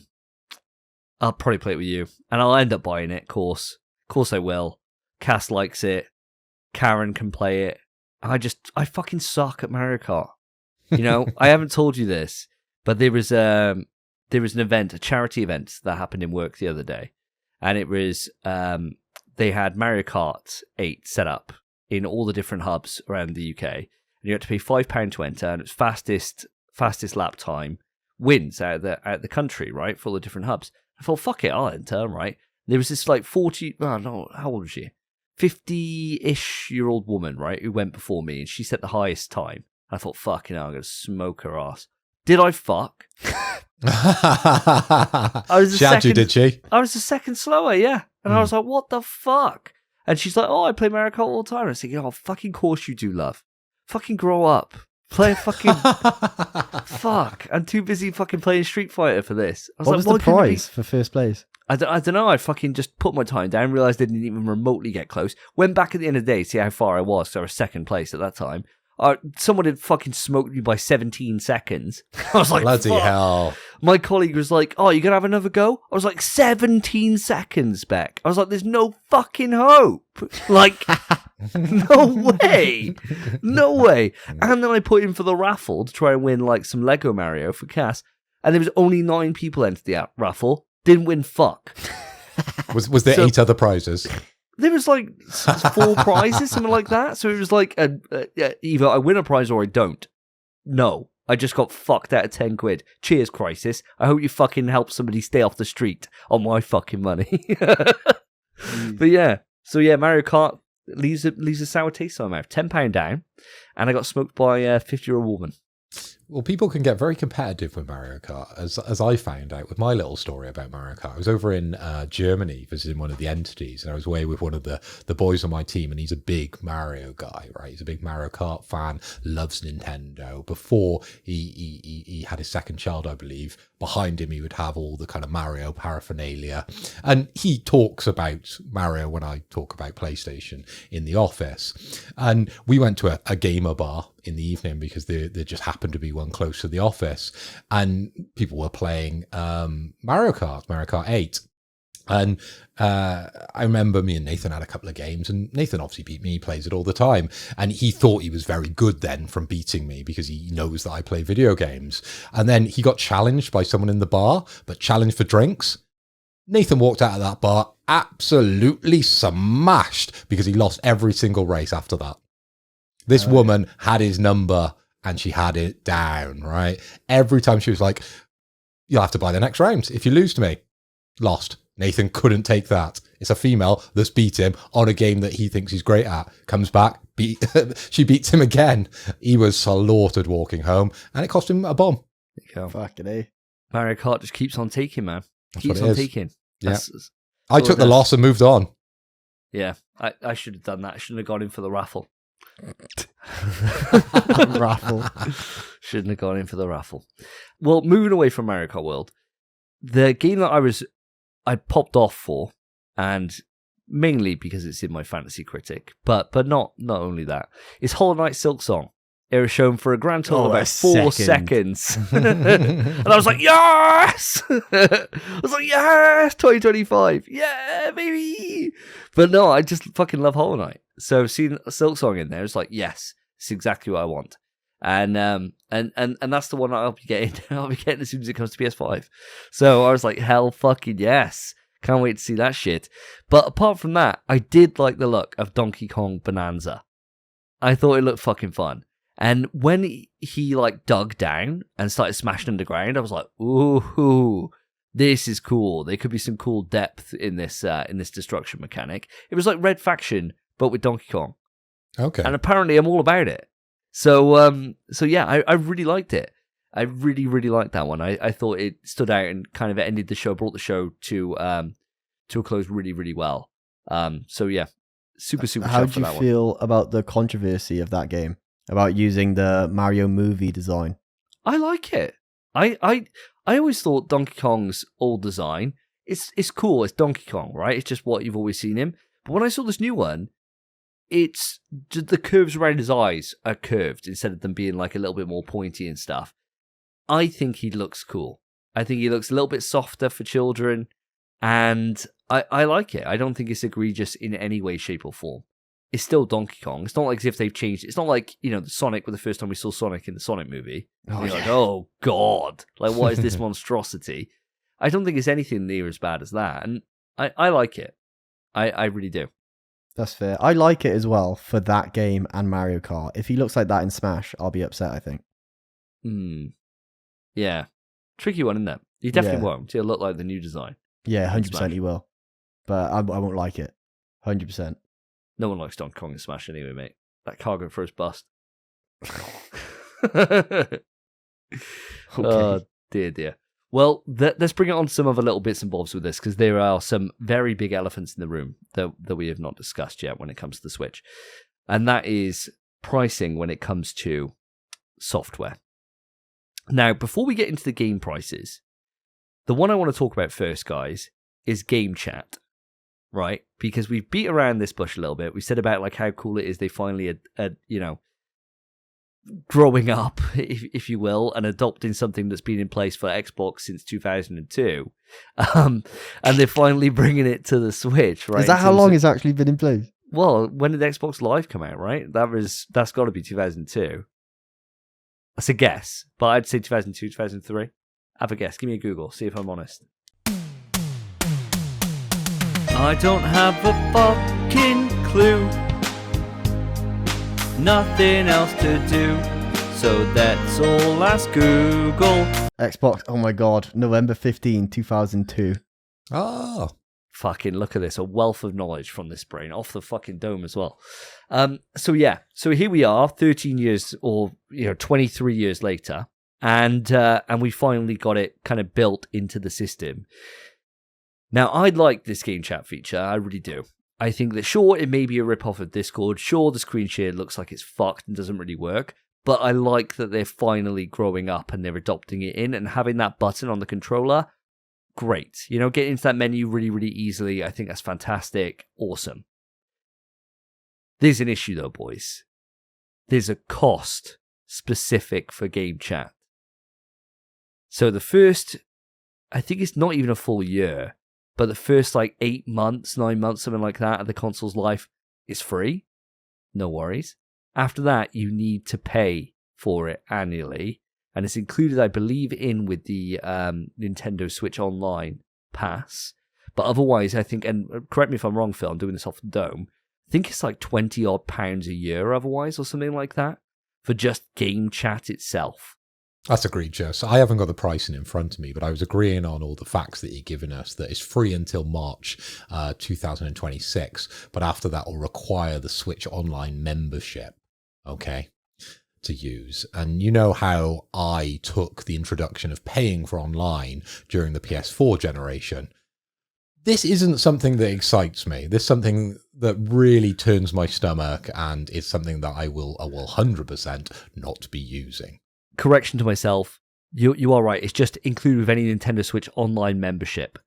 probably play it with you, and I'll end up buying it, of course. Of course I will. Cass likes it. Karen can play it. I fucking suck at Mario Kart. I haven't told you this, but there was an event, a charity event that happened in work the other day. And it was, they had Mario Kart 8 set up in all the different hubs around the UK. And you had to pay £5 to enter, and it's fastest lap time wins out of the country, right, for all the different hubs. I thought, fuck it, I'll enter, right? There was this like how old was she? 50-ish-year-old woman, right, who went before me, and she set the highest time. I thought, fucking hell, I'm going to smoke her ass. Did I fuck? She had you, did she? I was a second slower, yeah. And I was like, what the fuck? And she's like, I play Mario Kart all the time. And I was thinking, fucking course you do, love. Fucking grow up. Play fucking... Fuck. I'm too busy fucking playing Street Fighter for this. I was what was the prize for first place? I don't know. I fucking just put my time down, realised I didn't even remotely get close. Went back at the end of the day to see how far I was. So I was second place at that time. Someone had fucking smoked me by 17 seconds. I was like, bloody hell. My colleague was like, you're going to have another go? I was like, 17 seconds, Beck. I was like, there's no fucking hope. Like, No way. No way. And then I put in for the raffle to try and win like some Lego Mario for Cass. And there was only 9 people entered the raffle. Didn't win fuck. Was there 8 other prizes? There was like 4 prizes, something like that. So it was like either I win a prize or I don't. No. I just got fucked out of 10 quid. Cheers, Crisis. I hope you fucking help somebody stay off the street on my fucking money. But yeah. So yeah, Mario Kart leaves a sour taste in my mouth. £10 down. And I got smoked by a 50-year-old woman. Well, people can get very competitive with Mario Kart, as I found out with my little story about Mario Kart. I was over in Germany visiting one of the entities, and I was away with one of the boys on my team, and he's a big Mario guy, right? He's a big Mario Kart fan, loves Nintendo. Before he had his second child, I believe, behind him he would have all the kind of Mario paraphernalia. And he talks about Mario when I talk about PlayStation in the office. And we went to a gamer bar in the evening because there just happened to be one close to the office, and people were playing Mario Kart 8. And I remember me and Nathan had a couple of games, and Nathan obviously beat me. He plays it all the time, and he thought he was very good then from beating me because he knows that I play video games. And then he got challenged by someone in the bar, but challenged for drinks. Nathan walked out of that bar absolutely smashed because he lost every single race after that. This woman had his number and she had it down, right? Every time she was like, you'll have to buy the next round. If you lose to me, lost. Nathan couldn't take that. It's a female that's beat him on a game that he thinks he's great at. Comes back, she beats him again. He was slaughtered walking home, and it cost him a bomb. Fucking A. Mario Kart just keeps on taking, man. Keeps on taking. Yeah. I took the loss and moved on. Yeah, I should have done that. I shouldn't have gone in for the raffle. Raffle. Shouldn't have gone in for the raffle. Well, moving away from Mario Kart World, the game that I popped off for, and mainly because it's in my Fantasy Critic, but not only that, is Hollow Knight Silksong. It was shown for a grand total of about 4 seconds. And I was like, yes! I was like, yes! 2025. Yeah, baby! But no, I just fucking love Hollow Knight. So seeing Silksong in there, it's like, yes, it's exactly what I want. And that's the one I'll be getting. I'll be getting as soon as it comes to PS5. So I was like, hell fucking yes. Can't wait to see that shit. But apart from that, I did like the look of Donkey Kong Bonanza. I thought it looked fucking fun. And when he like dug down and started smashing underground, I was like, ooh, this is cool. There could be some cool depth in this destruction mechanic. It was like Red Faction, but with Donkey Kong. Okay. And apparently I'm all about it. So yeah, I really liked it. I really, really liked that one. I thought it stood out and kind of ended the show, brought the show to a close really, really well. So yeah, super How chuffed do you feel about the controversy of that game? About using the Mario movie design? I like it. I always thought Donkey Kong's old design, it's cool. It's Donkey Kong, right? It's just what you've always seen him. But when I saw this new one, it's just the curves around his eyes are curved instead of them being like a little bit more pointy and stuff. I think he looks cool. I think he looks a little bit softer for children, and I like it. I don't think it's egregious in any way, shape, or form. It's still Donkey Kong. It's not like as if they've changed it. It's not like, the Sonic was the first time we saw Sonic in the Sonic movie. Oh, you're like, oh, God. Like, what is this monstrosity? I don't think it's anything near as bad as that. And I like it. I really do. That's fair. I like it as well for that game and Mario Kart. If he looks like that in Smash, I'll be upset, I think. Yeah. Tricky one, isn't it? He definitely won't. He'll look like the new design. Yeah, 100% he will. But I won't like it. 100%. No one likes Donkey Kong in Smash anyway, mate. That cargo first bust. Okay. Oh, dear. Well, let's bring it on to some other little bits and bobs with this, because there are some very big elephants in the room that we have not discussed yet when it comes to the Switch. And that is pricing when it comes to software. Now, before we get into the game prices, the one I want to talk about first, guys, is Game Chat. Right? Because we've beat around this bush a little bit. We said about like how cool it is they finally growing up, if you will, and adopting something that's been in place for Xbox since 2002. And they're finally bringing it to the Switch, right? Is that how long it's actually been in place? Well, when did Xbox Live come out, right? That's got to be 2002. That's a guess, but I'd say 2002, 2003. Have a guess. Give me a Google. See if I'm honest. I don't have a fucking clue. Nothing else to do. So that's all. Ask Google. Xbox. Oh my god. November 15, 2002. Oh. Fucking look at this. A wealth of knowledge from this brain. Off the fucking dome as well. So here we are, 13 years or 23 years later. And we finally got it kind of built into the system. Now, I like this game chat feature. I really do. I think that, sure, it may be a rip-off of Discord. Sure, the screen share looks like it's fucked and doesn't really work. But I like that they're finally growing up and they're adopting it in. And having that button on the controller, great. Getting into that menu really, really easily. I think that's fantastic. Awesome. There's an issue, though, boys. There's a cost specific for game chat. So the first, I think it's not even a full year, but the first 8 months, 9 months, something like that of the console's life is free. No worries. After that, you need to pay for it annually. And it's included, I believe, with the Nintendo Switch Online pass. But otherwise, I think, and correct me if I'm wrong, Phil, I'm doing this off the dome, I think it's like £20 a year otherwise or something like that for just game chat itself. That's egregious. I haven't got the pricing in front of me, but I was agreeing on all the facts that you're giving us, that it's free until March 2026, but after that will require the Switch Online membership, okay, to use. And you know how I took the introduction of paying for online during the PS4 generation. This isn't something that excites me. This is something that really turns my stomach, and it's something that I will 100% not be using. Correction to myself, you are right. It's just included with any Nintendo Switch Online membership.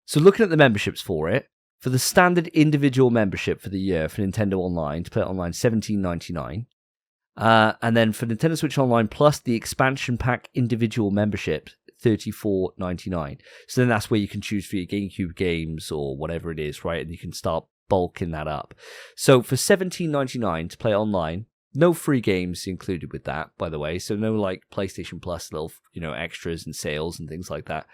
So looking at the memberships for it, for the standard individual membership for the year for Nintendo Online, to play it online, $17.99. And then for Nintendo Switch Online plus the expansion pack individual membership, $34.99. So then that's where you can choose for your GameCube games or whatever it is, right? And you can start bulking that up. So for $17.99 to play online, no free games included with that, by the way. So no PlayStation Plus little, extras and sales and things like that.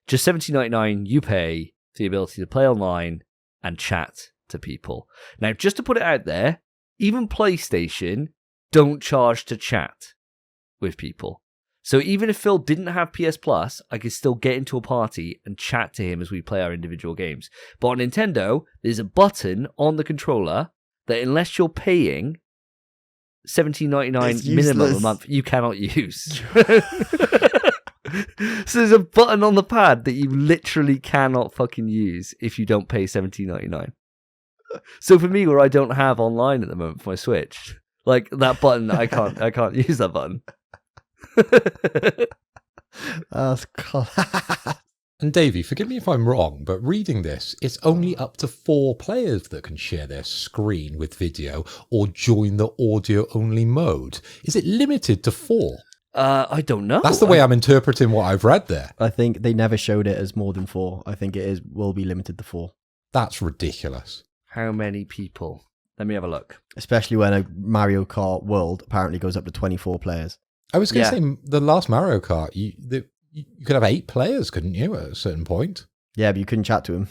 Just $17.99 you pay for the ability to play online and chat to people. Now, just to put it out there, even PlayStation don't charge to chat with people. So even if Phil didn't have PS Plus, I could still get into a party and chat to him as we play our individual games. But on Nintendo, there's a button on the controller that unless you're paying $17.99 minimum a month, you cannot use. So there's a button on the pad that you literally cannot fucking use if you don't pay $17.99. So for me, where I don't have online at the moment for my Switch, that button, I can't use that button. That's cool. And Davey, forgive me if I'm wrong, but reading this, it's only up to 4 players that can share their screen with video or join the audio-only mode. Is it limited to 4? I don't know. That's the way I'm interpreting what I've read there. I think they never showed it as more than 4. I think will be limited to 4. That's ridiculous. How many people? Let me have a look. Especially when a Mario Kart World apparently goes up to 24 players. I was going to say, the last Mario Kart, you could have 8 players, couldn't you, at a certain point? Yeah, but you couldn't chat to him.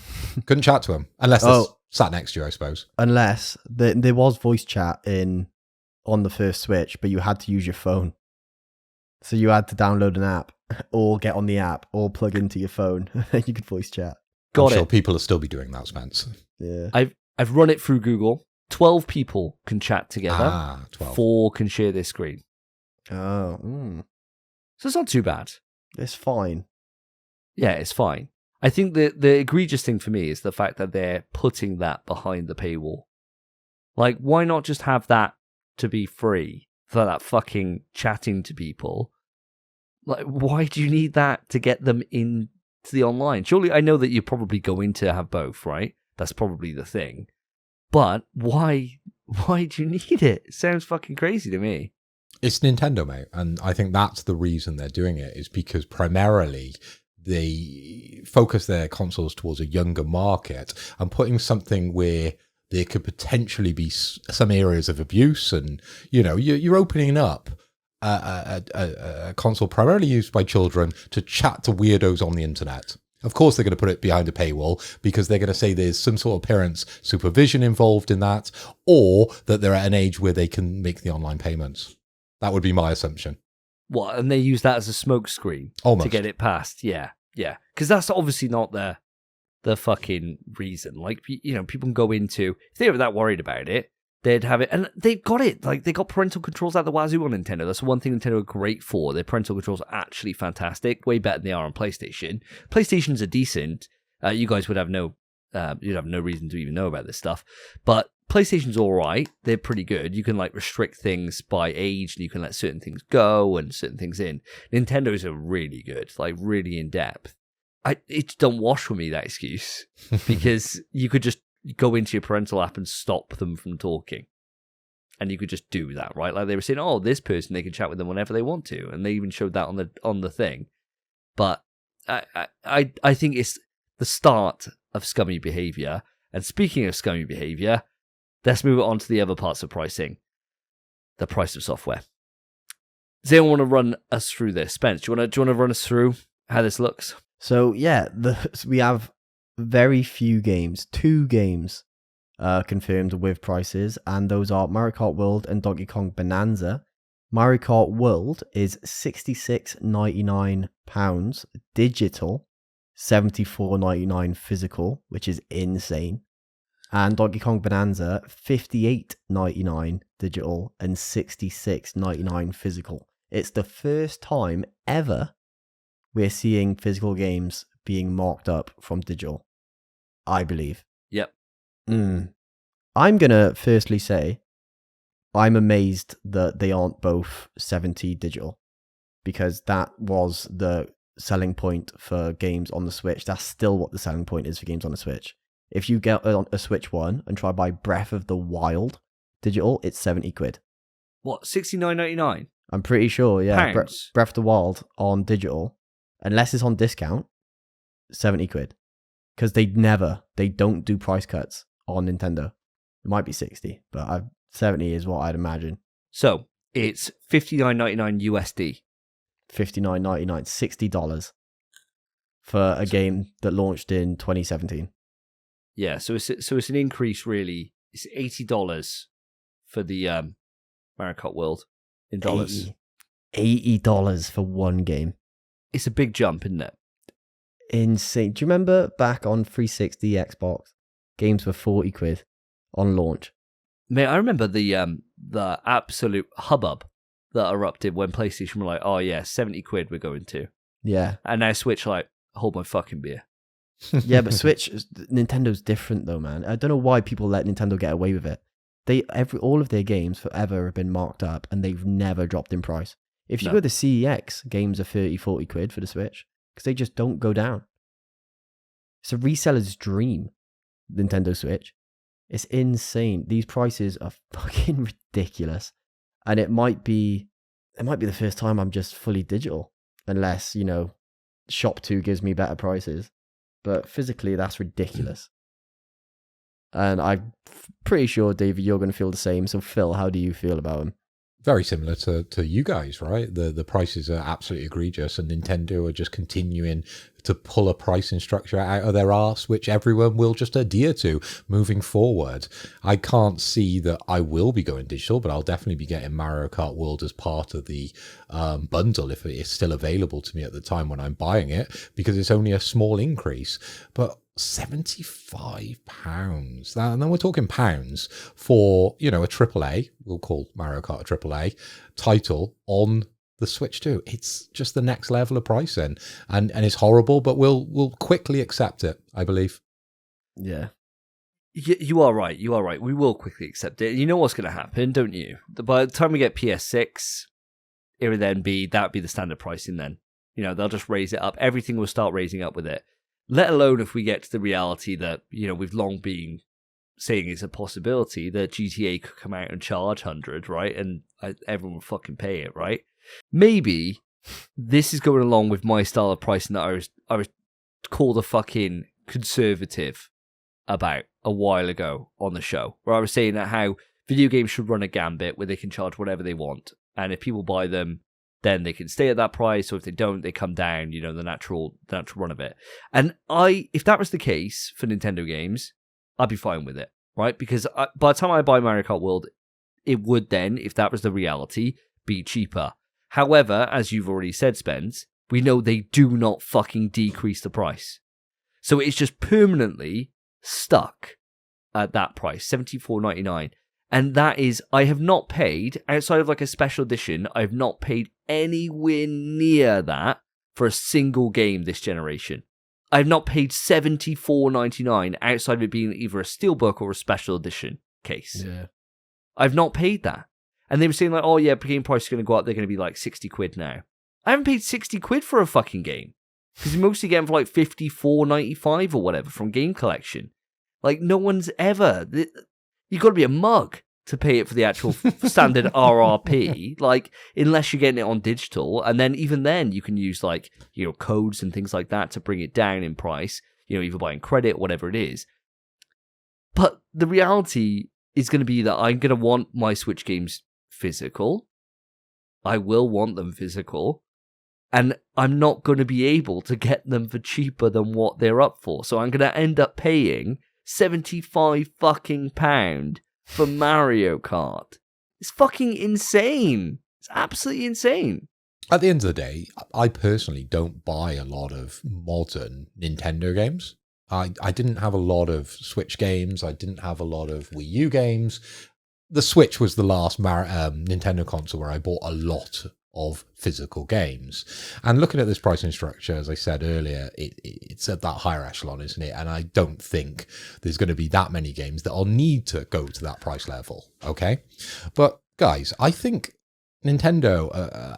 Couldn't chat to him, unless they sat next to you, I suppose. Unless there was voice chat on the first Switch, but you had to use your phone. So you had to download an app, or get on the app, or plug into your phone, and you could voice chat. I'm sure people will still be doing that, Spence. Yeah. I've run it through Google. 12 people can chat together. 12. 4 can share their screen. Oh. So it's not too bad. It's fine. Yeah, it's fine. I think the egregious thing for me is the fact that they're putting that behind the paywall. Why not just have that to be free for that fucking chatting to people? Why do you need that to get them into the online? Surely, I know that you're probably going to have both, right? That's probably the thing. But why do you need it? It sounds fucking crazy to me. It's Nintendo, mate, and I think that's the reason they're doing it, is because primarily they focus their consoles towards a younger market, and putting something where there could potentially be some areas of abuse, and you're opening up a console primarily used by children to chat to weirdos on the internet. Of course, they're going to put it behind a paywall because they're going to say there's some sort of parents' supervision involved in that, or that they're at an age where they can make the online payments. That would be my assumption. What? And they use that as a smokescreen to get it passed? Yeah. Because that's obviously not the fucking reason. Like, people can go into, if they were that worried about it, they'd have it, and they've got it. Like, they got parental controls out the wazoo on Nintendo. That's one thing Nintendo are great for. Their parental controls are actually fantastic, way better than they are on PlayStation. PlayStations are decent. You guys would have you'd have no reason to even know about this stuff, but PlayStation's all right. They're pretty good. You can like restrict things by age, and you can let certain things go and certain things in. Nintendo's are really good, like really in depth. It don't wash with me, that excuse, because you could just go into your parental app and stop them from talking. And you could just do that, right? Like they were saying, oh, this person, they can chat with them whenever they want to. And they even showed that on the thing. But I think it's the start of scummy behavior. And speaking of scummy behavior, let's move on to the other parts of pricing. The price of software. Does anyone want to run us through this? Spence, do you want to run us through how this looks? So yeah, we have very few games, 2 games confirmed with prices, and those are Mario Kart World and Donkey Kong Bonanza. Mario Kart World is £66.99 digital, $74.99 physical, which is insane. And Donkey Kong Bonanza, $58.99 digital and $66.99 physical. It's the first time ever we're seeing physical games being marked up from digital, I believe. Yep. I'm going to firstly say I'm amazed that they aren't both 70 digital, because that was the selling point for games on the Switch. That's still what the selling point is for games on the Switch. If you get a Switch One and try buy Breath of the Wild digital, it's £70. What, $69.99? I'm pretty sure, yeah. Pounds? Breath of the Wild on digital, unless it's on discount, £70. Because they don't do price cuts on Nintendo. It might be 60, but 70 is what I'd imagine. So it's $59.99 USD. $59.99, $60 for a game that launched in 2017. Yeah, so it's an increase, really. It's $80 for the Mario Kart World in dollars. $80 for one game. It's a big jump, isn't it? Insane. Do you remember back on 360 Xbox, games were £40 on launch? Mate, I remember the absolute hubbub that erupted when PlayStation were like, oh yeah, £70 we're going to. Yeah. And now Switch like, hold my fucking beer. Yeah, but Nintendo's different though, man. I don't know why people let Nintendo get away with it. All of their games forever have been marked up, and they've never dropped in price. If you go to CEX, games are £30-40 for the Switch, because they just don't go down. It's a reseller's dream, Nintendo Switch. It's insane. These prices are fucking ridiculous. And it might be the first time I'm just fully digital, unless, Shop 2 gives me better prices. But physically, that's ridiculous. And I'm pretty sure, Davey, you're going to feel the same. So, Phil, how do you feel about them? Very similar to you guys, right? The prices are absolutely egregious, and Nintendo are just continuing to pull a pricing structure out of their arse, which everyone will just adhere to moving forward. I can't see that I will be going digital, but I'll definitely be getting Mario Kart World as part of the bundle if it is still available to me at the time when I'm buying it, because it's only a small increase. But £75. And then we're talking pounds for, a AAA, we'll call Mario Kart a AAA title on the Switch 2. It's just the next level of pricing, and it's horrible, but we'll quickly accept it, I believe. Yeah. You are right. We will quickly accept it. You know what's going to happen, don't you? By the time we get PS6, it would then be the standard pricing then. They'll just raise it up. Everything will start raising up with it. Let alone if we get to the reality that, we've long been saying it's a possibility that GTA could come out and charge 100, right? And everyone will fucking pay it, right? Maybe this is going along with my style of pricing that I was called a fucking conservative about a while ago on the show, where I was saying that how video games should run a gambit where they can charge whatever they want. And if people buy them, then they can stay at that price. Or if they don't, they come down, the natural run of it. And if that was the case for Nintendo games, I'd be fine with it, right? Because by the time I buy Mario Kart World, it would then, if that was the reality, be cheaper. However, as you've already said, Spence, we know they do not fucking decrease the price. So it's just permanently stuck at that price, $74.99. And that is, I have not paid, outside of like a special edition, I have not paid anywhere near that for a single game this generation. I have not paid $74.99 outside of it being either a steelbook or a special edition case. Yeah. I've not paid that. And they were saying like, oh yeah, game price is going to go up, they're going to be like 60 quid now. I haven't paid 60 quid for a fucking game. Because you mostly get them for like $54.95 or whatever from Game Collection. Like, no one's ever... You've got to be a mug to pay it for the actual standard RRP, like, unless you're getting it on digital. And then even then, you can use, like, codes and things like that to bring it down in price, either buying credit, whatever it is. But the reality is going to be that I'm going to want my Switch games physical. I will want them physical. And I'm not going to be able to get them for cheaper than what they're up for. So I'm going to end up paying £75 fucking pound for Mario Kart. It's fucking insane. It's absolutely insane. At the end of the day, I personally don't buy a lot of modern Nintendo games. I didn't have a lot of Switch games. I didn't have a lot of Wii U games. The Switch was the last Nintendo console where I bought a lot of physical games. And looking at this pricing structure, as I said earlier, it's at that higher echelon, isn't it? And I don't think there's going to be that many games that I'll need to go to that price level, okay? But guys, I think Nintendo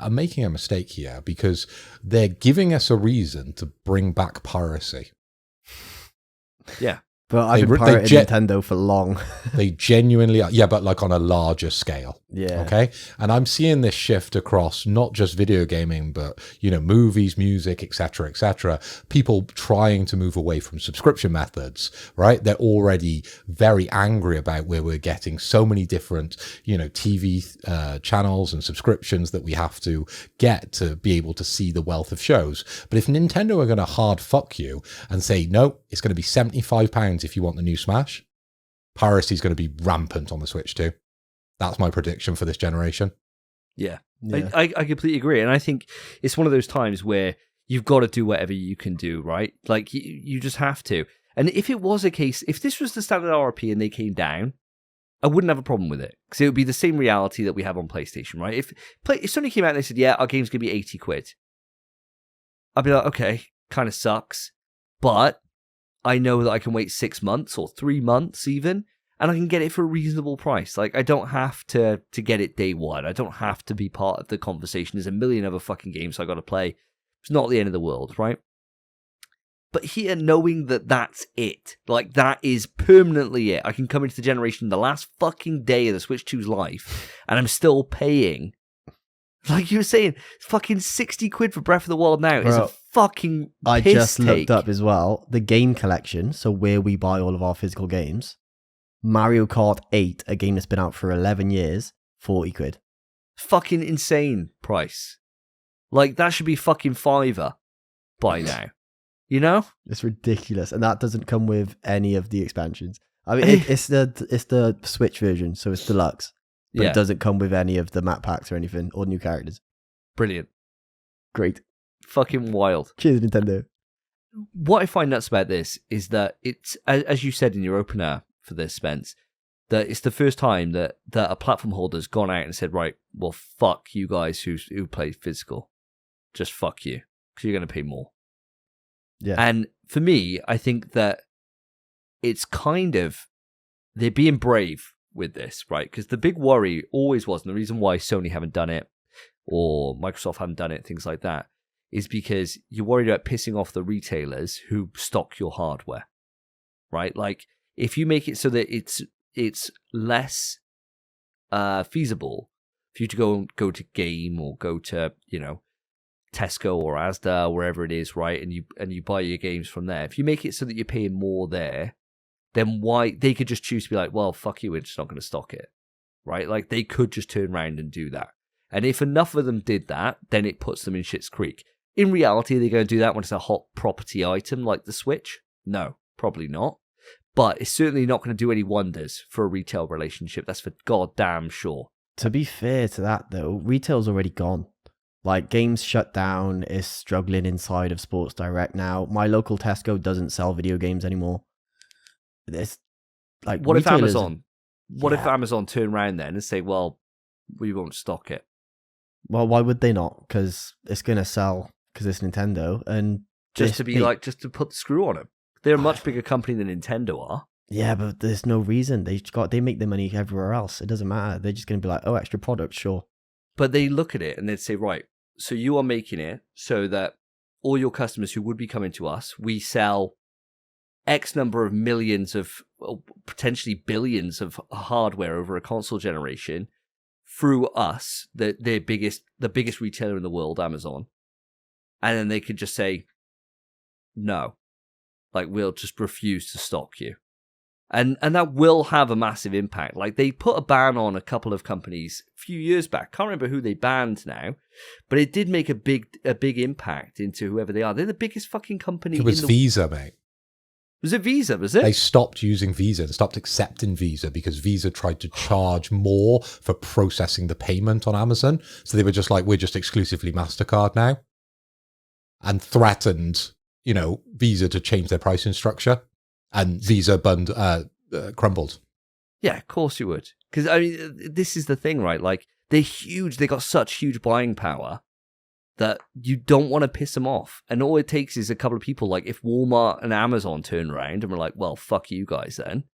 are making a mistake here because they're giving us a reason to bring back piracy. Yeah. But I've been pirating Nintendo for long. They genuinely are. Yeah, but like on a larger scale. Yeah. Okay. And I'm seeing this shift across not just video gaming, but, movies, music, etc., etc. People trying to move away from subscription methods, right? They're already very angry about where we're getting so many different, TV channels and subscriptions that we have to get to be able to see the wealth of shows. But if Nintendo are going to hard fuck you and say, no, it's going to be £75 if you want the new Smash, piracy is going to be rampant on the Switch too. That's my prediction for this generation. Yeah. I completely agree. And I think it's one of those times where you've got to do whatever you can do, right? Like, you just have to. And if it was a case, if this was the standard RRP and they came down, I wouldn't have a problem with it. Because it would be the same reality that we have on PlayStation, right? If Sony came out and they said, yeah, our game's going to be 80 quid, I'd be like, okay, kind of sucks. But I know that I can wait 6 months or 3 months even, and I can get it for a reasonable price. Like, I don't have to get it day one. I don't have to be part of the conversation. There's a million other fucking games I got to play. It's not the end of the world, right? But here, knowing that that's it, like, that is permanently it. I can come into the generation the last fucking day of the Switch 2's life, and I'm still paying. Like you were saying, fucking 60 quid for Breath of the Wild now is a fucking I piss just take. Looked up as well, the game collection, so where we buy all of our physical games, Mario Kart 8, a game that's been out for 11 years, 40 quid. Fucking insane price. Like, that should be fucking $5 by now. It's ridiculous. And that doesn't come with any of the expansions. I mean, it's the Switch version, so it's deluxe. But it doesn't come with any of the map packs or anything, or new characters. Brilliant. Great. Fucking wild. Cheers, Nintendo. What I find nuts about this is that it's, as you said in your opener for this, Spence, that it's the first time that a platform holder's gone out and said, right, well, fuck you guys who play physical. Just fuck you, because you're going to pay more. Yeah. And for me, I think that it's kind of, they're being brave with this, right? Because the big worry always was, and the reason why Sony haven't done it, or Microsoft haven't done it, things like that, is because you're worried about pissing off the retailers who stock your hardware, right? Like, if you make it so that it's less feasible for you to go to Game or go to, Tesco or Asda, wherever it is, right? And you buy your games from there. If you make it so that you're paying more there, then why they could just choose to be like, well, fuck you, we're just not going to stock it, right? Like they could just turn around and do that. And if enough of them did that, then it puts them in shit's creek. In reality, are they going to do that when it's a hot property item like the Switch? No, probably not. But it's certainly not going to do any wonders for a retail relationship. That's for goddamn sure. To be fair to that, though, retail's already gone. Like, games shut down, is struggling inside of Sports Direct now. My local Tesco doesn't sell video games anymore. It's like, what if Amazon? What if Amazon turn around then and say, well, we won't stock it? Well, why would they not? Because it's going to sell because it's Nintendo. And just to put the screw on it. They're a much bigger company than Nintendo are. Yeah, but there's no reason. They make their money everywhere else. It doesn't matter. They're just going to be like, oh, extra product, sure. But they look at it and they'd say, right, so you are making it so that all your customers who would be coming to us, we sell X number of millions of, potentially billions of hardware over a console generation through us, the biggest retailer in the world, Amazon. And then they could just say, no, like we'll just refuse to stock you. And that will have a massive impact. Like they put a ban on a couple of companies a few years back. Can't remember who they banned now, but it did make a big impact into whoever they are. They're the biggest fucking company. It was Visa, mate. Was it Visa? Was it? They stopped using Visa and stopped accepting Visa because Visa tried to charge more for processing the payment on Amazon. So they were just like, we're just exclusively MasterCard now, and threatened, Visa to change their pricing structure. And Visa crumbled. Yeah, of course you would. Because, I mean, this is the thing, right? Like, they're huge. They got such huge buying power that you don't want to piss them off. And all it takes is a couple of people, like, if Walmart and Amazon turn around and we're like, well, fuck you guys then.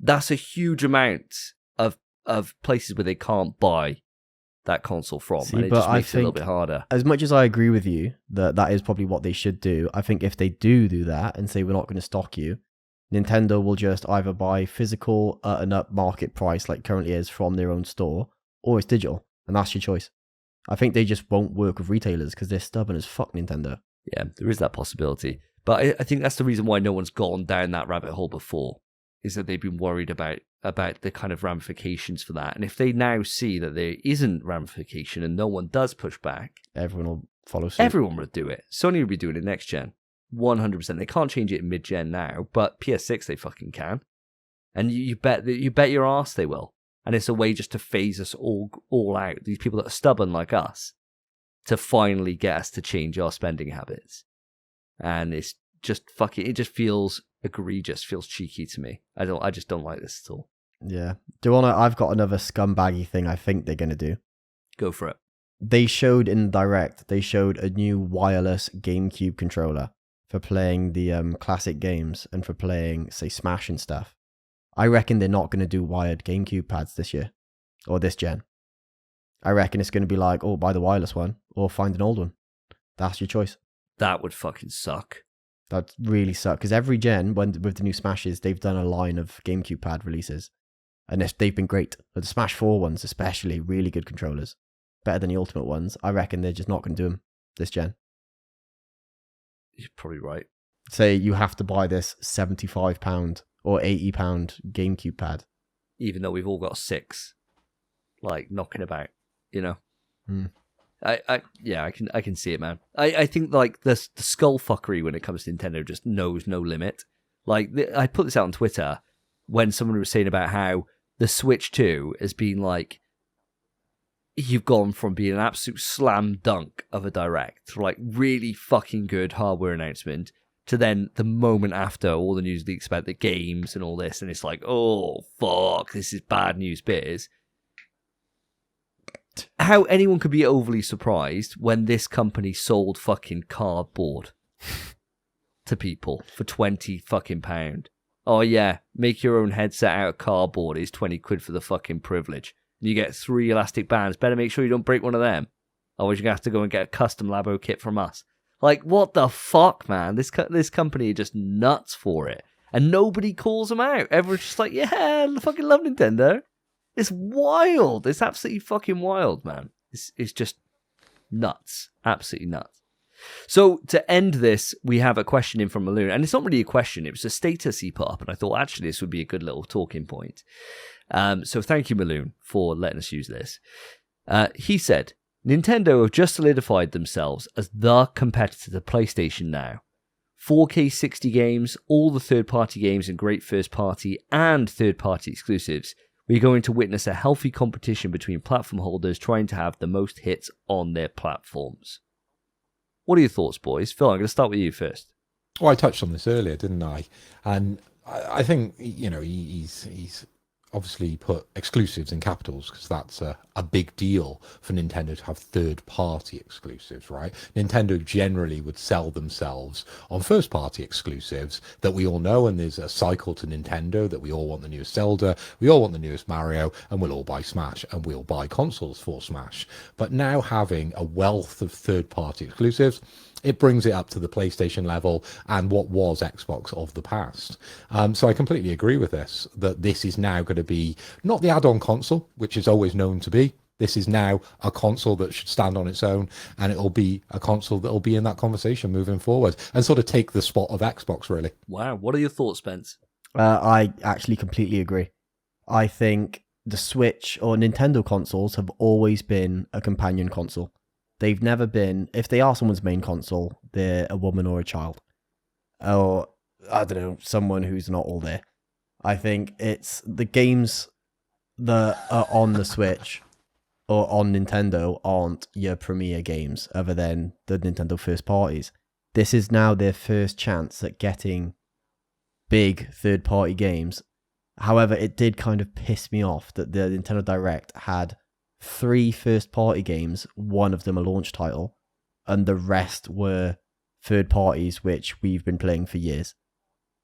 That's a huge amount of places where they can't buy that console from. See, and it just makes it a little bit harder. As much as I agree with you that is probably what they should do, I think if they do that and say we're not going to stock you, Nintendo will just either buy physical at an up market price like currently is from their own store, or it's digital, and that's your choice. I think they just won't work with retailers because they're stubborn as fuck, Nintendo. Yeah, there is that possibility. But I think that's the reason why no one's gone down that rabbit hole before, is that they've been worried about the kind of ramifications for that. And if they now see that there isn't ramification and no one does push back, everyone will follow suit. Everyone would do it. Sony would be doing it next gen. 100%. They can't change it in mid-gen now, but PS6 they fucking can. And you bet your ass they will. And it's a way just to phase us all out, these people that are stubborn like us, to finally get us to change our spending habits. And it's just it just feels egregious, feels cheeky to me. I just don't like this at all. Yeah. I've got another scumbaggy thing I think they're going to do. Go for it. They showed in Direct, a new wireless GameCube controller for playing the classic games and for playing, say, Smash and stuff. I reckon they're not going to do wired GameCube pads this year or this gen. I reckon it's going to be like, oh, buy the wireless one or find an old one. That's your choice. That would fucking suck. That really suck because every gen, with the new Smashes, they've done a line of GameCube pad releases, and they've been great. But the Smash 4 ones, especially, really good controllers, better than the Ultimate ones. I reckon they're just not going to do them this gen. You're probably right. Say you have to buy this £75 or £80 GameCube pad, even though we've all got 6, like knocking about, Mm. I can see it, man. I think like the skull fuckery when it comes to Nintendo just knows no limit. Like I put this out on Twitter when someone was saying about how the Switch 2 has been like, you've gone from being an absolute slam dunk of a direct, like really fucking good hardware announcement, to then the moment after all the news leaks about the games and all this, and it's like, oh fuck, this is bad news bears. How anyone could be overly surprised when this company sold fucking cardboard to people for £20 fucking pound. Oh yeah, make your own headset out of cardboard is 20 quid for the fucking privilege. And you get 3 elastic bands. Better make sure you don't break one of them. Otherwise you're going to have to go and get a custom Labo kit from us. Like, what the fuck, man? This company are just nuts for it. And nobody calls them out. Everyone's just like, yeah, I fucking love Nintendo. It's wild. It's absolutely fucking wild, man. It's just nuts. Absolutely nuts. So to end this, we have a question in from Maloon, and it's not really a question, it was a status he put up, and I thought actually this would be a good little talking point. So thank you, Maloon, for letting us use this. He said, Nintendo have just solidified themselves as the competitor to PlayStation now. 4K 60 games, all the third-party games and great first-party and third-party exclusives. We're going to witness a healthy competition between platform holders trying to have the most hits on their platforms. What are your thoughts, boys? Phil, I'm going to start with you first. Well, I touched on this earlier, didn't I? And I think, he's obviously put exclusives in capitals because that's a big deal for Nintendo to have third-party exclusives, right? Nintendo generally would sell themselves on first-party exclusives that we all know, and there's a cycle to Nintendo that we all want the newest Zelda, we all want the newest Mario, and we'll all buy Smash, and we'll buy consoles for Smash. But now having a wealth of third-party exclusives, it brings it up to the PlayStation level and what was Xbox of the past. So I completely agree with this, that this is now going to be not the add-on console, which is always known to be. This is now a console that should stand on its own, and it'll be a console that will be in that conversation moving forward and sort of take the spot of Xbox, really. Wow. What are your thoughts, Spence? I actually completely agree. I think the Switch or Nintendo consoles have always been a companion console. They've never been, if they are someone's main console, they're a woman or a child. Or, I don't know, someone who's not all there. I think it's the games that are on the Switch or on Nintendo aren't your premier games other than the Nintendo first parties. This is now their first chance at getting big third-party games. However, it did kind of piss me off that the Nintendo Direct had 3 first-party games, one of them a launch title, and the rest were third parties which we've been playing for years.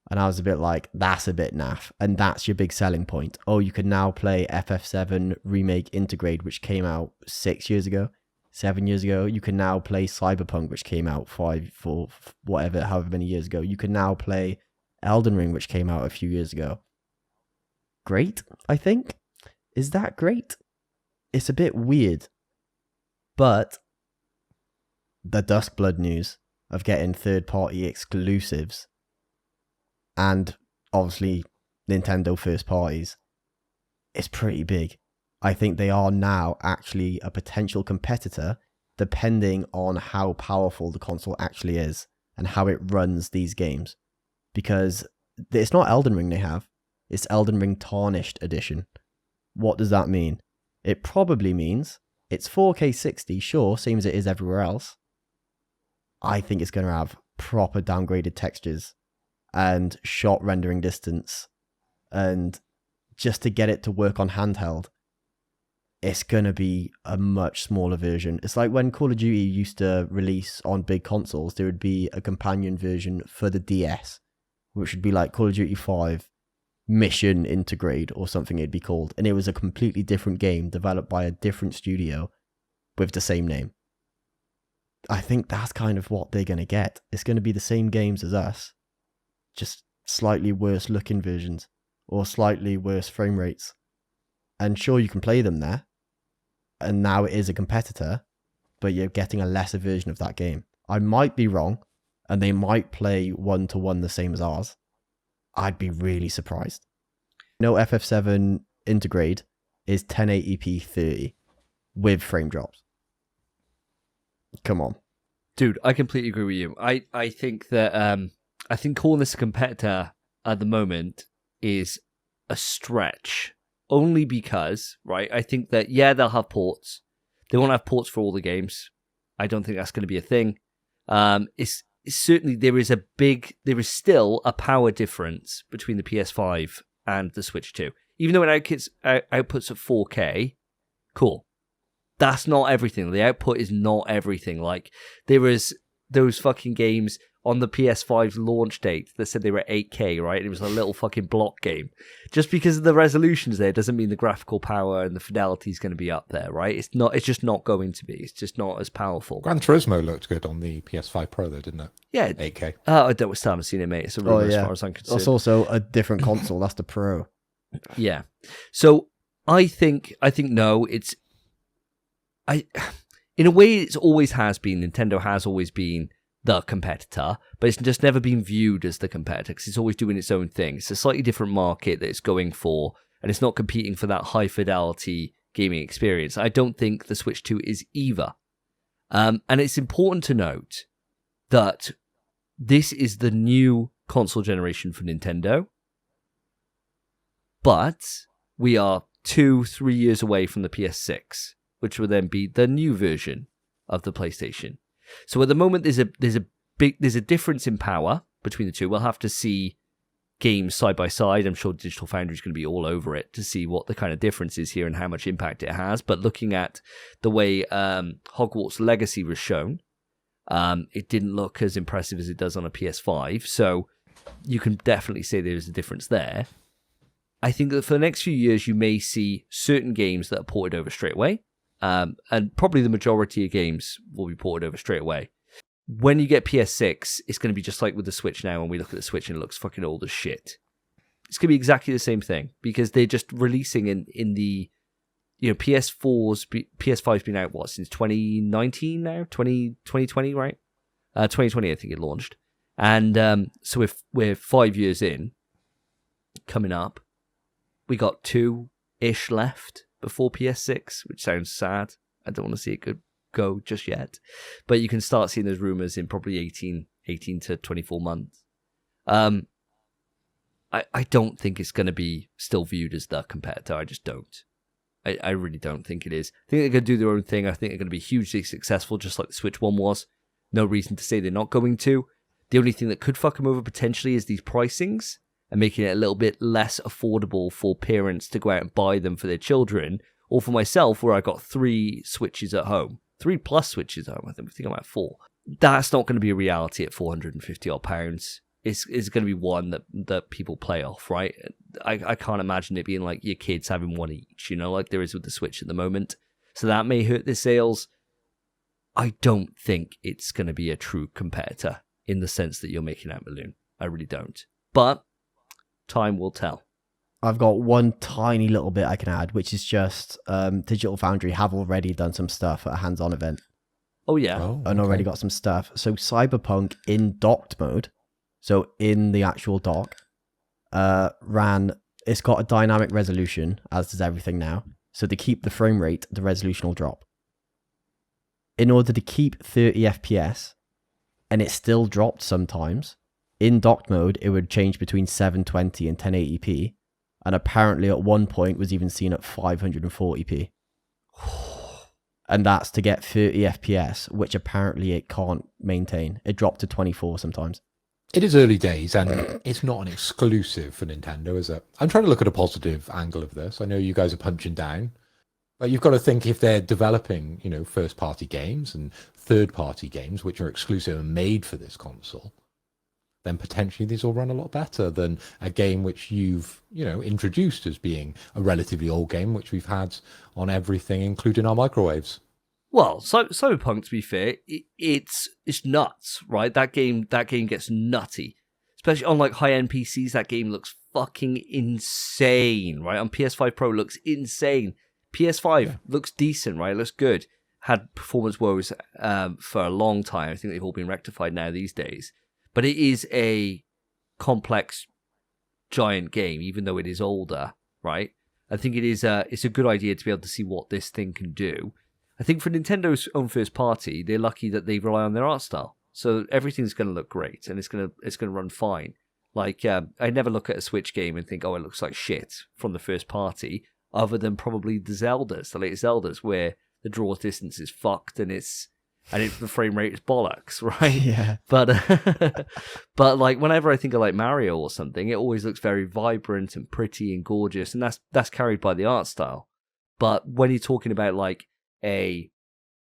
And I was a bit like, that's a bit naff, and that's your big selling point. Oh, you can now play FF7 Remake Intergrade, which came out 6 years ago, 7 years ago. You can now play Cyberpunk, which came out 5, 4, whatever, however many years ago. You can now play Elden Ring, which came out a few years ago. Great, I think. Is that great? It's a bit weird, but the Duskblood news of getting third-party exclusives and obviously Nintendo first parties is pretty big. I think they are now actually a potential competitor depending on how powerful the console actually is and how it runs these games. Because it's not Elden Ring they have, it's Elden Ring Tarnished Edition. What does that mean? It probably means it's 4K 60, sure, same as it is everywhere else. I think it's going to have proper downgraded textures and shot rendering distance. And just to get it to work on handheld, it's going to be a much smaller version. It's like when Call of Duty used to release on big consoles, there would be a companion version for the DS, which would be like Call of Duty 5 Mission Intergrade or something it'd be called, and it was a completely different game developed by a different studio with the same name. I think that's kind of what they're going to get. It's going to be the same games as us, just slightly worse looking versions or slightly worse frame rates. And sure, you can play them there, and now it is a competitor, but you're getting a lesser version of that game. I might be wrong, and they might play 1-to-1 the same as ours. I'd be really surprised. No, FF7 Intergrade is 1080p 30 with frame drops. Come on. Dude, I completely agree with you. I think that I think calling this a competitor at the moment is a stretch. Only because, right, I think that, yeah, they'll have ports. They won't have ports for all the games. I don't think that's going to be a thing. It's certainly, there is still a power difference between the PS5 and the Switch 2. Even though it outputs at 4K, cool. That's not everything. The output is not everything. Like, there is those fucking games on the PS5's launch date that said they were 8K, right? It was a little fucking block game. Just because of the resolutions there doesn't mean the graphical power and the fidelity is going to be up there, right? It's just not going to be. It's just not as powerful. Gran Turismo looked good on the PS5 Pro though, didn't it? Yeah. 8K. I don't still haven't seen it, mate. It's a rumor as far as I'm concerned. That's also a different console. That's the Pro. Yeah. So I think no, in a way, it's always has been. Nintendo has always been the competitor, but it's just never been viewed as the competitor because it's always doing its own thing. It's a slightly different market that it's going for, and it's not competing for that high fidelity gaming experience. I don't think the Switch 2 is either. And it's important to note that this is the new console generation for Nintendo, but we are 2-3 years away from the PS6, which will then be the new version of the PlayStation. So at the moment, there's a difference in power between the two. We'll have to see games side by side. I'm sure Digital Foundry is going to be all over it to see what the kind of difference is here and how much impact it has. But looking at the way Hogwarts Legacy was shown, it didn't look as impressive as it does on a PS5. So you can definitely say there's a difference there. I think that for the next few years, you may see certain games that are ported over straight away. And probably the majority of games will be ported over straight away. When you get PS6, it's going to be just like with the Switch now. When we look at the Switch and it looks fucking old as shit. It's going to be exactly the same thing because they're just releasing in the, PS5's been out, since 2019 now? 2020, right? 2020, I think it launched. And so if we're 5 years in, coming up, we got 2-ish left before PS6, which sounds sad. I don't want to see it go just yet. But you can start seeing those rumors in probably 18 to 24 months. I don't think it's going to be still viewed as the competitor. I just don't. I really don't think it is. I think they're going to do their own thing. I think they're going to be hugely successful, just like the Switch 1 was. No reason to say they're not going to. The only thing that could fuck them over potentially is these pricings and making it a little bit less affordable for parents to go out and buy them for their children, or for myself, where I got 3 Switches at home. 3+ Switches at home, I think I'm at 4. That's not going to be a reality at £450. It's going to be one that people play off, right? I can't imagine it being like your kids having one each, like there is with the Switch at the moment. So that may hurt their sales. I don't think it's going to be a true competitor in the sense that you're making out, Balloon. I really don't. But time will tell. I've got one tiny little bit I can add, which is just Digital Foundry have already done some stuff at a hands-on event. Oh, yeah. And already got some stuff. So Cyberpunk in docked mode, so in the actual dock, it's got a dynamic resolution, as does everything now. So to keep the frame rate, the resolution will drop. In order to keep 30 FPS, and it still dropped sometimes, in docked mode, it would change between 720 and 1080p. And apparently at one point was even seen at 540p. And that's to get 30 FPS, which apparently it can't maintain. It dropped to 24 sometimes. It is early days, and it's not an exclusive for Nintendo, is it? I'm trying to look at a positive angle of this. I know you guys are punching down. But you've got to think if they're developing, first-party games and third-party games, which are exclusive and made for this console, then potentially these will run a lot better than a game which you've, introduced as being a relatively old game, which we've had on everything, including our microwaves. Well, Cyberpunk, to be fair, it's nuts, right? That game gets nutty. Especially on like high-end PCs, that game looks fucking insane, right? On PS5 Pro, it looks insane. PS5 looks decent, right? It looks good. Had performance woes for a long time. I think they've all been rectified now these days. But it is a complex, giant game, even though it is older, right? I think it's a good idea to be able to see what this thing can do. I think for Nintendo's own first party, they're lucky that they rely on their art style. So everything's going to look great, and it's going to run fine. Like, I never look at a Switch game and think, oh, it looks like shit from the first party, other than probably the latest Zeldas, where the draw distance is fucked and the frame rate is bollocks, right? Yeah. But like whenever I think of like Mario or something, it always looks very vibrant and pretty and gorgeous, and that's carried by the art style. But when you're talking about like a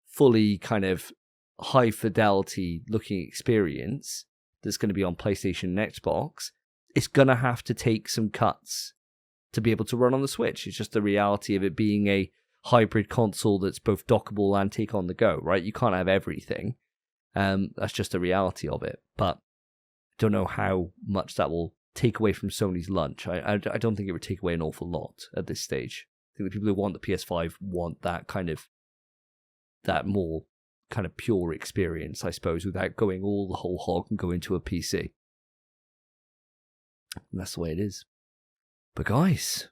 fully kind of high fidelity looking experience that's going to be on PlayStation and Xbox, it's going to have to take some cuts to be able to run on the Switch. It's just the reality of it being a hybrid console that's both dockable and take on the go, right? You can't have everything. That's just the reality of it. But I don't know how much that will take away from Sony's lunch. I don't think it would take away an awful lot at this stage. I think the people who want the PS5 want that kind of that more kind of pure experience, I suppose, without going all the whole hog and going to a PC. And that's the way it is. But guys,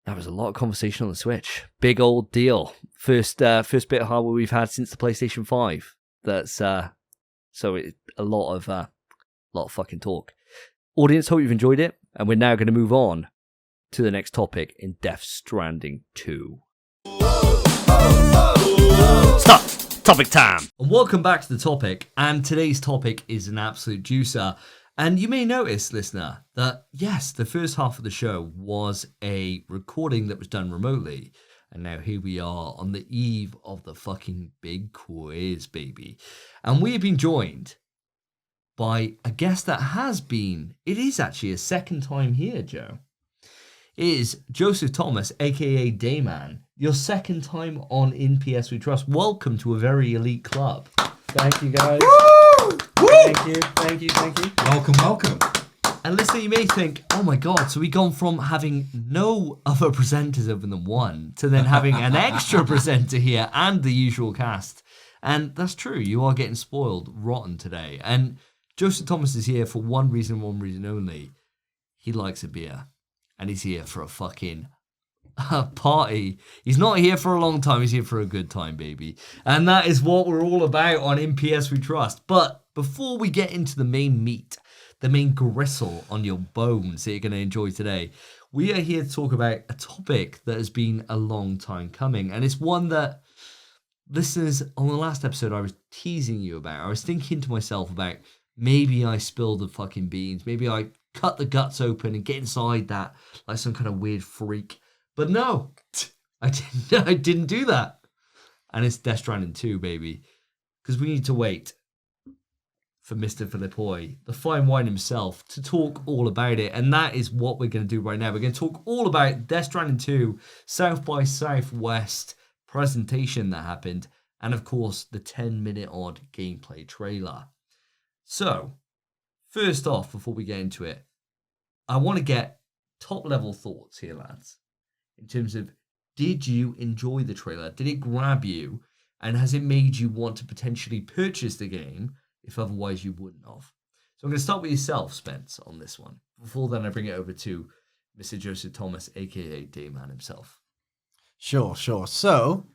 that was a lot of conversation on the Switch. Big old deal. First bit of hardware we've had since the PlayStation 5. That's so it a lot of fucking talk. Audience, hope you've enjoyed it, and we're now going to move on to the next topic in Death Stranding 2. Stop! Topic time! And welcome back to the topic, and today's topic is an absolute juicer. And you may notice, listener, that yes, the first half of the show was a recording that was done remotely. And now here we are on the eve of the fucking big quiz, baby. And we have been joined by a guest that it is actually a second time here, Joe. It is Joseph Thomas, aka Dayman, your second time on In PS We Trust. Welcome to a very elite club. Thank you, guys. Woo! Thank you. Welcome. And listener, you may think, oh my God, so we've gone from having no other presenters other than one to then having an extra presenter here and the usual cast. And that's true. You are getting spoiled rotten today. And Joseph Thomas is here for one reason only. He likes a beer. And he's here for a fucking party. He's not here for a long time. He's here for a good time, baby. And that is what we're all about on In PS We Trust. But before we get into the main meat, the main gristle on your bones that you're going to enjoy today, we are here to talk about a topic that has been a long time coming. And it's one that, listeners, on the last episode I was teasing you about. I was thinking to myself about maybe I spilled the fucking beans. Maybe I cut the guts open and get inside that like some kind of weird freak. But no, I didn't do that. And it's Death Stranding 2, baby. Because we need to wait for Mr. Philippoi, the fine wine himself, to talk all about it. And that is what we're going to do right now. We're going to talk all about Death Stranding 2, South by Southwest presentation that happened, and of course, the 10-minute odd gameplay trailer. So, first off, before we get into it, I want to get top-level thoughts here, lads. In terms of, did you enjoy the trailer? Did it grab you? And has it made you want to potentially purchase the game if otherwise you wouldn't have? So I'm going to start with yourself, Spence, on this one. Before then, I bring it over to Mr. Joseph Thomas, a.k.a. Dayman himself. Sure. So,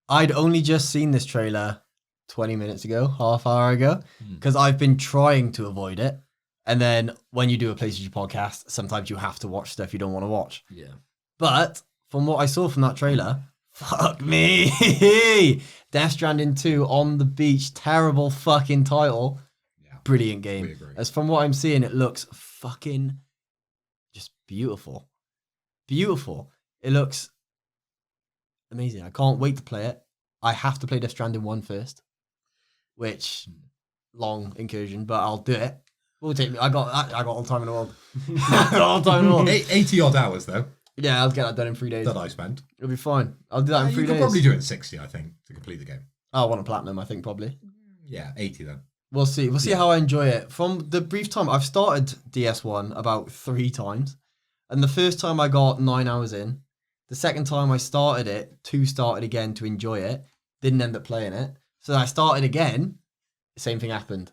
I'd only just seen this trailer 20 minutes ago, half hour ago, because I've been trying to avoid it. And then when you do a PlayStation podcast, sometimes you have to watch stuff you don't want to watch. Yeah. But from what I saw from that trailer, fuck me. Death Stranding 2 on the beach, terrible fucking title. Yeah, brilliant game. As from what I'm seeing, it looks fucking just beautiful. Beautiful. It looks amazing. I can't wait to play it. I have to play Death Stranding 1 first, which long incursion, but I'll do it. Will take me. I got all the time in the world. 80 odd hours though. Yeah, I'll get that done in 3 days. That I spent. It'll be fine. I'll do that in 3 days. You could probably do it in 60, I think, to complete the game. I want a platinum, I think, probably. Yeah, 80 then. We'll see. We'll see how I enjoy it. From the brief time, I've started DS1 about 3 times. And the first time I got 9 hours in. The second time I started it, 2 started again to enjoy it. Didn't end up playing it. So I started again. Same thing happened.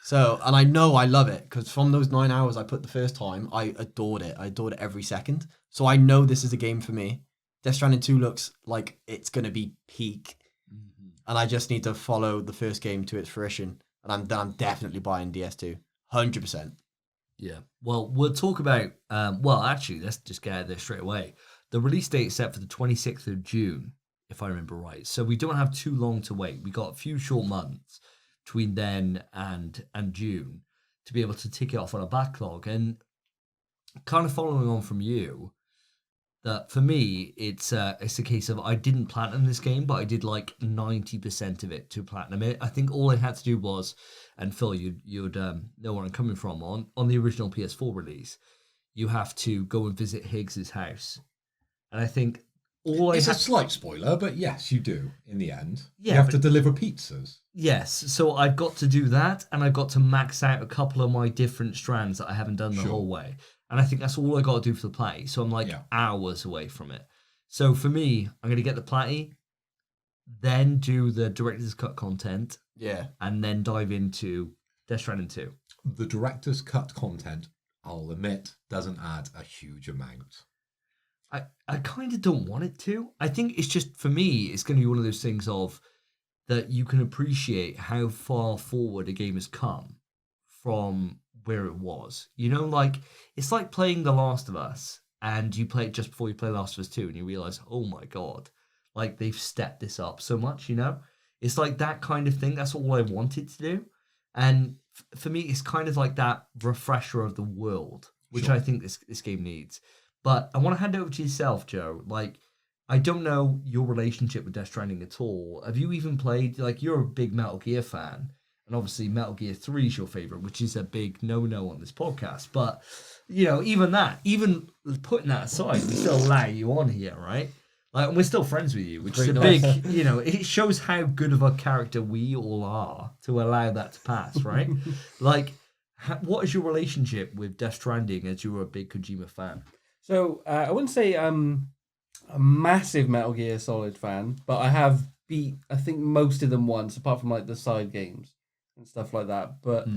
So, and I know I love it because from those 9 hours I put the first time, I adored it. I adored it every second. So I know this is a game for me. Death Stranding 2 looks like it's going to be peak. Mm-hmm. And I just need to follow the first game to its fruition. And I'm definitely buying DS2. 100%. Yeah. Well, we'll talk about, actually, let's just get out there straight away. The release date is set for the 26th of June, if I remember right. So we don't have too long to wait. We got a few short months between then and June to be able to tick it off on a backlog. And kind of following on from you, that for me, it's a case of I didn't platinum this game, but I did like 90% of it to platinum it. I think all I had to do was, and Phil, you'd know where I'm coming from, on the original PS4 release, you have to go and visit Higgs's house. And I think it's a slight spoiler, but yes, you do in the end. Yeah, you have to deliver pizzas. Yes, so I've got to do that, and I've got to max out a couple of my different strands that I haven't done the whole way. And I think that's all I got to do for the platy. So I'm like hours away from it. So for me, I'm going to get the platy, then do the director's cut content, Yeah. and then dive into Death Stranding 2. The director's cut content, I'll admit, doesn't add a huge amount. I kind of don't want it to. I think it's just, for me, it's going to be one of those things of that you can appreciate how far forward a game has come from where it was. You know, like, it's like playing The Last of Us, and you play it just before you play Last of Us 2, and you realize, oh my God, like, they've stepped this up so much, you know? It's like that kind of thing. That's all I wanted to do. And for me, it's kind of like that refresher of the world, which Sure. I think this game needs. But I want to hand over to yourself, Joe. Like, I don't know your relationship with Death Stranding at all. Have you even played, like, you're a big Metal Gear fan, and obviously Metal Gear 3 is your favorite, which is a big no-no on this podcast. But, you know, even putting that aside, we still allow you on here, right? Like, and we're still friends with you, which is a big, you know, it shows how good of a character we all are to allow that to pass, right? Like, what is your relationship with Death Stranding as you were a big Kojima fan? So I wouldn't say I'm a massive Metal Gear Solid fan, but I have beat, I think, most of them once, apart from like the side games and stuff like that. But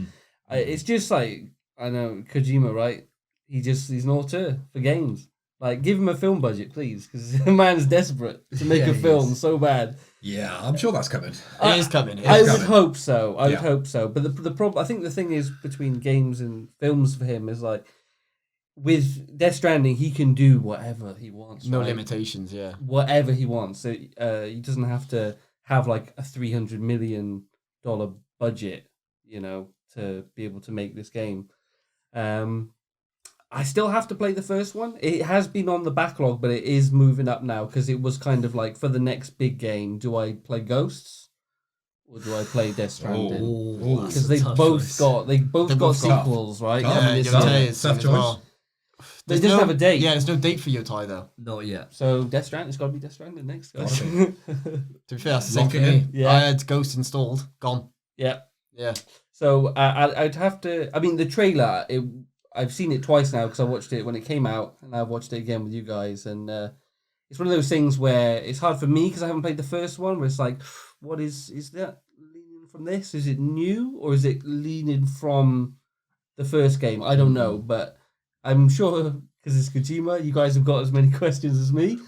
it's just like, I know Kojima, right? He's an auteur for games. Like, give him a film budget, please, because the man's desperate to make a film so bad. Yeah, I'm sure that's coming. It is coming. I would hope so. I would hope so. But the problem, I think the thing is between games and films for him is like, with Death Stranding, he can do whatever he wants. No right? limitations, yeah. Whatever he wants. So he doesn't have to have like a $300 million budget, you know, to be able to make this game. I still have to play the first one. It has been on the backlog, but it is moving up now because it was kind of like, for the next big game, do I play Ghosts or do I play Death Stranding? Because they both got sequels, right? Yeah, Yotai is tough as choice. well. They just have a date. Yeah, there's no date for Yotai though. Not yet. So Death Stranding, it's got to be Death Stranding next, guys. To be fair, that's the same Lock for it me. in. Yeah. I had Ghost installed, gone. Yeah. Yeah. So I'd have to. I mean, the trailer. I've seen it twice now because I watched it when it came out, and I've watched it again with you guys. And it's one of those things where it's hard for me because I haven't played the first one. Where it's like, what is that leaning from this? Is it new or is it leaning from the first game? I don't know, but I'm sure because it's Kojima, you guys have got as many questions as me.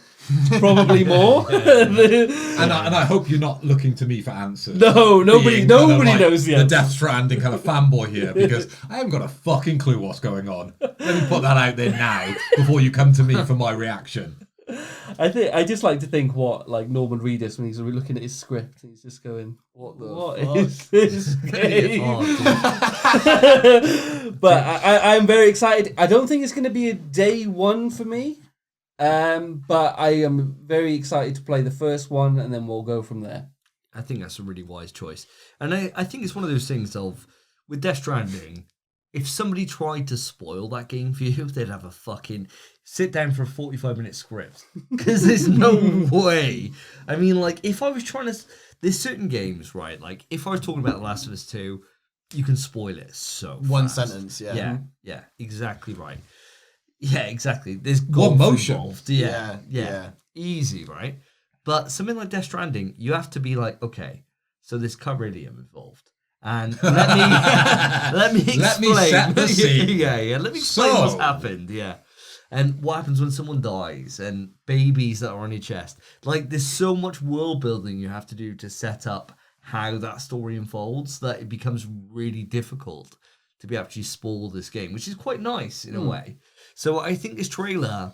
Probably more. And I hope you're not looking to me for answers. No, nobody knows the The answers. Death Stranding kind of fanboy here, because I haven't got a fucking clue what's going on. Let me put that out there now before you come to me for my reaction. I just like to think what like Norman Reedus when he's looking at his script and he's just going, what is this game? But I'm very excited. I don't think it's going to be a day one for me. But I am very excited to play the first one, and then we'll go from there. I think that's a really wise choice. And I think it's one of those things of, with Death Stranding, if somebody tried to spoil that game for you, they'd have a fucking sit down for a 45-minute script. Because there's no way. I mean, like, if I was trying to... There's certain games, right? Like, if I was talking about The Last of Us 2, you can spoil it so One fast. sentence, yeah. Yeah, exactly right. Yeah, exactly. There's One golf motion. involved. Yeah. Easy, right? But something like Death Stranding, you have to be like, okay, so there's Carilium involved. And let me explain. Let me set the scene. Yeah. Let me explain So- what's happened. Yeah. And what happens when someone dies and babies that are on your chest. Like, there's so much world building you have to do to set up how that story unfolds that it becomes really difficult to be able to spoil this game, which is quite nice in a way. So I think this trailer,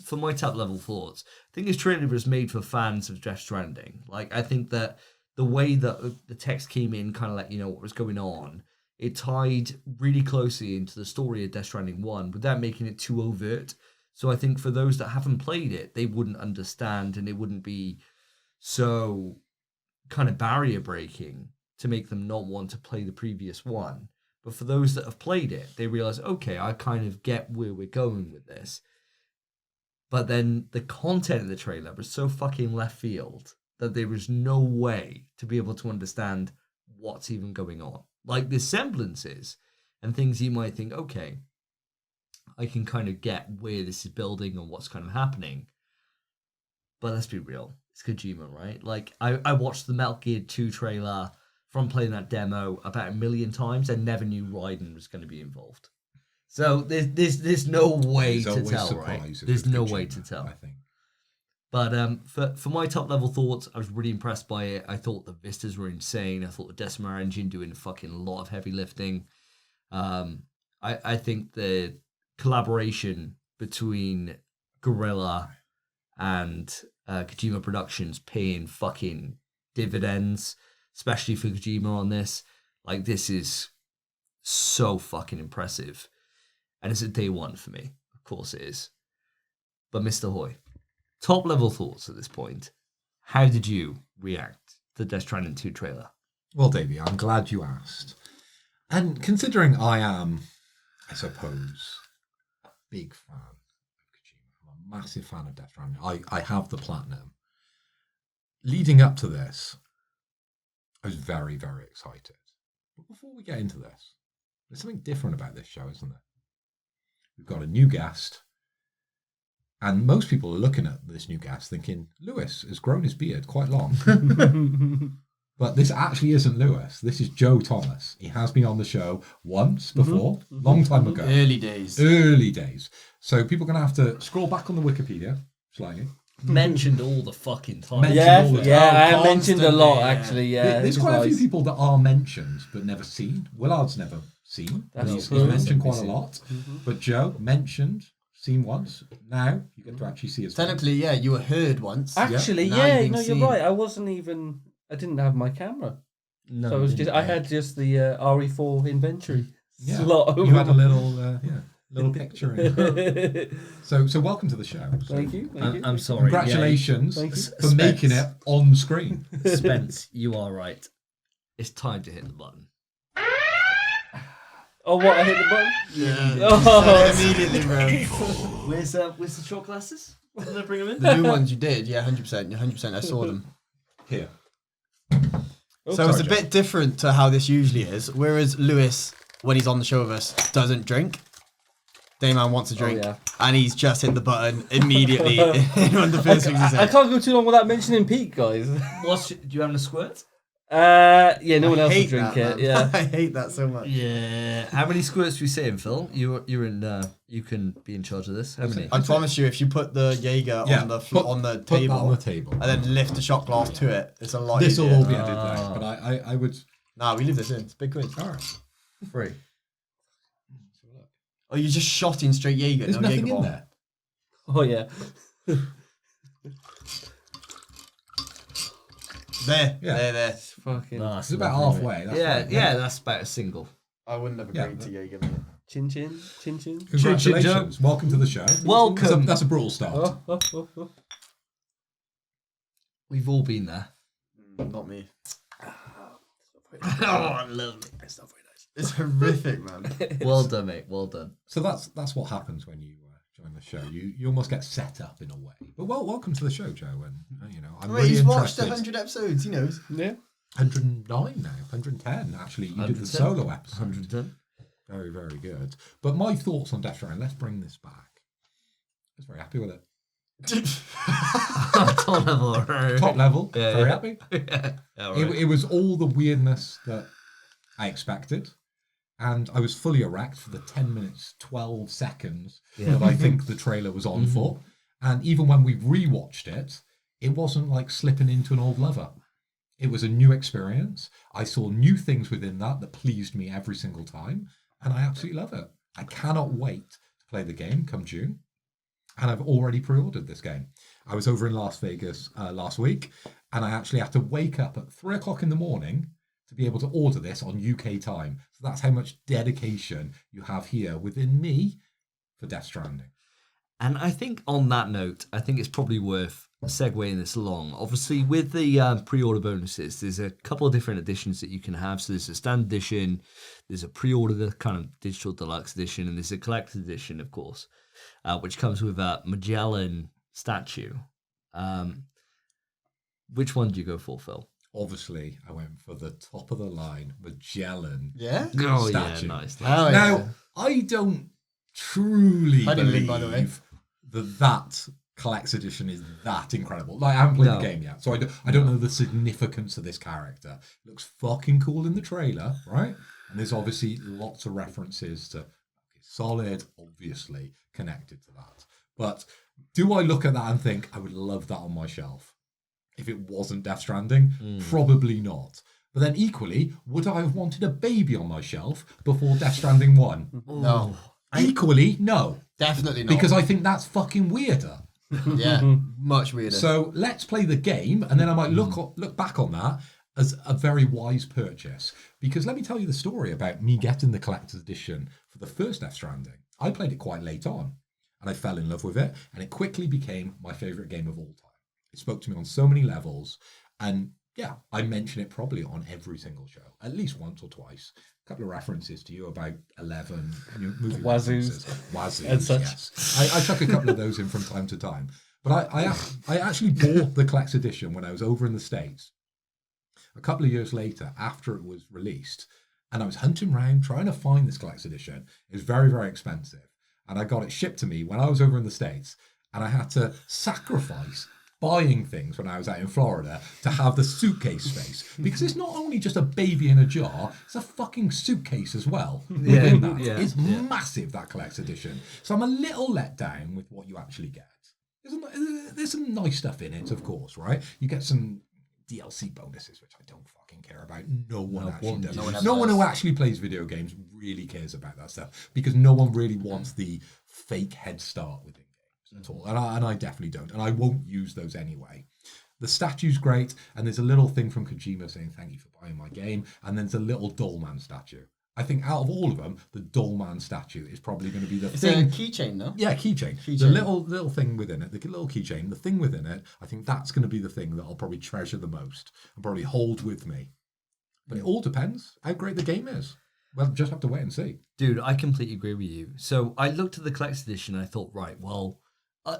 for my top level thoughts, I think this trailer was made for fans of Death Stranding. Like, I think that the way that the text came in kind of let you know what was going on, it tied really closely into the story of Death Stranding 1 without making it too overt. So I think for those that haven't played it, they wouldn't understand and it wouldn't be so kind of barrier breaking to make them not want to play the previous one. But for those that have played it, they realize, okay, I kind of get where we're going with this. But then the content of the trailer was so fucking left field that there was no way to be able to understand what's even going on. Like, the semblances and things you might think, okay, I can kind of get where this is building and what's kind of happening. but let's be real. It's Kojima, right? Like, I watched the Metal Gear 2 trailer from playing that demo about 1 million times and never knew Raiden was going to be involved. So there's no way to tell, right? There's no way to tell. I think. But for my top level thoughts, I was really impressed by it. I thought the vistas were insane. I thought the Decima engine doing fucking a lot of heavy lifting. I think the collaboration between Guerrilla and Kojima Productions paying fucking dividends, especially for Kojima on this. Like, this is so fucking impressive. And it's a day one for me. Of course it is. But Mr. Hoy, top level thoughts at this point. How did you react to the Death Stranding 2 trailer? Well, Davey, I'm glad you asked. And considering I am, I suppose, a big fan of Kojima, I'm a massive fan of Death Stranding. I have the platinum. Leading up to this, I was very, very excited. But before we get into this, there's something different about this show, isn't there? We've got a new guest, and most people are looking at this new guest thinking, Lewis has grown his beard quite long. But this actually isn't Lewis. This is Joe Thomas. He has been on the show once before, long time ago. Early days. Early days. So people are going to have to scroll back on the Wikipedia slightly. Mentioned all the fucking time. Mentioned Yeah, all the yeah, time. I have mentioned a lot, Constantly, actually, yeah. There's quite a few people that are mentioned but never seen. Willard's never seen. That's He's true. mentioned quite a lot. But Joe, mentioned, seen once. Now you get to actually see his face. Technically, yeah, you were heard once. Actually, Now yeah, you've been no, you're seen. right. I didn't have my camera. No, So I had just the RE4 inventory slot over. You had a little picture in. So welcome to the show. So Thank you. I'm sorry. Congratulations Thank you. for making it on screen. Yeah, Spence, you are right. It's time to hit the button. Oh, what? I hit the button? Yeah. Oh, Immediately, bro. Where's the short glasses? Did I bring them in? The new ones you did, yeah, 100%. 100%. I saw them. Here. So it's sorry, a bit different to how this usually is. Whereas Lewis, when he's on the show with us, doesn't drink. Dayman wants a drink, yeah. and he's just hit the button immediately. One of the first things he I said. can't go too long without mentioning Pete, guys. Do you have a squirt? Yeah, no one else will hate drink that, it. man. Yeah. I hate that so much. Yeah. How many squirts do we say in, Phil? You're in. You can be in charge of this. How many? I promise you, if you put the Jaeger on the put on the that table, on the table. and then lift the shot glass to it, it's a lot This will easier. all be edited out, but I would. Nah, we leave this in. It's a big quiz. All right. Free. Oh, you just shot in straight Jaeger. There's no nothing Jaeger in bomb. there. Oh, yeah. There, Yeah. there. Fucking It's about halfway. That's Yeah, fine. yeah, that's about a single. I wouldn't have Yeah, agreed to Jaeger. Mate. chin chin, chin chin. Congratulations. Welcome to the show. Welcome. That's a brawl start. Oh. We've all been there. Not me. Oh, lovely. It's not very nice. It's horrific, man. Well done, mate. Well done. So that's what happens when you join the show. You almost get set up in a way. But welcome to the show, Joe. And I'm Wait, really he's watched interested. 100 episodes. He knows. Yeah. 109 now, 110 actually. You did the 110. solo episode. 110. Very, very good. But my thoughts on Death Stranding, let's bring this back. I was very happy with it. Top level. Top level, Yeah, very yeah. happy. Yeah, right. It was all the weirdness that I expected. And I was fully erect for the 10 minutes, 12 seconds that I think the trailer was on for. And even when we rewatched it, it wasn't like slipping into an old lover. It was a new experience. I saw new things within that pleased me every single time. And I absolutely love it. I cannot wait to play the game come June. And I've already pre-ordered this game. I was over in Las Vegas last week, and I actually had to wake up at 3 o'clock in the morning to be able to order this on UK time. So that's how much dedication you have here within me for Death Stranding. And I think on that note, I think it's probably worth segueing this along. Obviously, with the pre-order bonuses, there's a couple of different editions that you can have. So there's a standard edition, there's a pre-order, the kind of digital deluxe edition, and there's a collector's edition, of course, which comes with a Magellan statue. Which one do you go for, Phil? Obviously, I went for the top of the line Magellan Yeah? Oh, statue. yeah, nice. Oh, Now, yeah. I don't truly I didn't believe leak, by the way. that Collector's Edition is that incredible. Like, I haven't played the game yet, so I don't know the significance of this character. It looks fucking cool in the trailer, right? And there's obviously lots of references to Solid, obviously connected to that. But do I look at that and think I would love that on my shelf? If it wasn't Death Stranding, probably not. But then equally, would I have wanted a baby on my shelf before Death Stranding 1? No. Equally, no. Definitely not. Because I think that's fucking weirder. Yeah, much weirder. So let's play the game, and then I might look back on that as a very wise purchase. Because let me tell you the story about me getting the Collector's Edition for the first Death Stranding. I played it quite late on, and I fell in love with it, and it quickly became my favourite game of all time. It spoke to me on so many levels, and yeah, I mention it probably on every single show, at least once or twice. A couple of references to you about 11 movie Wazoos. Wazoos, And such. yes. I chuck a couple of those in from time to time. But I actually bought the Collector's Edition when I was over in the States a couple of years later after it was released. And I was hunting around trying to find this Collector's Edition. It was very, very expensive. And I got it shipped to me when I was over in the States. And I had to sacrifice buying things when I was out in Florida to have the suitcase space, because it's not only just a baby in a jar, it's a fucking suitcase as well within that. It's massive, that Collector's Edition. So I'm a little let down with what you actually get. There's some nice stuff in it, of course, right? You get some DLC bonuses, which I don't fucking care about. No one actually does. No one who actually plays video games really cares about that stuff, because no one really wants the fake head start with it at all, and I definitely don't, and I won't use those anyway. The statue's great, and there's a little thing from Kojima saying thank you for buying my game, and there's a little Dayman statue. I think out of all of them, the Dayman statue is probably going to be the thing. It's a keychain, though. Yeah, keychain. The little thing within it, the little keychain, the thing within it. I think that's going to be the thing that I'll probably treasure the most and probably hold with me. But it all depends how great the game is. We'll just have to wait and see. Dude, I completely agree with you. So I looked at the Collector's Edition and I thought, right, well,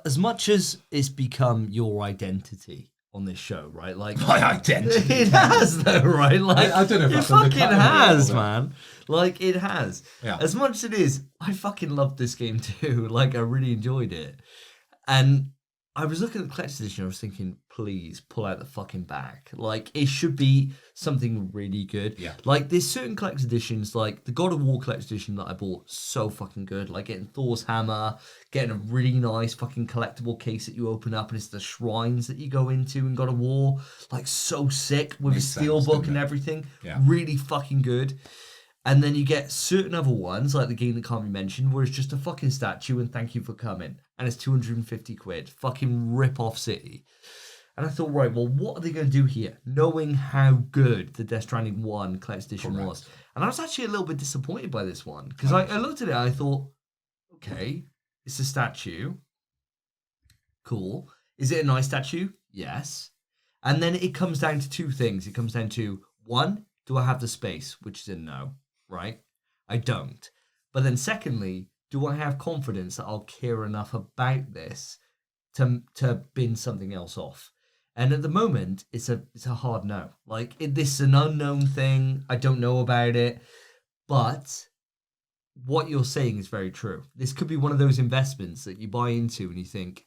as much as it's become your identity on this show, right? Like my identity. It has though, right? Like I don't know if it fucking has, man. Like it has. Yeah. As much as it is, I fucking loved this game too. Like I really enjoyed it. And I was looking at the Collector's Edition, I was thinking, please pull out the fucking back. Like, it should be something really good. Yeah. Like, there's certain Collector's Editions, like the God of War Collector's Edition that I bought, so fucking good. Like, getting Thor's hammer, getting a really nice fucking collectible case that you open up, and it's the shrines that you go into in God of War. Like, so sick, with a steelbook and everything. Yeah. Really fucking good. And then you get certain other ones, like the game that can't be mentioned, where it's just a fucking statue and thank you for coming. And it's 250 quid. Fucking rip-off city. And I thought, right, well, what are they going to do here? Knowing how good the Death Stranding 1 Collector's Edition was. And I was actually a little bit disappointed by this one. Because I looked at it and I thought, okay, it's a statue. Cool. Is it a nice statue? Yes. And then it comes down to two things. It comes down to, one, do I have the space? Which is a no. Right? I don't. But then secondly, do I have confidence that I'll care enough about this to bin something else off? And at the moment, it's a hard no. Like, this is an unknown thing. I don't know about it. But what you're saying is very true. This could be one of those investments that you buy into and you think,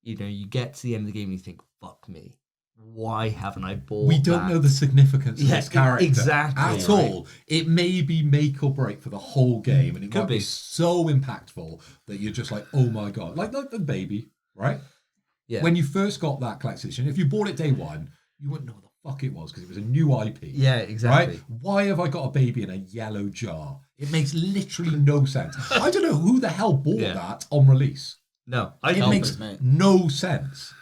you know, you get to the end of the game and you think, fuck me. Why haven't I bought We don't know the significance of this character exactly, at all. It may be make or break for the whole game, and it might be so impactful that you're just like, oh my god, like the baby, right? Yeah. When you first got that Collector's Edition, if you bought it day one, you wouldn't know what the fuck it was because it was a new IP. Yeah, exactly. Right? Why have I got a baby in a yellow jar? It makes literally no sense. I don't know who the hell bought that on release. No, it makes no sense.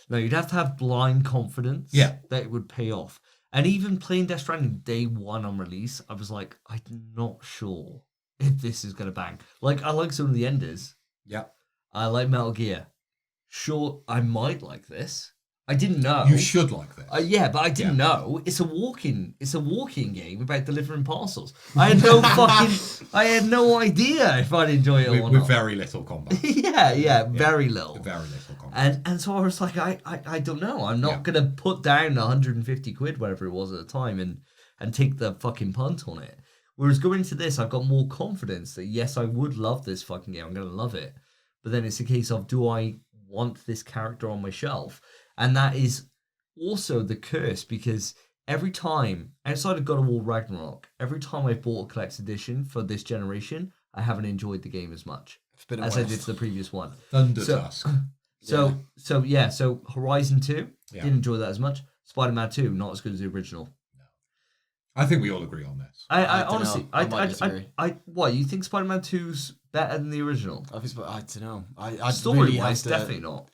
No, you'd have to have blind confidence that it would pay off. And even playing Death Stranding day one on release, I was like, I'm not sure if this is going to bang. Like, I like some of the enders. Yeah. I like Metal Gear. Sure, I might like this. I didn't know. You should like this. Yeah, but I didn't know. It's a walking game about delivering parcels. I had no I had no idea if I'd enjoy it or not. With very little combat. yeah, very little. Very little combat. And so I was like, I don't know. I'm not going to put down 150 quid, whatever it was at the time, and take the fucking punt on it. Whereas going into this, I've got more confidence that, yes, I would love this fucking game. I'm going to love it. But then it's a case of, do I want this character on my shelf. And that is also the curse, because every time, outside of God of War Ragnarok, every time I've bought a collector's edition for this generation, I haven't enjoyed the game as much as I did for the previous one. Thundertusk. So Horizon 2, Yeah. didn't enjoy that as much. Spider-Man 2, not as good as the original. I think we all agree on this. I don't honestly, know. I might disagree. what, you think Spider-Man 2's better than the original? I don't know. I Story-wise, really have to, definitely not.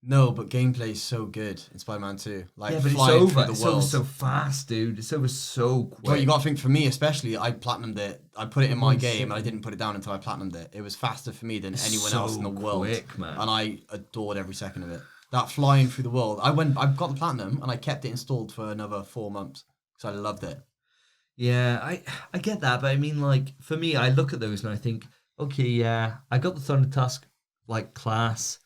No, but gameplay is so good in Spider-Man 2. Like, Yeah, but it's flying over. through the It's world. over so fast, dude. It's over so quick. Well, you got to think, for me especially, I platinumed it. I put it in my game, and I didn't put it down until I platinumed it. It was faster for me than anyone so else in the world, quick, man. and I adored every second of it. That flying through the world. I got the platinum, and I kept it installed for another 4 months because I loved it. Yeah, I get that, but I mean, like, for me, I look at those and I think, okay, yeah, I got the Thundertusk, like, class.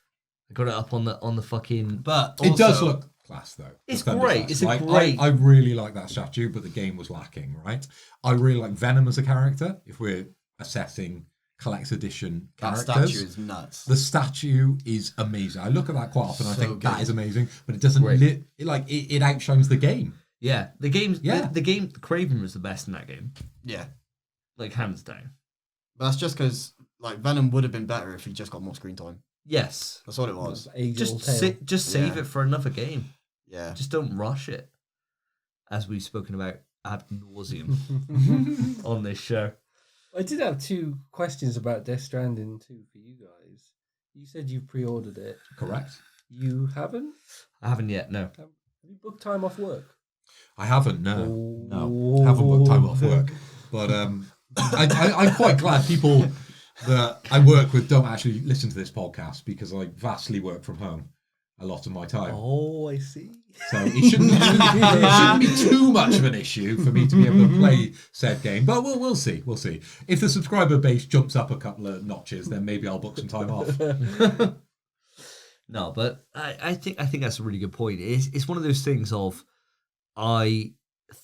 I got it up on the fucking. But It does also- look class, though. It's the Thundertusk. great. It's a Like, great. I really like that statue, but the game was lacking, right? I really like Venom as a character, if we're assessing collector's edition that characters. statue is nuts. The statue is amazing. I look at that quite often and I So think that good. is amazing, but it doesn't Great. it outshines the game. Yeah, the game's. Yeah. The game, Craven was the best in that game. Yeah, Like, hands down. but that's just because like Venom would have been better if he just got more screen time. Yes. That's what it was. Just save Yeah. it for another game. Yeah. Just don't rush it. As we've spoken about ad nauseum on this show. I did have 2 questions about Death Stranding too for you guys. You said you pre-ordered it. Correct. You haven't? I haven't yet, no. Have you booked time off work? I haven't, no. No. Haven't booked time off work. But I'm quite glad people that I work with don't actually listen to this podcast because I vastly work from home a lot of my time. Oh, I see. So it shouldn't be too much of an issue for me to be able to play said game. But we'll see. We'll see. If the subscriber base jumps up a couple of notches, then maybe I'll book some time off. No, but I think that's a really good point. It's one of those things of I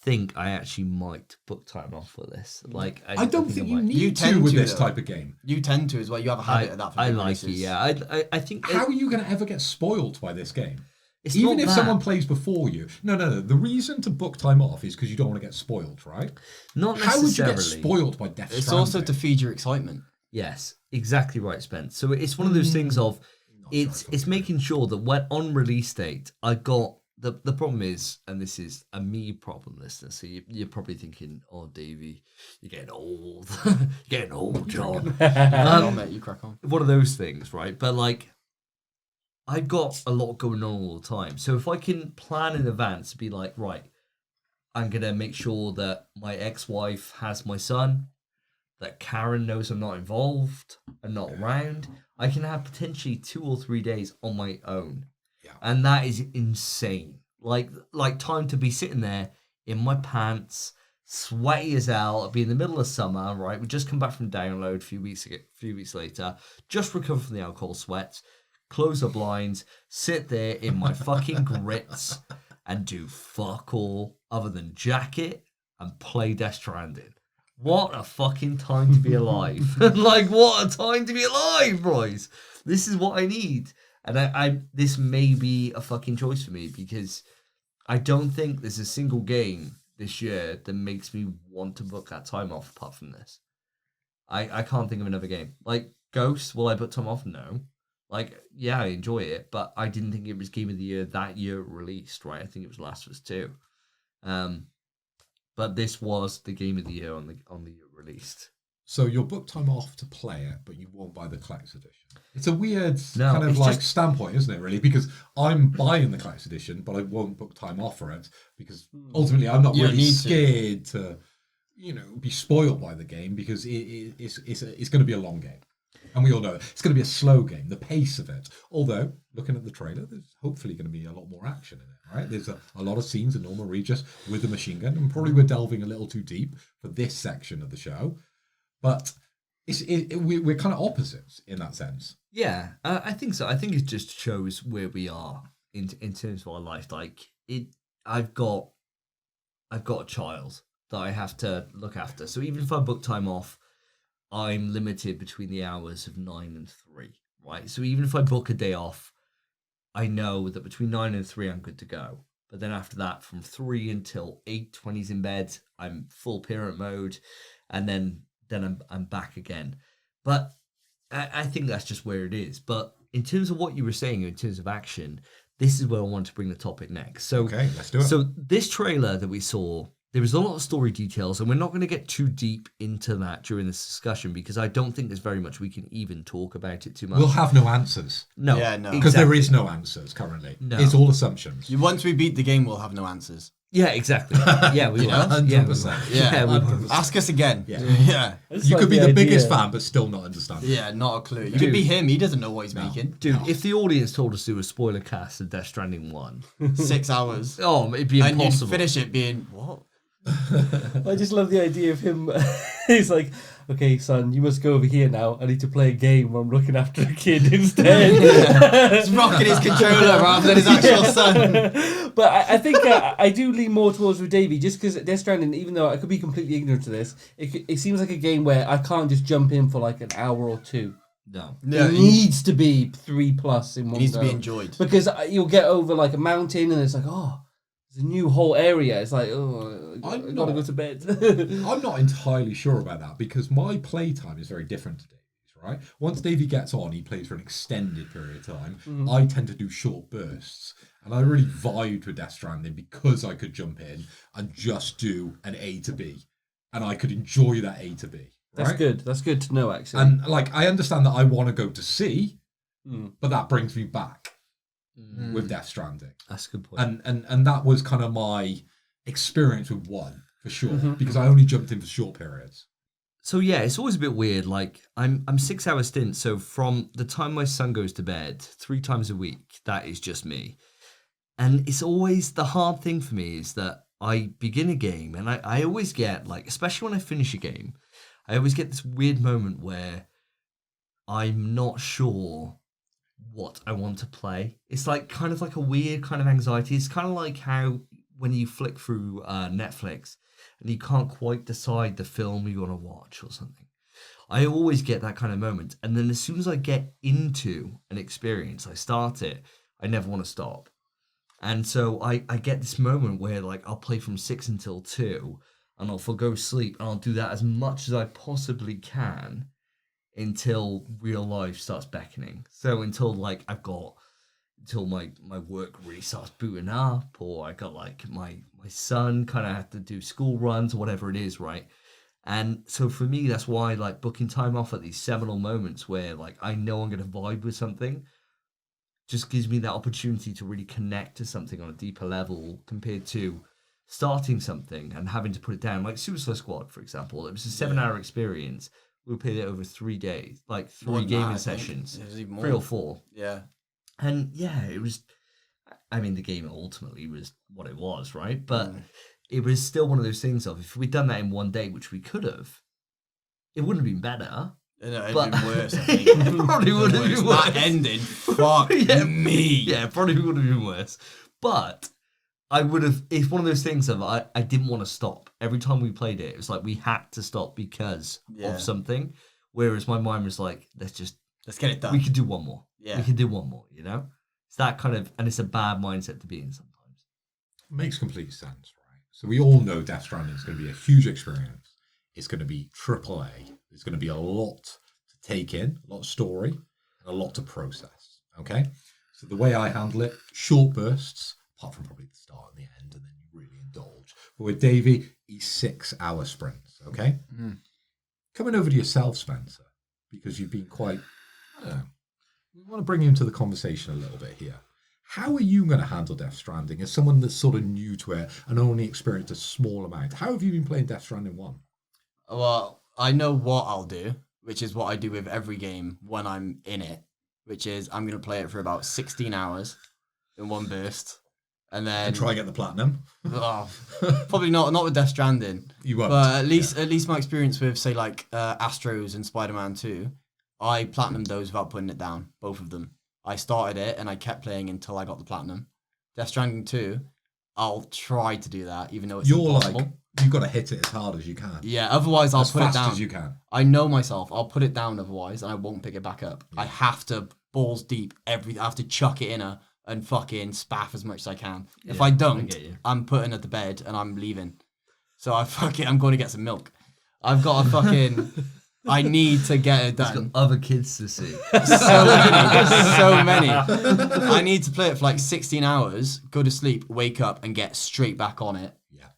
think I actually might book time off for this. Like I don't think you might. need You to tend with to, this though. type of game. You tend to as well. You have a habit of that. For I big like it. releases. Yeah, I think How are you going to ever get spoiled by this game? it's Even not if that. someone plays before you. No. The reason to book time off is because you don't want to get spoiled, right? Not How would you necessarily. get spoiled by Death It's Stranding? also to feed your excitement. Yes, exactly right, Spence. So it's one of those things of it's making sure that when on release date I got the problem is, and this is a me problem, listener. So you're probably thinking, oh, Davey, you're getting old. You're getting old, John. Mate, you crack on. One of those things, right? But like, I've got a lot going on all the time. So if I can plan in advance, be like, right, I'm gonna make sure that my ex-wife has my son, that Karen knows I'm not involved, I'm not around. I can have potentially 2 or 3 days on my own. Yeah. And that is insane. Like time to be sitting there in my pants, sweaty as hell. It'll be in the middle of summer, right? We just come back from download a few weeks later, just recover from the alcohol sweats, close the blinds, sit there in my fucking grits and do fuck all other than jacket and play Death Stranding. What a fucking time to be alive. Like, what a time to be alive, boys. This is what I need. And I this may be a fucking choice for me because I don't think there's a single game this year that makes me want to book that time off apart from this. I can't think of another game. Like, Ghost, will I book time off? No. Like, yeah, I enjoy it, but I didn't think it was Game of the Year that year it released, right? I think it was Last of Us 2. But this was the Game of the Year on the year released. So you'll book time off to play it, but you won't buy the collector's edition. It's a weird No, kind of it's like just- standpoint, isn't it, really? Because I'm buying the collector's edition, but I won't book time off for it because ultimately I'm not You don't really need to. scared to, be spoiled by the game because it's going to be a long game. And we all know it's going to be a slow game, the pace of it. Although, looking at the trailer, there's hopefully going to be a lot more action in it, right? There's a lot of scenes in Norman Regis with the machine gun, and probably we're delving a little too deep for this section of the show. But we're kind of opposites in that sense. Yeah, I think so. I think it just shows where we are in terms of our life. Like I've got a child that I have to look after. So even if I book time off, I'm limited between the hours of 9 and 3, right? So even if I book a day off, I know that between 9 and 3, I'm good to go. But then after that, from 3 until 8, when he's in bed, I'm full parent mode, and then I'm back again. But I think that's just where it is. But in terms of what you were saying, in terms of action, this is where I want to bring the topic next. So, okay, let's do it. So this trailer that we saw, there was a lot of story details, and we're not going to get too deep into that during this discussion because I don't think there's very much we can even talk about it too much. We'll have no answers. No. Yeah, no. Because there is no answers currently. No. It's all assumptions. Once we beat the game, we'll have no answers. Yeah, exactly. Yeah, we will. 100%. Yeah, we will. ask us again. Yeah. Yeah. You could be the biggest fan, but still not understand. Yeah, not a clue. You could be him. He doesn't know what he's making. Dude, if the audience told us to do a spoiler cast of Death Stranding 1, 6 hours. oh, it'd be And impossible. you'd finish it being, what? I just love the idea of him. He's like, okay, son, you must go over here now. I need to play a game where I'm looking after a kid instead. He's rocking his controller rather than his actual son. But I think I do lean more towards with Davey, just because Death Stranding, even though I could be completely ignorant to this, it seems like a game where I can't just jump in for like an hour or two. No. Yeah, It needs to be 3+ in one needs to be go. enjoyed. Because you'll get over like a mountain and it's like, oh, there's a new whole area. It's like, oh, I gotta go to bed. I'm not entirely sure about that because my playtime is very different to Davey's, right? Once Davey gets on, he plays for an extended period of time. Mm-hmm. I tend to do short bursts. And I really vibed with Death Stranding because I could jump in and just do an A to B. And I could enjoy that A to B. That's right? good. That's good to know, actually. And like, I understand that I want to go to C, but that brings me back with Death Stranding. That's a good point. And that was kind of my experience with 1, for sure, because I only jumped in for short periods. So yeah, it's always a bit weird. Like I'm 6 hour stint, so from the time my son goes to bed 3 times a week, that is just me. And it's always the hard thing for me is that I begin a game and I always get like, especially when I finish a game, I always get this weird moment where I'm not sure what I want to play. It's like kind of like a weird kind of anxiety. It's kind of like how when you flick through Netflix and you can't quite decide the film you want to watch or something. I always get that kind of moment. And then as soon as I get into an experience, I start it, I never want to stop. And so I get this moment where like I'll play from 6 until 2 and I'll forgo sleep and I'll do that as much as I possibly can until real life starts beckoning. So until like until my work really starts booting up, or I got like my son kind of have to do school runs or whatever it is, right? And so for me, that's why like booking time off at these seminal moments where like I know I'm going to vibe with something just gives me that opportunity to really connect to something on a deeper level compared to starting something and having to put it down. Like Suicide Squad, for example, it was a 7-hour experience. We played it over 3 days, like 3 gaming sessions, 3 or 4. Yeah. And yeah, it was, I mean, the game ultimately was what it was, right? But it was still one of those things of, if we'd done that in 1 day, which we could have, it wouldn't have been better. It'd But- been worse, I think. It probably would have been worse. That ending, fuck me. Yeah, probably would have been worse. But I would have, it's one of those things of, I didn't want to stop. Every time we played it, it was like we had to stop because of something. Whereas my mind was like, let's get it done. we could do one more. Yeah. We could do one more, you know? It's that kind of, and it's a bad mindset to be in sometimes. Makes complete sense, right? So we all know Death Stranding is going to be a huge experience. It's going to be AAA. There's going to be a lot to take in, a lot of story, and a lot to process, okay? So the way I handle it, short bursts, apart from probably the start and the end, and then you really indulge. But with Davey, he's 6-hour sprints, okay? Coming over to yourself, Spencer, because you've been quite, I don't know, we want to bring you into the conversation a little bit here. How are you going to handle Death Stranding as someone that's sort of new to it and only experienced a small amount? How have you been playing Death Stranding 1? Well, I know what I'll do, which is what I do with every game when I'm in it, which is I'm going to play it for about 16 hours in one burst. And then And try and get the platinum? probably not with Death Stranding. You won't. But at least my experience with, say, like Astros and Spider-Man 2, I platinumed those without putting it down, both of them. I started it and I kept playing until I got the platinum. Death Stranding 2, I'll try to do that, even though it's You're impossible. like, you've got to hit it as hard as you can. Yeah, otherwise I'll put it As down. fast as you can. I know myself. I'll put it down otherwise, and I won't pick it back up. Yeah. I have to balls deep. I have to chuck it in her and fucking spaff as much as I can. Yeah, if I don't, I'm putting her to bed and I'm leaving. So I'm going to get some milk. I've got a fucking. I need to get it done. He's got other kids to see. So many. I need to play it for like 16 hours, go to sleep, wake up, and get straight back on it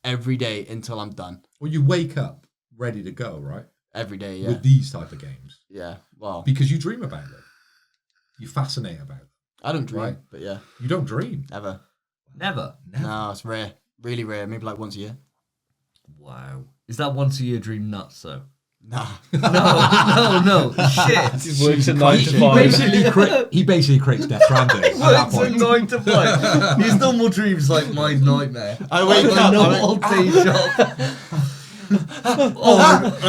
every day until I'm done. Well, you wake up ready to go, right? Every day, yeah. With these type of games. Yeah, well. Because you dream about them. You fascinate about them. I don't dream, right? But yeah. You don't dream? Never. Never? No, it's rare. Really rare. Maybe like once a year. Wow. Is that once a year dream nuts, though? Nah. No. Shit. He works at 9 to 5. He basically creates Death Stranding at that Works at point. 9 to 5. His normal dreams like my nightmare. I wake up. Normal day job.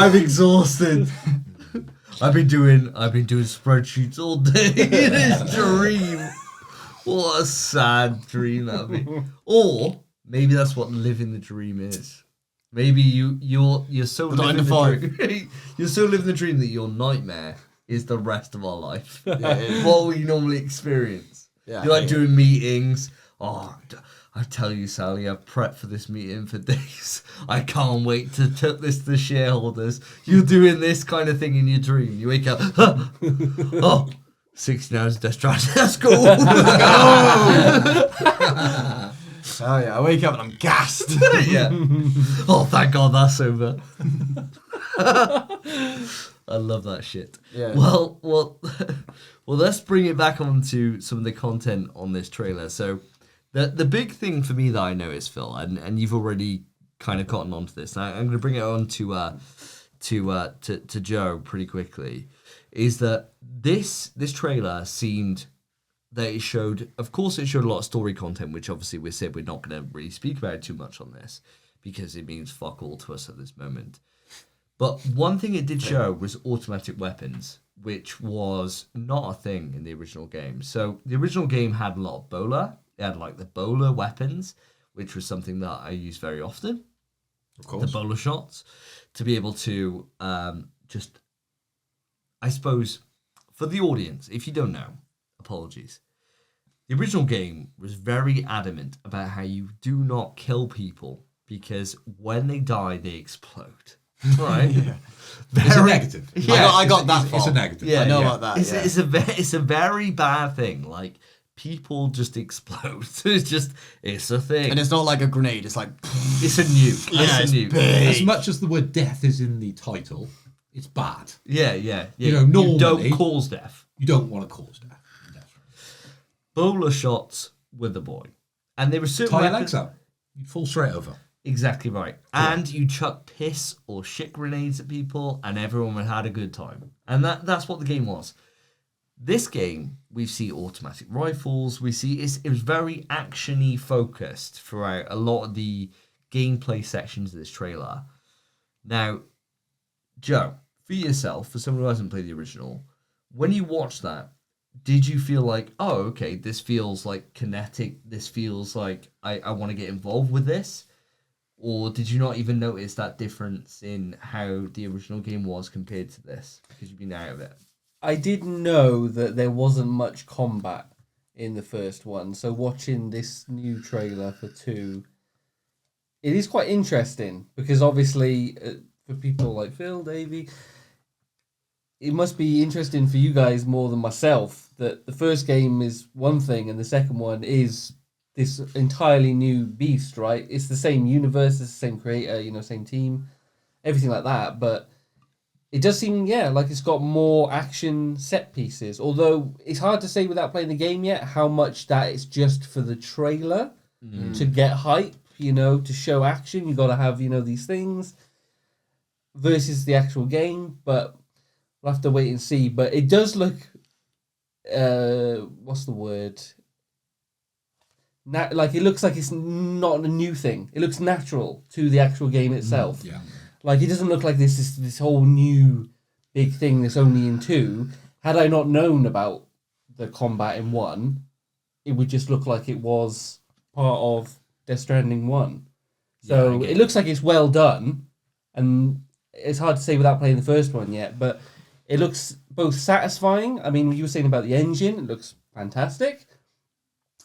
I'm exhausted. I've been doing spreadsheets all day in his dream. What a sad dream that'd be. Or maybe that's what living the dream is. Maybe you're so living the dream. You're so living the dream that your nightmare is the rest of our life. Yeah, what we normally experience. Yeah, you're like doing meetings. Oh, I tell you, Sally, I've prepped for this meeting for days. I can't wait to tip this to the shareholders. You're doing this kind of thing in your dream. You wake up, oh, 16 hours of Death Stranding. Let's go. Oh yeah, I wake up and I'm gassed. Yeah. Oh, thank God that's over. I love that shit. Yeah. Well, let's bring it back on to some of the content on this trailer. So the big thing for me that I noticed, Phil, and you've already kind of gotten onto this, and I'm going to bring it on to Joe pretty quickly, is that this trailer seemed that it showed, of course, it showed a lot of story content, which obviously we said we're not going to really speak about too much on this because it means fuck all to us at this moment. But one thing it did show was automatic weapons, which was not a thing in the original game. So the original game had a lot of bowler. It had like the bowler weapons, which was something that I use very often. Of course. The bowler shots, to be able to just, I suppose, for the audience, if you don't know, apologies. The original game was very adamant about how you do not kill people because when they die, they explode. Right? Yeah. It's a negative. Yeah, I got that. It's a negative. Yeah, I know about that. It's a very bad thing. Like, people just explode. It's a thing. And it's not like a grenade. It's like it's a nuke. Yeah, it's a nuke. Big. As much as the word death is in the title, it's bad. Yeah. You know, normally, you don't cause death. You don't want to cause death. Bowler shots with the boy, and they were certain tie your legs up. You'd fall straight over. Exactly right. Yeah. And you chuck piss or shit grenades at people, and everyone would have had a good time. And that's what the game was. This game, we see automatic rifles. We see it was very action-y focused throughout a lot of the gameplay sections of this trailer. Now, Joe, for yourself, for someone who hasn't played the original, when you watched that, did you feel like, oh, okay, this feels like kinetic, this feels like I want to get involved with this? Or did you not even notice that difference in how the original game was compared to this? Because you've been out of it. I did know that there wasn't much combat in the first one, so watching this new trailer for 2, it is quite interesting, because obviously, for people like Phil, Davey, it must be interesting for you guys more than myself that the first game is one thing and the second one is this entirely new beast, right? It's the same universe, it's the same creator, same team, everything like that. But it does seem, like it's got more action set pieces. Although it's hard to say without playing the game yet how much that is just for the trailer to get hype, to show action. You got to have, these things versus the actual game. But we'll have to wait and see. But it does look, what's the word? Like it looks like it's not a new thing. It looks natural to the actual game itself. Yeah. Like it doesn't look like this whole new big thing that's only in 2. Had I not known about the combat in 1, it would just look like it was part of Death Stranding 1. So it looks like it's well done, and it's hard to say without playing the first one yet, but it looks both satisfying. I mean, you were saying about the engine, it looks fantastic.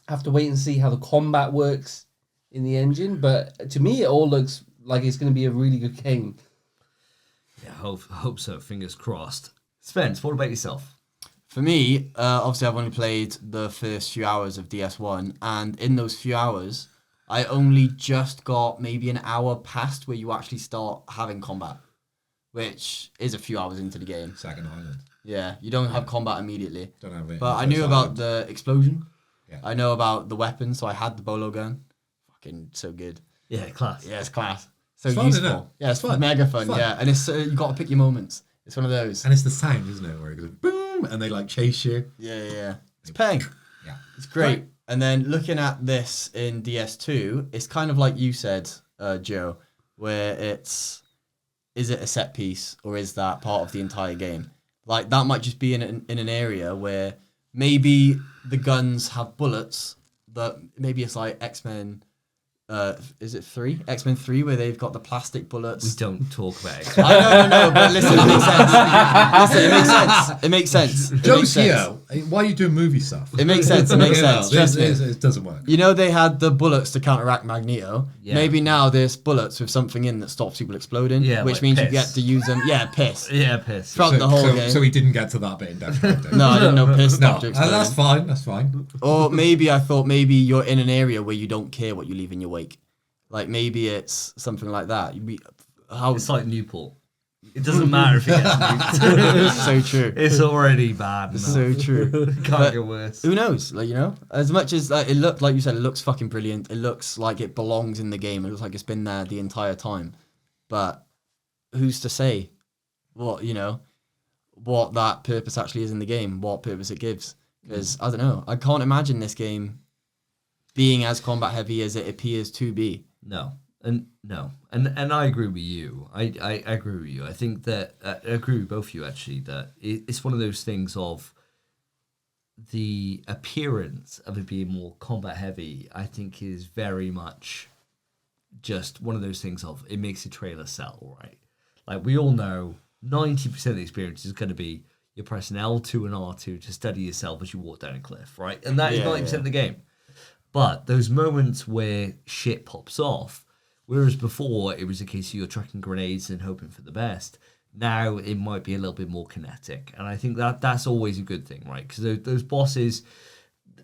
I have to wait and see how the combat works in the engine, but to me, it all looks like it's going to be a really good game. Yeah, hope so. Fingers crossed. Spence, what about yourself? For me, obviously I've only played the first few hours of DS1, and in those few hours, I only just got maybe an hour past where you actually start having combat, which is a few hours into the game. Second Island. Yeah, you don't have combat immediately. Don't have it. But I knew about the explosion. Yeah. I know about the weapon, so I had the bolo gun. Fucking so good. Yeah, class. Yeah, it's class. So It's fun, useful. isn't it? Yeah, it's Fun. mega fun. It's fun. Yeah, and it's you got to pick your moments. It's one of those. And it's the sound, isn't it? Where it goes boom, and they like chase you. Yeah. It's peng. Yeah. It's great. And then looking at this in DS2, it's kind of like you said, Joe, where is it a set piece or is that part of the entire game? Like that might just be in an area where maybe the guns have bullets that maybe it's like X-Men. Is it 3? X-Men 3 where they've got the plastic bullets. We don't talk about it. I know, but listen, it makes sense. It makes sense. Joe's here. Why are you doing movie stuff? It makes sense. It makes sense. Trust me. It doesn't work. You know they had the bullets to counteract Magneto. Yeah. Maybe now there's bullets with something in that stops people exploding. Yeah, which like means piss. you get to use them. Yeah, piss. Yeah, piss. Throughout the whole game. So he didn't get to that bit in Death Stranding. No, I didn't know piss No, stopped you exploding. that's fine. That's fine. Or maybe I thought maybe you're in an area where you don't care what you leave in your wake. Like maybe it's something like that. It's like Newport. It doesn't matter if it gets nuked. So true. It's already bad enough. So true. Can't But get worse. who knows? Like, you know, as much as it looked, like you said, it looks fucking brilliant. It looks like it belongs in the game. It looks like it's been there the entire time. But who's to say what that purpose actually is in the game, what purpose it gives? Because I don't know. I can't imagine this game being as combat heavy as it appears to be. No, and I agree with you. I agree with you. I think that I agree with both of you actually. That it's one of those things of the appearance of it being more combat heavy. I think is very much just one of those things of it makes the trailer sell, right? Like we all know, 90% of the experience is going to be you're pressing L2 and R2 to steady yourself as you walk down a cliff, right? And that is 90% of the game. But those moments where shit pops off, whereas before it was a case of you're tracking grenades and hoping for the best, now it might be a little bit more kinetic. And I think that's always a good thing, right? Because those bosses,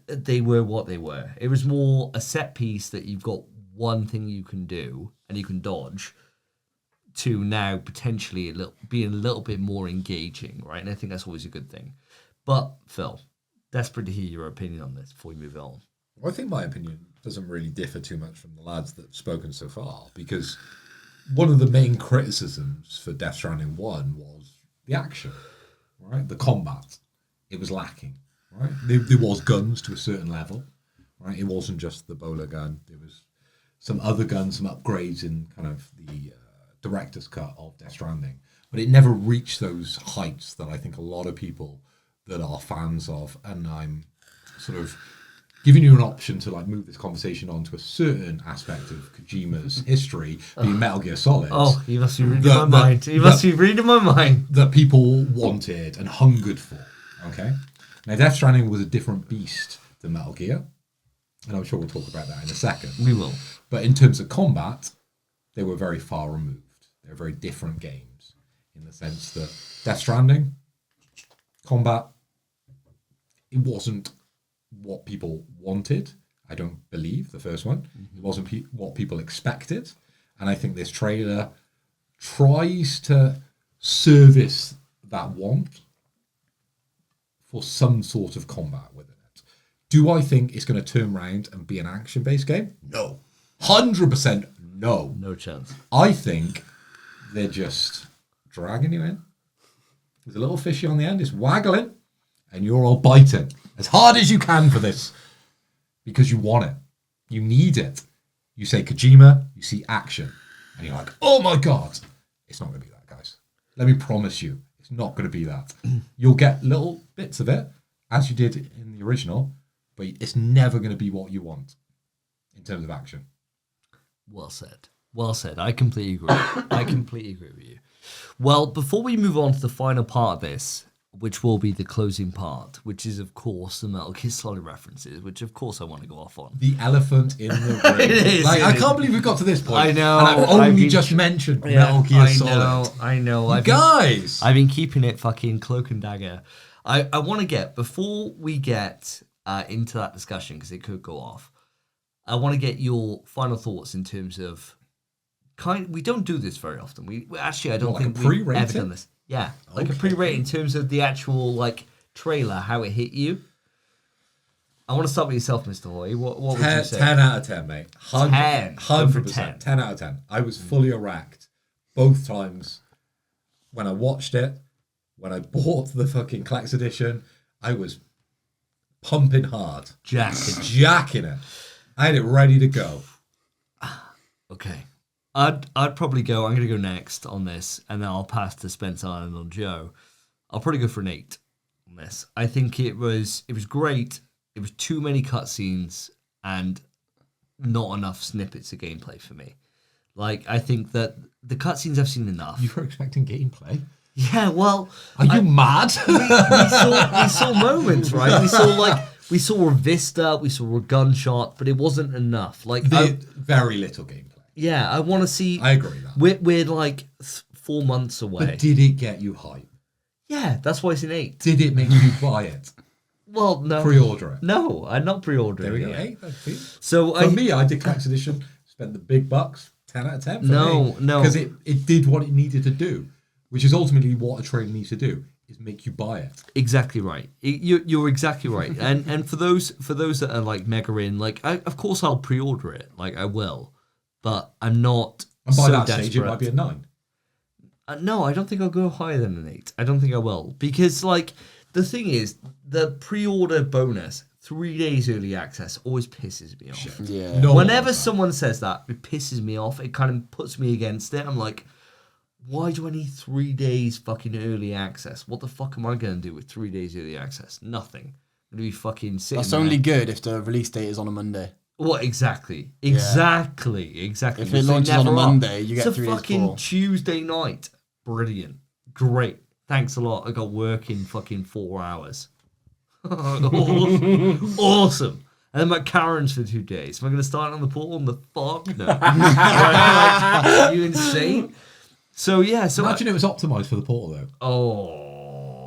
they were what they were. It was more a set piece that you've got one thing you can do and you can dodge, to now potentially being a little bit more engaging, right? And I think that's always a good thing. But Phil, desperate to hear your opinion on this before we move on. I think my opinion doesn't really differ too much from the lads that have spoken so far, because one of the main criticisms for Death Stranding 1 was the action, right? The combat. It was lacking, right? There was guns to a certain level, right? It wasn't just the bowler gun. There was some other guns, some upgrades in kind of the director's cut of Death Stranding. But it never reached those heights that I think a lot of people that are fans of, and I'm sort of giving you an option to like move this conversation on to a certain aspect of Kojima's history, being Metal Gear Solid. Oh, you must be reading my mind. You must be reading my mind. That people wanted and hungered for. Okay? Now, Death Stranding was a different beast than Metal Gear, and I'm sure we'll talk about that in a second. We will. But in terms of combat, they were very far removed. They're very different games in the sense that Death Stranding, combat, it wasn't what people wanted. I don't believe the first one. It wasn't what people expected. And I think this trailer tries to service that want for some sort of combat within it. Do I think it's going to turn around and be an action-based game? No. 100% no. No chance. I think they're just dragging you in. There's a little fishy on the end. It's waggling. And you're all biting as hard as you can for this. Because you want it. You need it. You say Kojima, you see action. And you're like, oh my God. It's not going to be that, guys. Let me promise you. It's not going to be that. You'll get little bits of it, as you did in the original. But it's never going to be what you want in terms of action. Well said. Well said. I completely agree. I completely agree with you. Well, before we move on to the final part of this, which will be the closing part, which is, of course, the Metal Gear Solid references, which, of course, I want to go off on. The elephant in the room. It is, I can't believe we got to this point. I know. And I've only just mentioned Metal Gear Solid. I know. I've been keeping it fucking cloak and dagger. I want to get, before we get into that discussion, because it could go off, I want to get your final thoughts in terms of we don't do this very often. We actually, I don't think we've ever done this. Yeah, like a pre-rate in terms of the actual like trailer, how it hit you. I want to start with yourself, Mr. Hoy. What would you say? 10 out of 10, mate. 100%. 10 out of 10. I was fully erect both times. When I watched it, when I bought the fucking Collector's Edition, I was pumping hard. Jacking it. I had it ready to go. Okay. I'd probably go, I'm going to go next on this, and then I'll pass to Spence Island on Joe. I'll probably go for an 8 on this. I think it was great. It was too many cutscenes and not enough snippets of gameplay for me. Like, I think that the cutscenes I've seen enough. You were expecting gameplay? Yeah, well... Are you mad? we saw moments, right? We saw a vista, we saw a gunshot, but it wasn't enough. Like very little gameplay. Yeah, I want to see... I agree that. We're like 4 months away. But did it get you hype? Yeah, that's why it's an 8. Did it make you buy it? Well, no. Pre-order it? No, I'm not pre-ordering it. There we go, 8. So for me, I did Collector's Edition, spent the big bucks, 10 out of 10 for me. No. Because it did what it needed to do, which is ultimately what a trailer needs to do, is make you buy it. Exactly right. You're exactly right. And for those that are like mega in, like, of course I'll pre-order it. Like, I will. But I'm not. And by so that desperate. stage, it might be a 9. No, I don't think I'll go higher than an 8. I don't think I will. Because, like, the thing is, the pre-order bonus, 3 days early access, always pisses me off. Shit. Yeah. No Whenever someone says that, it pisses me off. It kind of puts me against it. I'm like, why do I need 3 days fucking early access? What the fuck am I going to do with 3 days early access? Nothing. I'm going to be fucking sitting That's there. only good if the release date is on a Monday. What exactly? Exactly. If it launches on a Monday, you get 3 days before. It's a fucking Tuesday night. Brilliant. Great. Thanks a lot. I got work in fucking 4 hours. Awesome. And then my Karen's for 2 days. Am I going to start on the portal? The fuck no. Are you insane? So yeah. So imagine it was optimized for the portal though. Oh.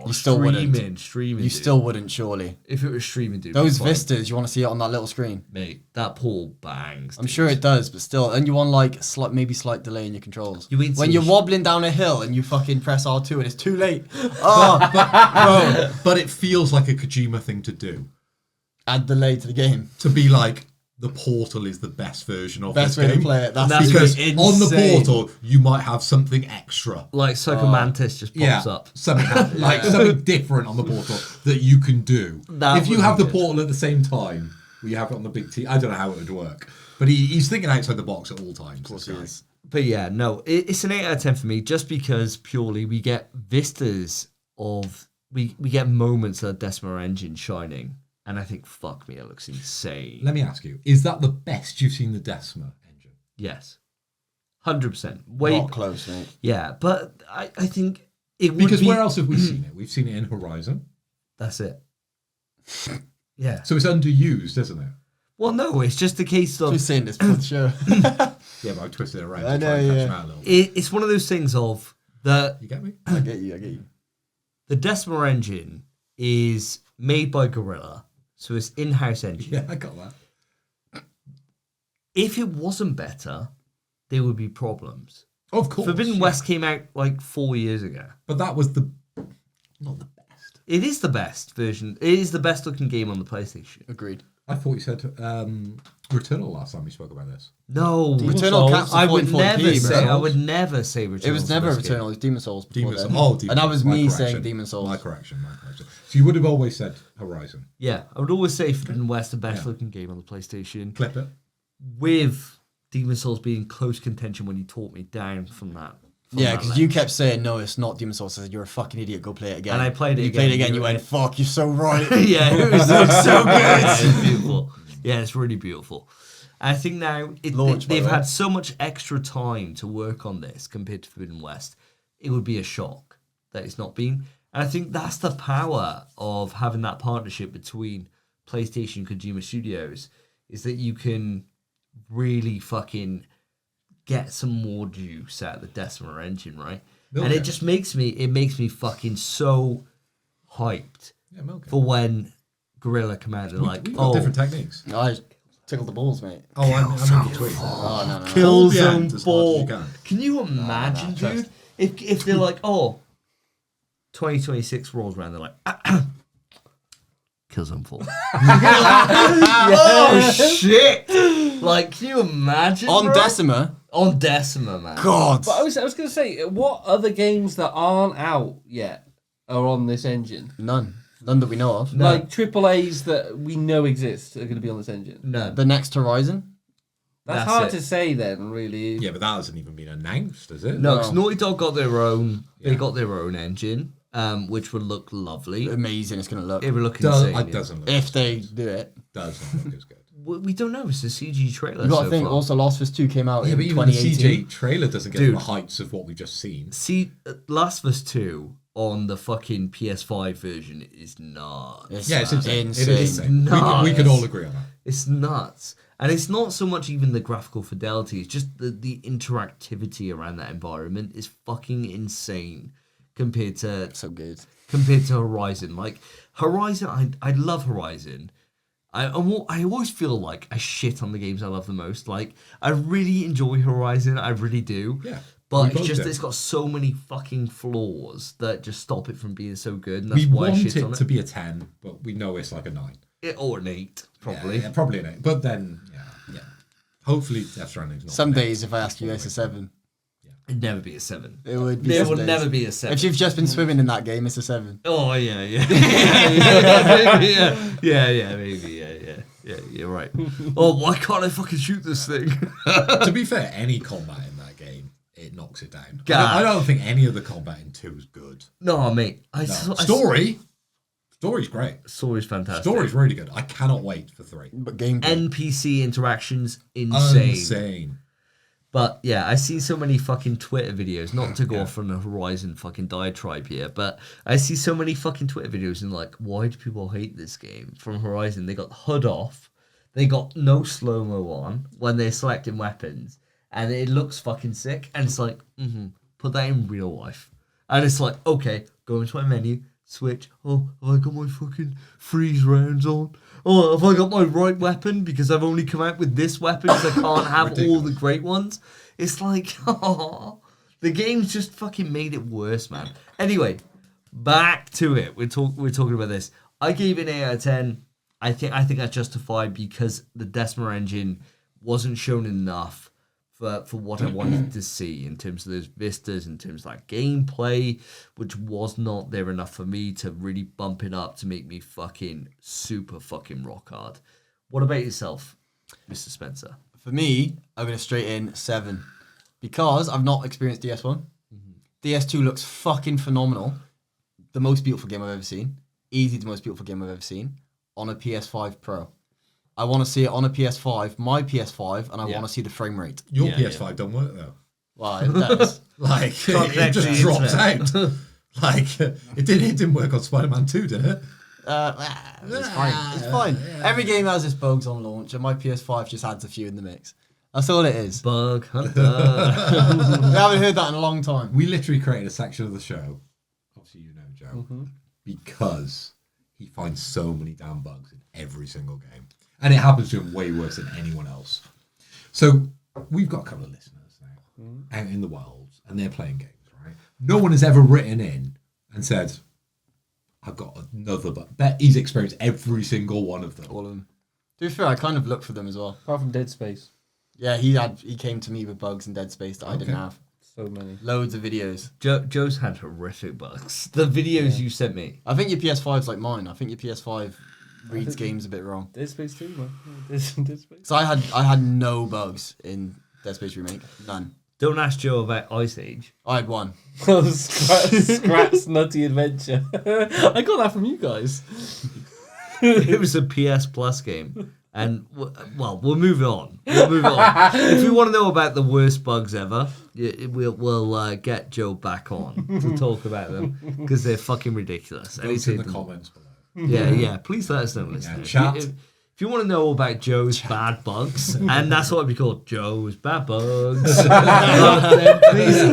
You still wouldn't. Streaming. You still wouldn't, surely. If it was streaming, dude. Those vistas, you want to see it on that little screen, mate. That portal bangs. I'm sure it does, but still, and you want like maybe slight delay in your controls. When you're wobbling down a hill and you fucking press R2 and it's too late. Oh, but it feels like a Kojima thing to do. Add delay to the game. To be like, the portal is the best version of best this way game. to play it. That's because insane. on the portal you might have something extra, like Psychomantis just pops up. Something something different on the portal that you can do. If you have the portal at the same time, you have it on the big T. I don't know how it would work, but he's thinking outside the box at all times. Of course he is. But yeah, no, it's an 8 out of 10 for me, just because purely we get vistas of we get moments of Decima engine shining. And I think, fuck me, it looks insane. Let me ask you, is that the best you've seen the Decima engine? Yes. 100%. Not close, mate. Yeah, but I think it would because be... where else have we seen it? We've seen it in Horizon. That's it. Yeah. So it's underused, isn't it? Well, no, it's just a case of... Just saying this for the show. Yeah, but I twisted it around I to know, try and catch yeah. him out a little bit. It's one of those things of... You get me? I get you. The Decima engine is made by Gorilla, so it's in-house engine. Yeah, I got that. If it wasn't better, there would be problems. Of course. Forbidden West came out like 4 years ago. But that was not the best. It is the best version. It is the best looking game on the PlayStation. Agreed. I thought you said Returnal last time we spoke about this. No, Returnal caps I would 40p, never say. bro. I would never say Returnal. It was never Returnal. It was Demon Souls. Demon Souls. Then. Oh, Demon and that was my me correction. saying Demon Souls. My correction. So you would have always said Horizon. Yeah, I would always say Forbidden West, the best looking game on the PlayStation. Clip it. With Demon Souls being close contention when you taught me down from that. Yeah, because you kept saying, no, it's not Demon Souls. I said, you're a fucking idiot, go play it again. And I played it you again. Played it again, you went, fuck, you're so right. Yeah, it looks so good. Yeah, it's beautiful. Yeah, it's really beautiful. I think now they've had so much extra time to work on this compared to Forbidden West. It would be a shock that it's not been. And I think that's the power of having that partnership between PlayStation and Kojima Studios, is that you can really fucking get some more juice out of the Decima engine, right? And it just makes me fucking so hyped for when Guerrilla come out and we've got different techniques. I tickled the balls, mate. Oh, I know the tweet. Oh, no. Kill Hold the zone end as ball. much as you Can you imagine, dude? If they're like, 2026 rolls around, they're like, kill zone 4. Oh shit! Like, can you imagine? On bro? Decima. On Decima, man. God. But I was going to say, what other games that aren't out yet are on this engine? None that we know of. No. Like AAAs that we know exist are going to be on this engine. No. The next Horizon. That's hard to say then, really. Yeah, but that hasn't even been announced, has it? No, because Naughty Dog got their own. They got their own engine, which would look lovely. Amazing. It's going to look. It would look insane. It doesn't look If they do it. doesn't look as good. We don't know. It's a CG trailer. You got to so think. far. Also, Last of Us 2 came out in But even the 2018. CG trailer doesn't get Dude. the heights of what we've just seen. See, Last of Us 2 on the fucking PS5 version is nuts. It's It's insane. insane. It is insane. nuts. We can all agree on that. It's nuts. And it's not so much even the graphical fidelity, it's just the interactivity around that environment is fucking insane compared to So good. Horizon. Like, Horizon, I love Horizon. I always feel like I shit on the games I love the most. Like, I really enjoy Horizon, I really do. Yeah. But we it's both just, do. it's got so many fucking flaws that just stop it from being so good. And that's We why I want shit on it to be a 10, but we know it's like a 9. Or an 8, probably. Yeah, probably an 8. But then, yeah. Hopefully Death Stranding's not Some an 8. days, if I ask you, it's a 7. It'd never be a 7. It would be. There some would days. never be a 7. If you've just been swimming in that game, it's a 7. Oh yeah, yeah, maybe, yeah. You're right. Oh, why can't I fucking shoot this thing? To be fair, any combat in that game, it knocks it down. God. I don't think any of the combat in 2 is good. No, mate. Story's great. Story's fantastic. Story's really good. I cannot wait for 3. But game. NPC interactions insane. Insane. But yeah, I see so many fucking Twitter videos, not to go off on a Horizon fucking diatribe here, but I see so many fucking Twitter videos and like, why do people hate this game from Horizon? They got the HUD off, they got no slow-mo on when they're selecting weapons, and it looks fucking sick, and it's like, put that in real life. And it's like, okay, go into my menu, switch, oh, have I got my fucking freeze rounds on? Oh, have I got my right weapon because I've only come out with this weapon because I can't have all the great ones? It's like, oh, the game's just fucking made it worse, man. Anyway, back to it. We're talking about this. I gave it an 8 out of 10. I think that's justified because the Decima engine wasn't shown enough for what I wanted to see in terms of those vistas, in terms of that gameplay, which was not there enough for me to really bump it up to make me fucking super fucking rock hard. What about yourself, Mr. Spencer? For me, I'm going to straight in 7. Because I've not experienced DS1. DS2 looks fucking phenomenal. The most beautiful game I've ever seen. Easily the most beautiful game I've ever seen. On a PS5 Pro. I want to see it on a PS5, my PS5, and I want to see the frame rate. Your PS5 don't work though. Well, it does. Like, it just drops out. Like, it didn't work on Spider-Man 2, did it? It's fine. It's fine. Every game has its bugs on launch, and my PS5 just adds a few in the mix. That's all it is. Bug Hunter. We haven't heard that in a long time. We literally created a section of the show, obviously you know, Joe, because he finds so many damn bugs in every single game. And it happens to him way worse than anyone else. So we've got a couple of listeners now out in the world, and they're playing games, right? No one has ever written in and said, I've got another bug. Bet he's experienced every single one of them. All of them. To be fair, I kind of looked for them as well. Apart from Dead Space. Yeah, he came to me with bugs in Dead Space that I didn't have. So many. Loads of videos. Joe's had horrific bugs. The videos you sent me. I think your PS5's like mine. I think your PS5 reads games a bit wrong. Dead Space 2, man. Dead Space. So I had no bugs in Dead Space Remake. None. Don't ask Joe about Ice Age. I had one. Scrat's Nutty Adventure. I got that from you guys. It was a PS Plus game. And well, we'll move on. If you want to know about the worst bugs ever, we'll get Joe back on to talk about them because they're fucking ridiculous. Vote in the comments below. Yeah. Please let us know, listeners. Chat. If you want to know about Joe's bad bugs, and that's what we call Joe's bad bugs,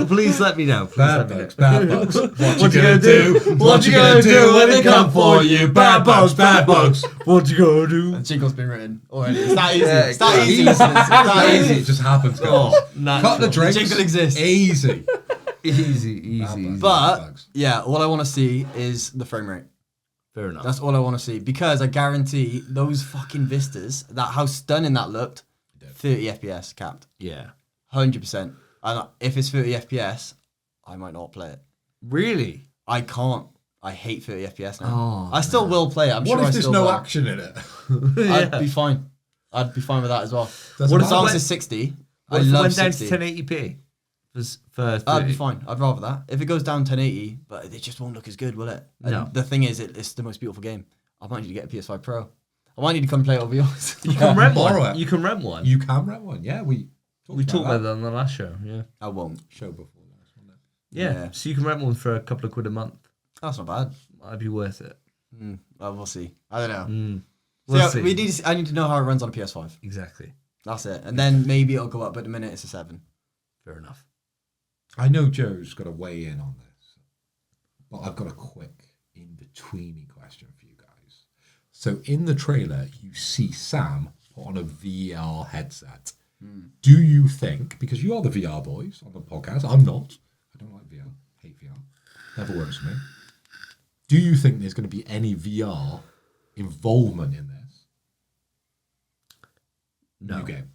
please let me know. Bad bugs. What you gonna do? What you gonna do when they come for you? Bad bugs. What you gonna do? The jingle's been written already. It's that easy. It's that easy. It's that easy. It just happens, guys. Cut the drinks. The jingle exists. Easy. Easy. But yeah, all I want to see is the frame rate. Fair enough. That's all I want to see because I guarantee those fucking vistas, how stunning that looked, 30 FPS capped. Yeah. 100%. And if it's 30 FPS, I might not play it. Really? I can't. I hate 30 FPS now. I still will play it. I'm What sure if there's no action in it? I'd be fine. I'd be fine with that as well. What As long as it's 60, I What if it love went down 60. to 1080p? For I'd be fine. I'd rather that. If it goes down 1080, but it just won't look as good, will it? And No. the thing is, it's the most beautiful game. I might need to get a PS5 Pro. I might need to come play it over yours. You can rent borrow one. it. You can rent one. You can rent one. Yeah, we talked about that on the last show. Yeah. I won't. show before last one. Yeah. So you can rent one for a couple of quid a month. That's not bad. Might be worth it. Well, we'll see. I don't know. We'll see. I need to know how it runs on a PS5. Exactly. That's it. And then maybe it'll go up, but at the minute it's a 7. Fair enough. I know Joe's got to weigh in on this, but I've got a quick in-betweeny question for you guys. So in the trailer, you see Sam put on a VR headset. Do you think, because you are the VR boys on the podcast, I'm not. I don't like VR. Hate VR. Never works for me. Do you think there's going to be any VR involvement in this? No. New game.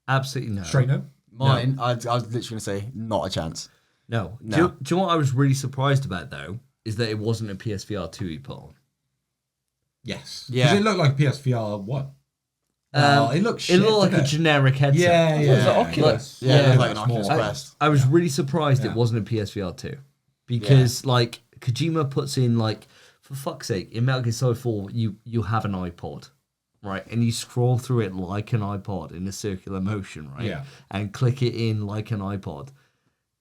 Absolutely no. Straight no? Mine, I was literally going to say, not a chance. No. No. Do you know what I was really surprised about, though? Is that it wasn't a PSVR 2 he put on. Yes. Yeah. Because it looked like PSVR 1. It looked shit, It looked like didn't a generic headset. Yeah, It was an Oculus. Yeah, it looked like an it's Oculus more- Quest. I was really surprised Yeah. it wasn't a PSVR 2. Because, like, Kojima puts in, like, for fuck's sake, in Metal Gear Solid 4, you have an iPod, right? And you scroll through it like an iPod in a circular motion, right? Yeah. And click it in like an iPod.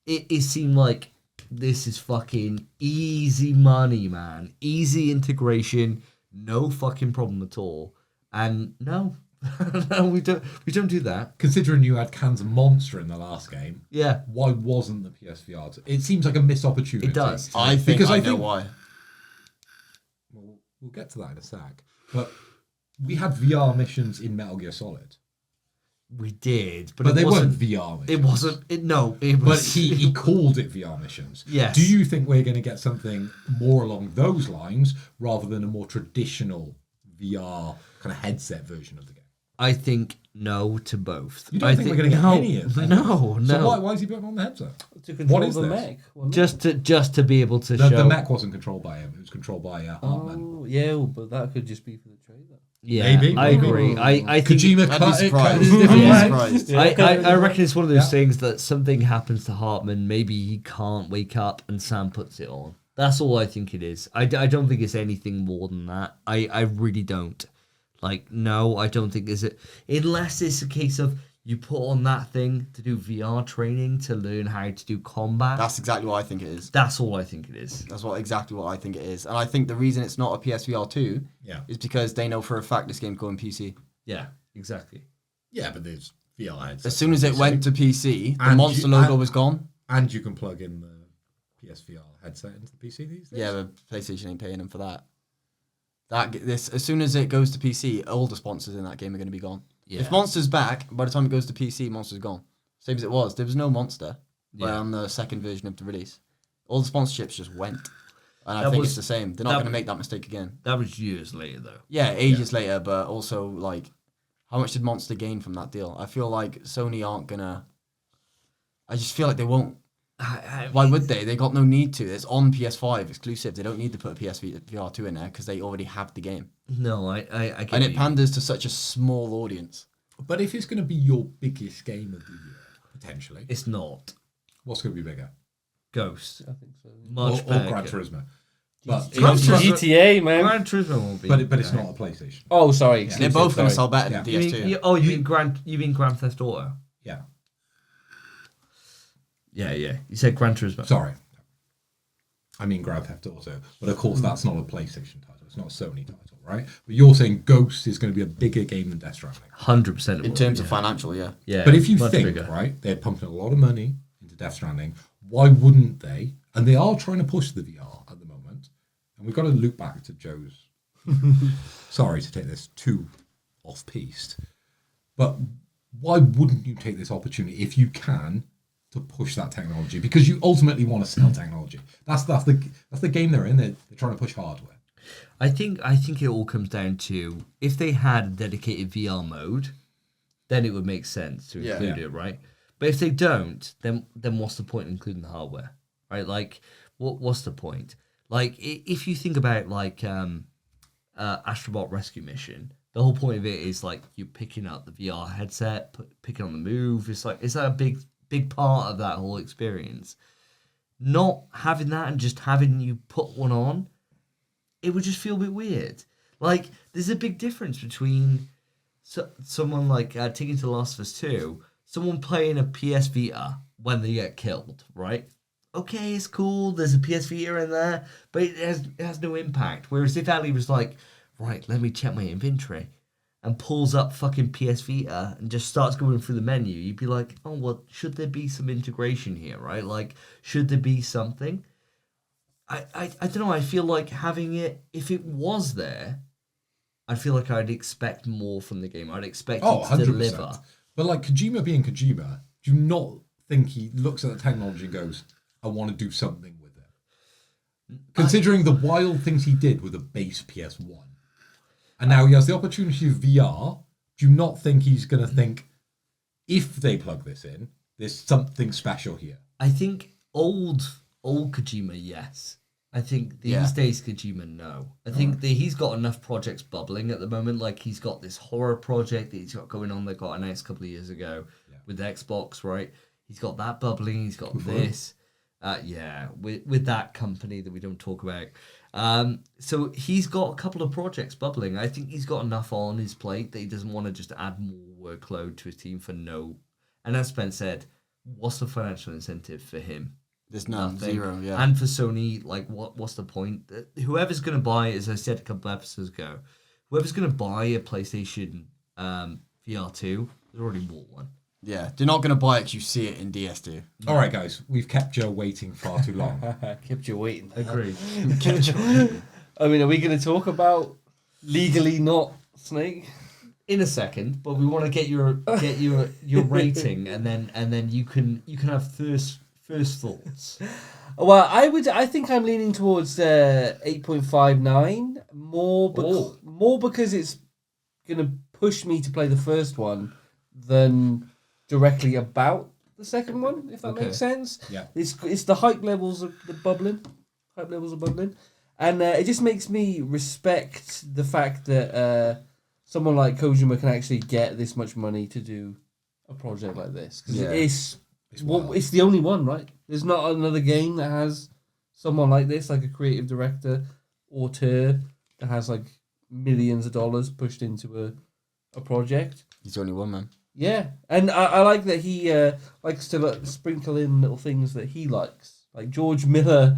It seemed like this is fucking easy money, man. Easy integration, no fucking problem at all. And no, no, we don't do that. Considering you had cans of Monster in the last game, Yeah, why wasn't the PSVR? It seems like a missed opportunity. it does. I think Because I I know think- why. We'll get to that in a sec. But we had VR missions in Metal Gear Solid, We did, but it they wasn't. weren't VR missions. It wasn't. It But was. he called it VR missions. Yes. Do you think we're going to get something more along those lines rather than a more traditional VR kind of headset version of the game? I think no to both. You don't I think we're going to get no, any of that? No, no. So why is he putting on the headset? To control What is the this? mech. wasn't it? just to be able to The show. mech wasn't controlled by him. It was controlled by Hartman. Oh, yeah, but that could just be for the trailer. Yeah, Maybe. I agree. I think. Kojima I'd cut be it, cut it surprised. in a different I'd be way. surprised. I reckon it's one of those Yeah. things that something happens to Hartman. Maybe he can't wake up, and Sam puts it on. That's all I think it is. I don't think it's anything more than that. I really don't. Like, no, I don't think it's it. Unless it's a case of you put on that thing to do VR training to learn how to do combat. That's exactly what I think it is. That's all I think it is. That's exactly what I think it is. And I think the reason it's not a PSVR 2 Yeah. is because they know for a fact this game's going PC. Yeah, exactly. Yeah, but there's VR headsets. As soon as it went to PC, the And Monster you- logo and- was gone. And you can plug in the PSVR headset into the PC these days. Yeah, but PlayStation ain't paying them for that. As soon as it goes to PC, all the sponsors in that game are going to be gone. Yeah. If Monster's back, by the time it goes to PC, Monster's gone. Same as it was. There was no Monster on the second version of the release. All the sponsorships just went. And I That think was- it's the same. They're not that- going to make that mistake again. That was years later, though. Yeah, ages later, but also, like, how much did Monster gain from that deal? I feel like Sony aren't going to... I just feel like they won't. Why would they? They got no need to. It's on PS5 exclusive. They don't need to put a PSVR 2 in there because they already have the game. No, I get And it you. panders to such a small audience. But if it's going to be your biggest game of the year, potentially, It's not. what's going to be bigger? Ghost. I think so. Much or better. Gran Turismo? But GTA, man. Gran Turismo won't be. but it's not a PlayStation. Oh, sorry. They're both going to sell better Yeah. than You DS2. mean, you mean Grand Theft Auto? Yeah. Yeah. You said Gran Turismo. Sorry. I mean Grand Theft Auto. But of course, that's not a PlayStation title. It's not a Sony title, right? But you're saying Ghost is going to be a bigger game than Death Stranding. 100%. In terms of financial, yeah. Yeah. But if you much think, bigger. right, they're pumping a lot of money into Death Stranding, why wouldn't they? And they are trying to push the VR at the moment. And we've got to loop back to Joe's. Sorry to take this too off-piste. But why wouldn't you take this opportunity if you can to push that technology? Because you ultimately want to sell technology. That's the game they're in. They're trying to push hardware. I think it all comes down to if they had a dedicated VR mode, then it would make sense to include it, right? But if they don't, then what's the point in including the hardware, right? Like, what's the point? Like, if you think about like Astrobot Rescue Mission, the whole point of it is like you picking up the VR headset, picking on the move. It's like, is that a big part of that whole experience? Not having that and just having you put one on, it would just feel a bit weird. Like, there's a big difference between someone like taking to The Last of Us 2, someone playing a PS Vita when they get killed, right? Okay, it's cool, there's a PS Vita in there, but it has no impact. Whereas if Ali was like, right, let me check my inventory, and pulls up fucking PS Vita and just starts going through the menu, you'd be like, oh, well, should there be some integration here, right? Like, should there be something? I don't know, I feel like having it, if it was there, I feel like I'd expect more from the game. I'd expect it to 100%. deliver. But like Kojima being Kojima, do you not think he looks at the technology and goes, I want to do something with it? Considering the wild things he did with a base PS1. And now he has the opportunity of VR. Do you not think he's going to think, if they plug this in, there's something special here? I think old Kojima, yes. I think these days Kojima, no. I think that he's got enough projects bubbling at the moment. Like, he's got this horror project that he's got going on that got announced a couple of years ago with Xbox, right? He's got that bubbling. He's got this. With that company that we don't talk about. So he's got a couple of projects bubbling. I think he's got enough on his plate that he doesn't want to just add more workload to his team for no. And as Spence said, what's the financial incentive for him? There's none, zero, yeah. And for Sony, like, what's the point? Whoever's going to buy, as I said a couple episodes ago, whoever's going to buy a PlayStation VR2 has already bought one. Yeah, they're not going to buy it because you see it in DS2. All right, guys, we've kept Joe waiting far too long. Kept you waiting. Agreed. I mean, are we going to talk about legally not Snake? In a second, but we want to get your rating, and then you can have first thoughts. Well, I think I'm leaning towards 8.59 more because it's gonna push me to play the first one than directly about the second one, if that makes sense. Yeah, it's the hype levels are bubbling, and it just makes me respect the fact that someone like Kojima can actually get this much money to do a project like this, because it's the only one, right? There's not another game that has someone like this, like a creative director, auteur, that has like millions of dollars pushed into a project. He's the only one, man. Yeah, and I like that he likes to sprinkle in little things that he likes. Like George Miller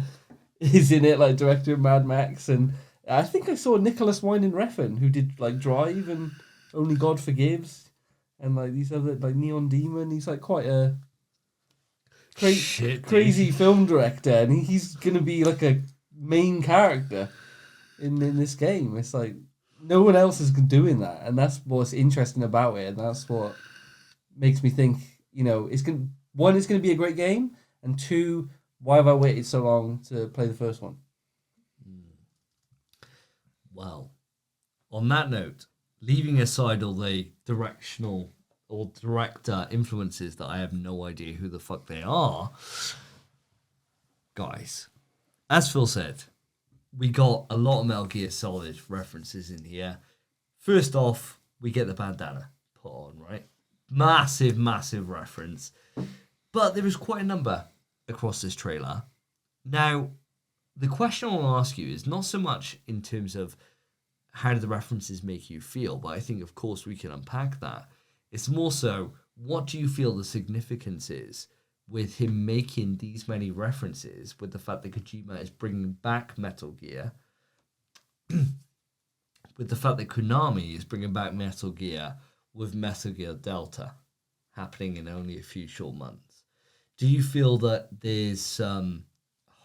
is in it, like director of Mad Max, and I think I saw Nicholas Winding Refn, who did like Drive and Only God Forgives, and like these other, like Neon Demon. He's like quite a crazy film director, and he's gonna be like a main character in this game. It's like no one else is doing that, and that's what's interesting about it, and that's what makes me think, it's gonna be a great game, and two, why have I waited so long to play the first one? Well, on that note, leaving aside all the directional or director influences that I have no idea who the fuck they are, guys, as Phil said, we got a lot of Metal Gear Solid references in here. First off, we get the bandana put on, right? Massive reference. But there is quite a number across this trailer. Now, the question I want to ask you is not so much in terms of how do the references make you feel, but I think, of course, we can unpack that. It's more so, what do you feel the significance is with him making these many references, with the fact that Kojima is bringing back Metal Gear, with the fact that Konami is bringing back Metal Gear with Metal Gear Delta happening in only a few short months? Do you feel that there's some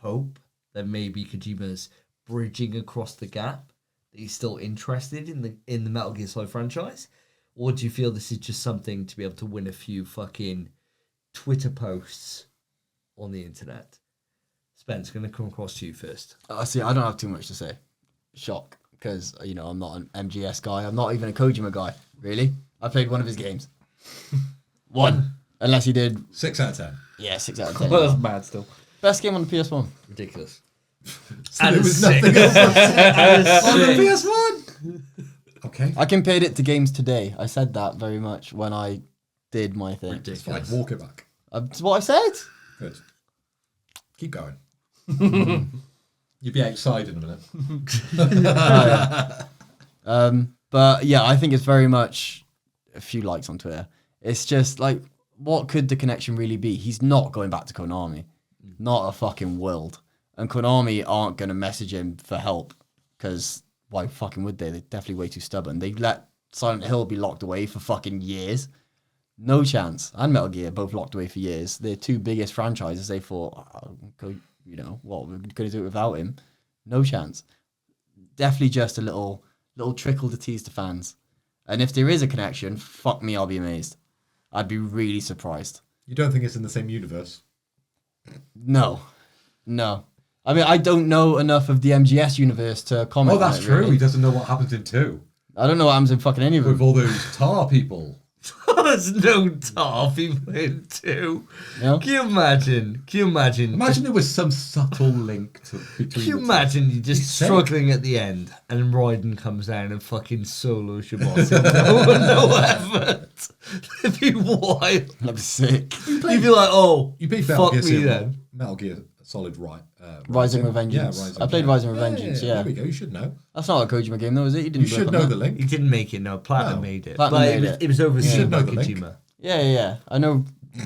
hope that maybe Kojima's bridging across the gap, that he's still interested in the Metal Gear Solid franchise? Or do you feel this is just something to be able to win a few fucking Twitter posts on the internet? Spence, going to come across to you first. See, I don't have too much to say. Shock, because, I'm not an MGS guy. I'm not even a Kojima guy, really. I played one of his games. One. Unless he did... 6 out of 10. Yeah, 6 out of 10. Well, that's bad still. Best game on the PS1. Ridiculous. So there was nothing else on the PS1. Okay. I compared it to games today. I said that very much when I did my thing. It's fine. Walk it back. That's what I said. Good. Keep going. You'll be outside in a minute. But yeah, I think it's very much a few likes on Twitter. It's just like, what could the connection really be? He's not going back to Konami. Not a fucking world. And Konami aren't going to message him for help, because why fucking would they? They're definitely way too stubborn. They let Silent Hill be locked away for fucking years. No chance. And Metal Gear both locked away for years. Their two biggest franchises. They thought, what, we're going to do it without him? No chance. Definitely just a little trickle to tease the fans. And if there is a connection, fuck me, I'll be amazed. I'd be really surprised. You don't think it's in the same universe? No. I mean, I don't know enough of the MGS universe to comment. Oh, that's on it, true. really. He doesn't know what happens in 2. I don't know what happens in fucking any of them. With all those tar people. There's no tar people in 2. No? Can you imagine? Imagine there was some subtle link between Can you the two. imagine you just He's sick. struggling at the end and Raiden comes down and fucking solos your boss? No effort. It'd be wild. That'd be sick. You'd be like, oh, You beat fuck Metal Gear me Solid. then. Metal Gear Solid Rising with Vengeance. Yeah, Rising. I played Rising with Vengeance, yeah. There we go. You should know. That's not a Kojima game though, is it? You should know the link. He didn't make it, no. Platinum No. made it. Platinum but made it was overseen should by know the link. Kojima. Yeah. I know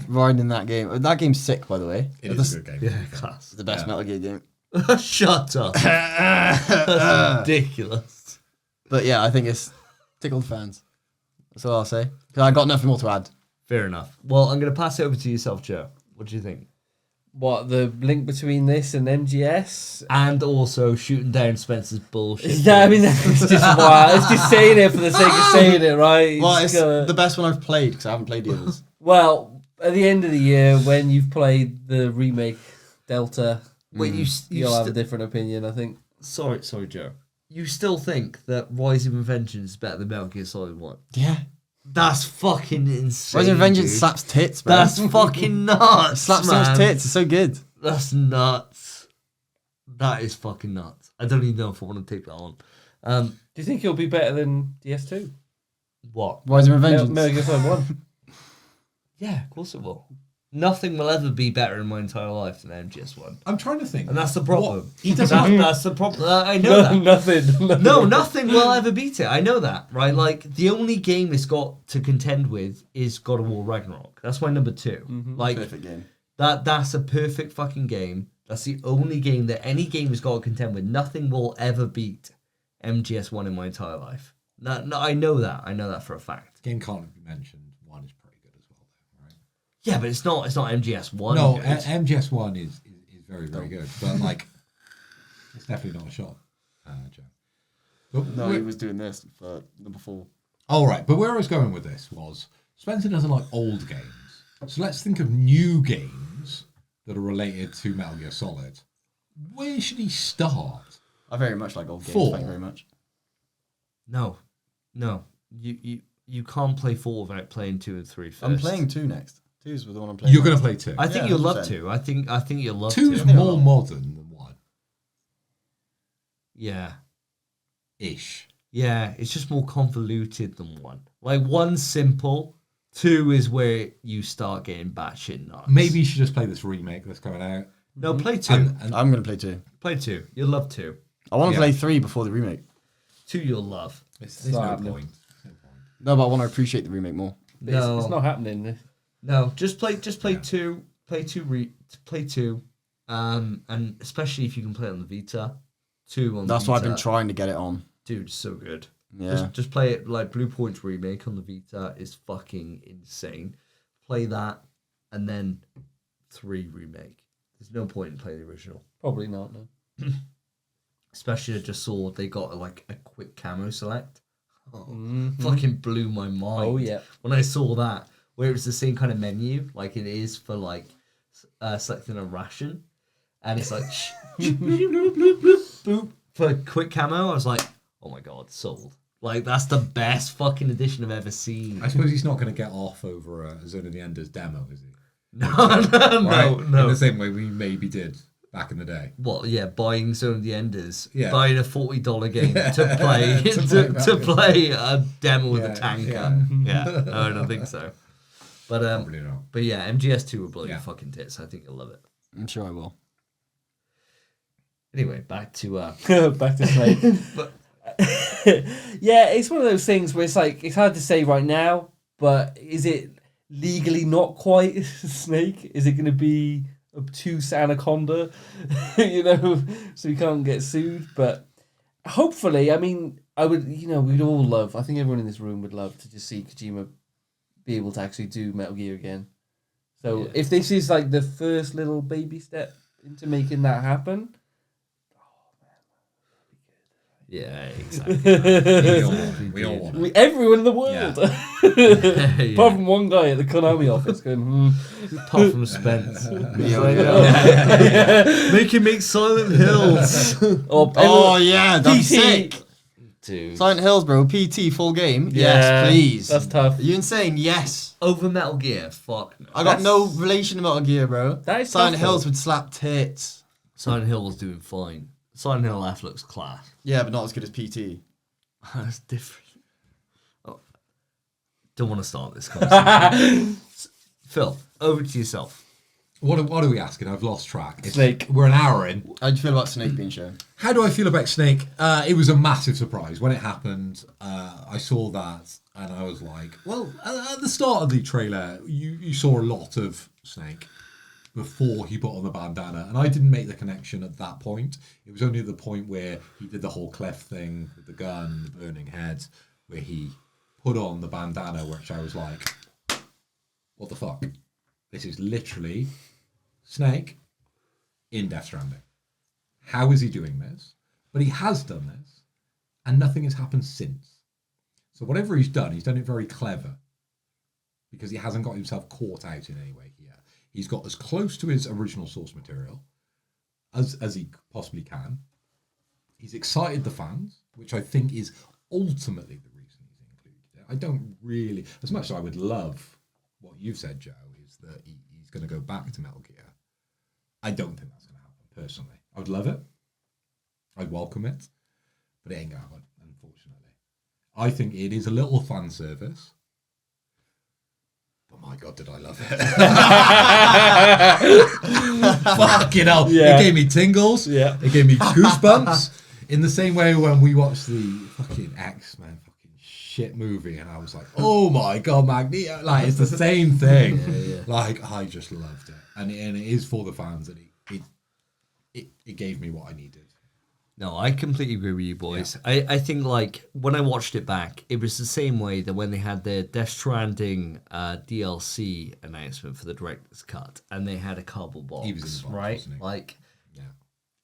Raiden in that game. That game's sick, by the way. It That's is a good game. Yeah, class. the best Metal Gear game. Shut up. That's ridiculous. But yeah, I think it's tickled fans. That's all I'll say. 'Cause I got nothing more to add. Fair enough. Well, I'm going to pass it over to yourself, Joe. What do you think? What, the link between this and MGS? And also shooting down Spencer's bullshit. Yeah, I mean, it's just wild. It's just saying it for the sake of saying it, right? Well, it's the best one I've played because I haven't played the others. Well, at the end of the year, when you've played the remake Delta, Wait, you'll have a different opinion, I think. Sorry, Joe. You still think that Rising with Vengeance is better than Metal Gear Solid 1? Yeah. That's fucking insane. Rising Vengeance dude. slaps tits, man. That's fucking nuts. slaps man. those tits. It's so good. That's nuts. That is fucking nuts. I don't even know if I want to take that on. Do you think it'll be better than DS2? What? Rising with Vengeance. Metal Gear Solid 1. Yeah, of course it will. Nothing will ever be better in my entire life than MGS1. I'm trying to think. And that's the problem. He doesn't. That's the problem. I know that. Nothing. No, nothing will ever beat it. I know that, right? Like, the only game it's got to contend with is God of War Ragnarok. That's my number 2. Like, Perfect game. that's a perfect fucking game. That's the only game that any game has got to contend with. Nothing will ever beat MGS1 in my entire life. No, I know that. I know that for a fact. Game can't be mentioned. 1 is pretty good as well, though, right? Yeah, but it's not MGS1. No, good. MGS1 is very, very good. But, like, it's definitely not a shot, Joe. But No, he was doing this for number 4. all right, but where I was going with this was Spencer doesn't like old games. So let's think of new games that are related to Metal Gear Solid. Where should he start? I very much like old games. 4. Thank you very much. No. You can't play 4 without playing 2 and 3 first. I'm playing 2 next. 2's the one I'm playing. You're going next. to play 2. I think Yeah, you'll love 100%. 2. I think you'll love 2 is 2. more modern than 1. Yeah. Ish. Yeah, it's just more convoluted than 1. Like, 1's simple. 2 is where you start getting batshit nuts. Maybe you should just play this remake that's coming out. No, play 2. And I'm going to play 2. Play 2. You'll love 2. I want to Yeah. play 3 before the remake. 2 you'll love. there's not no happening. point. No, but I want to appreciate the remake more. No. It's not happening. No, just play 2. Play 2. And especially if you can play it on the Vita. 2 on That's the why Vita. I've been trying to get it on. Dude, it's so good. Yeah. Just play it like Blue Point's remake on the Vita is fucking insane. Play that and then 3 remake. There's no point in playing the original. Probably not, no. Especially I just saw they got like a quick camo select. Fucking blew my mind. Oh, yeah. When I saw that, where it was the same kind of menu, like it is for like selecting a ration, and it's like boop for quick camo. I was like, oh my god, sold. Like that's the best fucking edition I've ever seen. I suppose he's not going to get off over a Zone of the Enders demo, is he? No, Right? no. In the same way we maybe did back in the day. Well, yeah, buying Zone of the Enders, Yeah. buying a $40 game to play to play a demo with a Yeah, tanker. Yeah, no, I don't think so. But Probably not. But yeah, MGS2 will blow your Yeah. fucking tits. I think you'll love it. I'm sure I will. Anyway, back to Back to Snake. Yeah, it's one of those things where it's like it's hard to say right now, but is it legally not quite Snake? Is it going to be obtuse anaconda? So we can't get sued. But hopefully, I mean, I would, we'd all love. I think everyone in this room would love to just see Kojima be able to actually do Metal Gear again. So if this is like the first little baby step into making that happen. yeah, exactly. We all want it. Everyone in the world, Yeah. apart from one guy at the Konami office, going, Apart from Spence, Yeah. make him make Silent Hills, Oh, yeah, that's PT. sick. dude. Silent Hills, bro. PT, full game. Yeah, Yes, please. that's tough. Are you insane? Yes. Over Metal Gear, fuck no. I got no relation to Metal Gear, bro. That is Silent tough, Hills though. would slap tits. Silent Hill was doing fine. Silent Hill F looks class. Yeah, but not as good as PT. That's different. Oh, don't want to start this conversation. Phil, over to yourself. What are we asking? I've lost track. Snake. We're an hour in. How do you feel about Snake being shown? How do I feel about Snake? It was a massive surprise when it happened. I saw that and I was like, well, at the start of the trailer, you saw a lot of Snake before he put on the bandana, and I didn't make the connection at that point. It was only at the point where he did the whole Clef thing with the gun, the burning head, where he put on the bandana, which I was like, what the fuck? This is literally Snake in Death Stranding. How is he doing this? But he has done this, and nothing has happened since. So whatever he's done it very clever, because he hasn't got himself caught out in any way here. He's got as close to his original source material as he possibly can. He's excited the fans, which I think is ultimately the reason he's included it. I don't really, as much as I would love what you've said, Joe, is that he's going to go back to Metal Gear. I don't think that's going to happen, personally. I would love it. I'd welcome it. But it ain't going to happen, unfortunately. I think it is a little fan service. Oh my God, did I love it. Fucking hell. Yeah. It gave me tingles. Yeah. It gave me goosebumps. In the same way when we watched the fucking X-Men fucking shit movie and I was like, oh my God, Magneto. Like, it's the same thing. Like, I just loved it. And it is for the fans and it gave me what I needed. No, I completely agree with you, boys. Yeah. I think, like, when I watched it back, it was the same way that when they had the Death Stranding DLC announcement for the director's cut, and they had a cardboard box, He was in the box, right? wasn't he? Like, Yeah.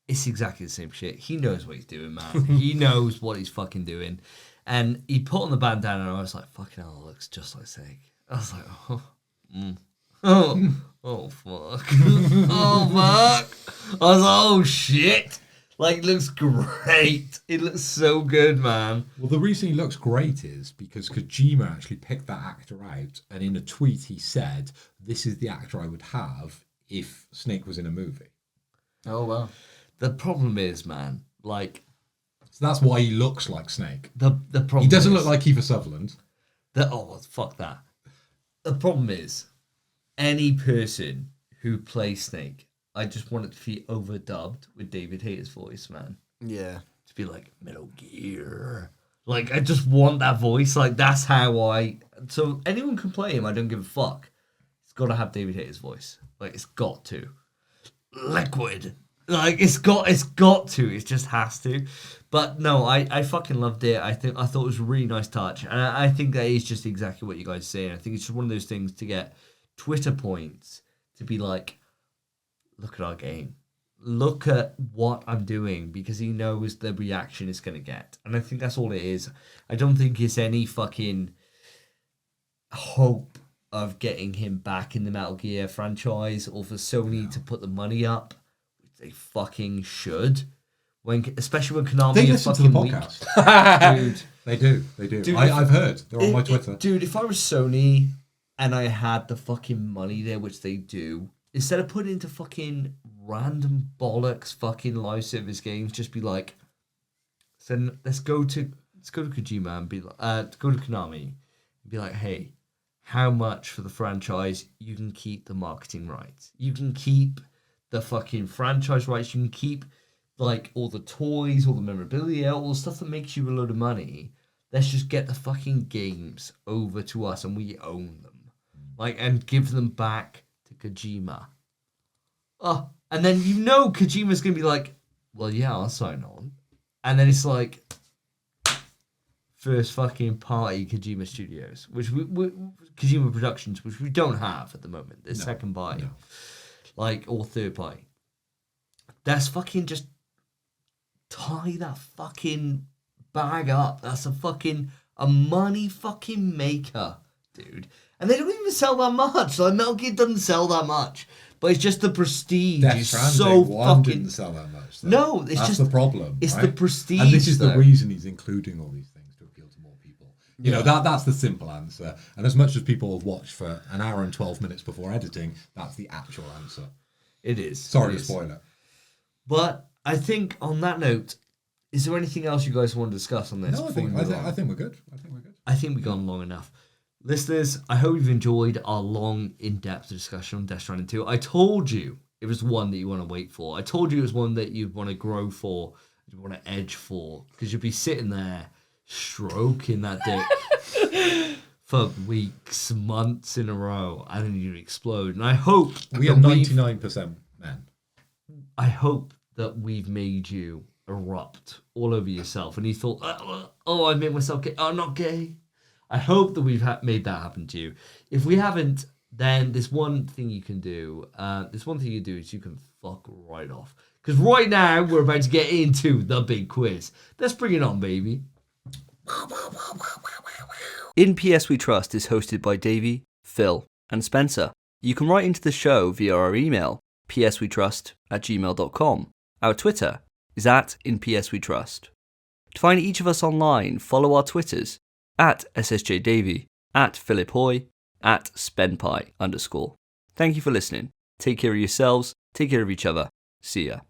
it's exactly the same shit. He knows what he's doing, man. He knows what he's fucking doing. And he put on the bandana, and I was like, fucking hell, it looks just like Snake. I was like, oh, fuck. Oh, fuck. I was like, oh, shit. Like, it looks great. It looks so good, man. Well, the reason he looks great is because Kojima actually picked that actor out, and in a tweet he said, "This is the actor I would have if Snake was in a movie." Oh, wow. The problem is, man, like... So that's why he looks like Snake. The problem He doesn't is, look like Kiefer Sutherland. Fuck that. The problem is, any person who plays Snake, I just want it to be overdubbed with David Hayter's voice, man. Yeah. To be like Metal Gear. Like, I just want that voice. Like, that's how I. So anyone can play him. I don't give a fuck. It's got to have David Hayter's voice. Like, it's got to. Liquid. Like, it's got to. It just has to. But no, I fucking loved it. I thought it was a really nice touch, and I think that is just exactly what you guys are saying. I think it's just one of those things to get Twitter points to be like, look at our game. Look at what I'm doing, because he knows the reaction it's going to get. And I think that's all it is. I don't think it's any fucking hope of getting him back in the Metal Gear franchise or for Sony to put the money up, which they fucking should. Especially when Konami they is listen fucking to the weak. podcast. Dude. They do. Dude, I've heard. They're on my Twitter. Dude, if I was Sony and I had the fucking money there, which they do, instead of putting into fucking random bollocks fucking live service games, just be like, so let's go to Kojima and be like, go to Konami and be like, hey, how much for the franchise? You can keep the marketing rights. You can keep the fucking franchise rights. You can keep like all the toys, all the memorabilia, all the stuff that makes you a load of money. Let's just get the fucking games over to us and we own them. Like, and give them back to Kojima. Oh, and then Kojima's gonna be like, well, yeah, I'll sign on. And then it's like, first fucking party Kojima Studios, which Kojima Productions, which we don't have at the moment. There's second party, like, or third party. That's fucking just tie that fucking bag up. That's a money fucking maker, dude. And they don't even sell that much. Like, Metal Gear doesn't sell that much. But it's just the prestige Death is Stranding so 1 fucking... didn't sell that much. Though. No, it's That's just... the problem. It's right? the prestige, and this is though. the reason he's including all these things to appeal to more people. You know, that's the simple answer. And as much as people have watched for an hour and 12 minutes before editing, that's the actual answer. It is. Sorry to spoil it. But I think on that note, is there anything else you guys want to discuss on this? No, I think we're good. I think we're good. I think we've gone long enough. Listeners, I hope you've enjoyed our long, in-depth discussion on Death Stranding 2. I told you it was one that you want to wait for. I told you it was one that you'd want to grow for, you'd want to edge for, because you'd be sitting there stroking that dick for weeks, months in a row, and then you'd explode. And I hope... We are 99% men. I hope that we've made you erupt all over yourself, and you thought, oh, I made myself gay. I'm not gay. I hope that we've made that happen to you. If we haven't, then there's one thing you can do. There's one thing you do is you can fuck right off. Because right now, we're about to get into the big quiz. Let's bring it on, baby. In PS We Trust is hosted by Davey, Phil, and Spencer. You can write into the show via our email, pswetrust@gmail.com. Our Twitter is @InPSWeTrust. To find each of us online, follow our Twitters, @SSJDavey, @PhilipHoy, @SpenPie_. Thank you for listening. Take care of yourselves, take care of each other. See ya.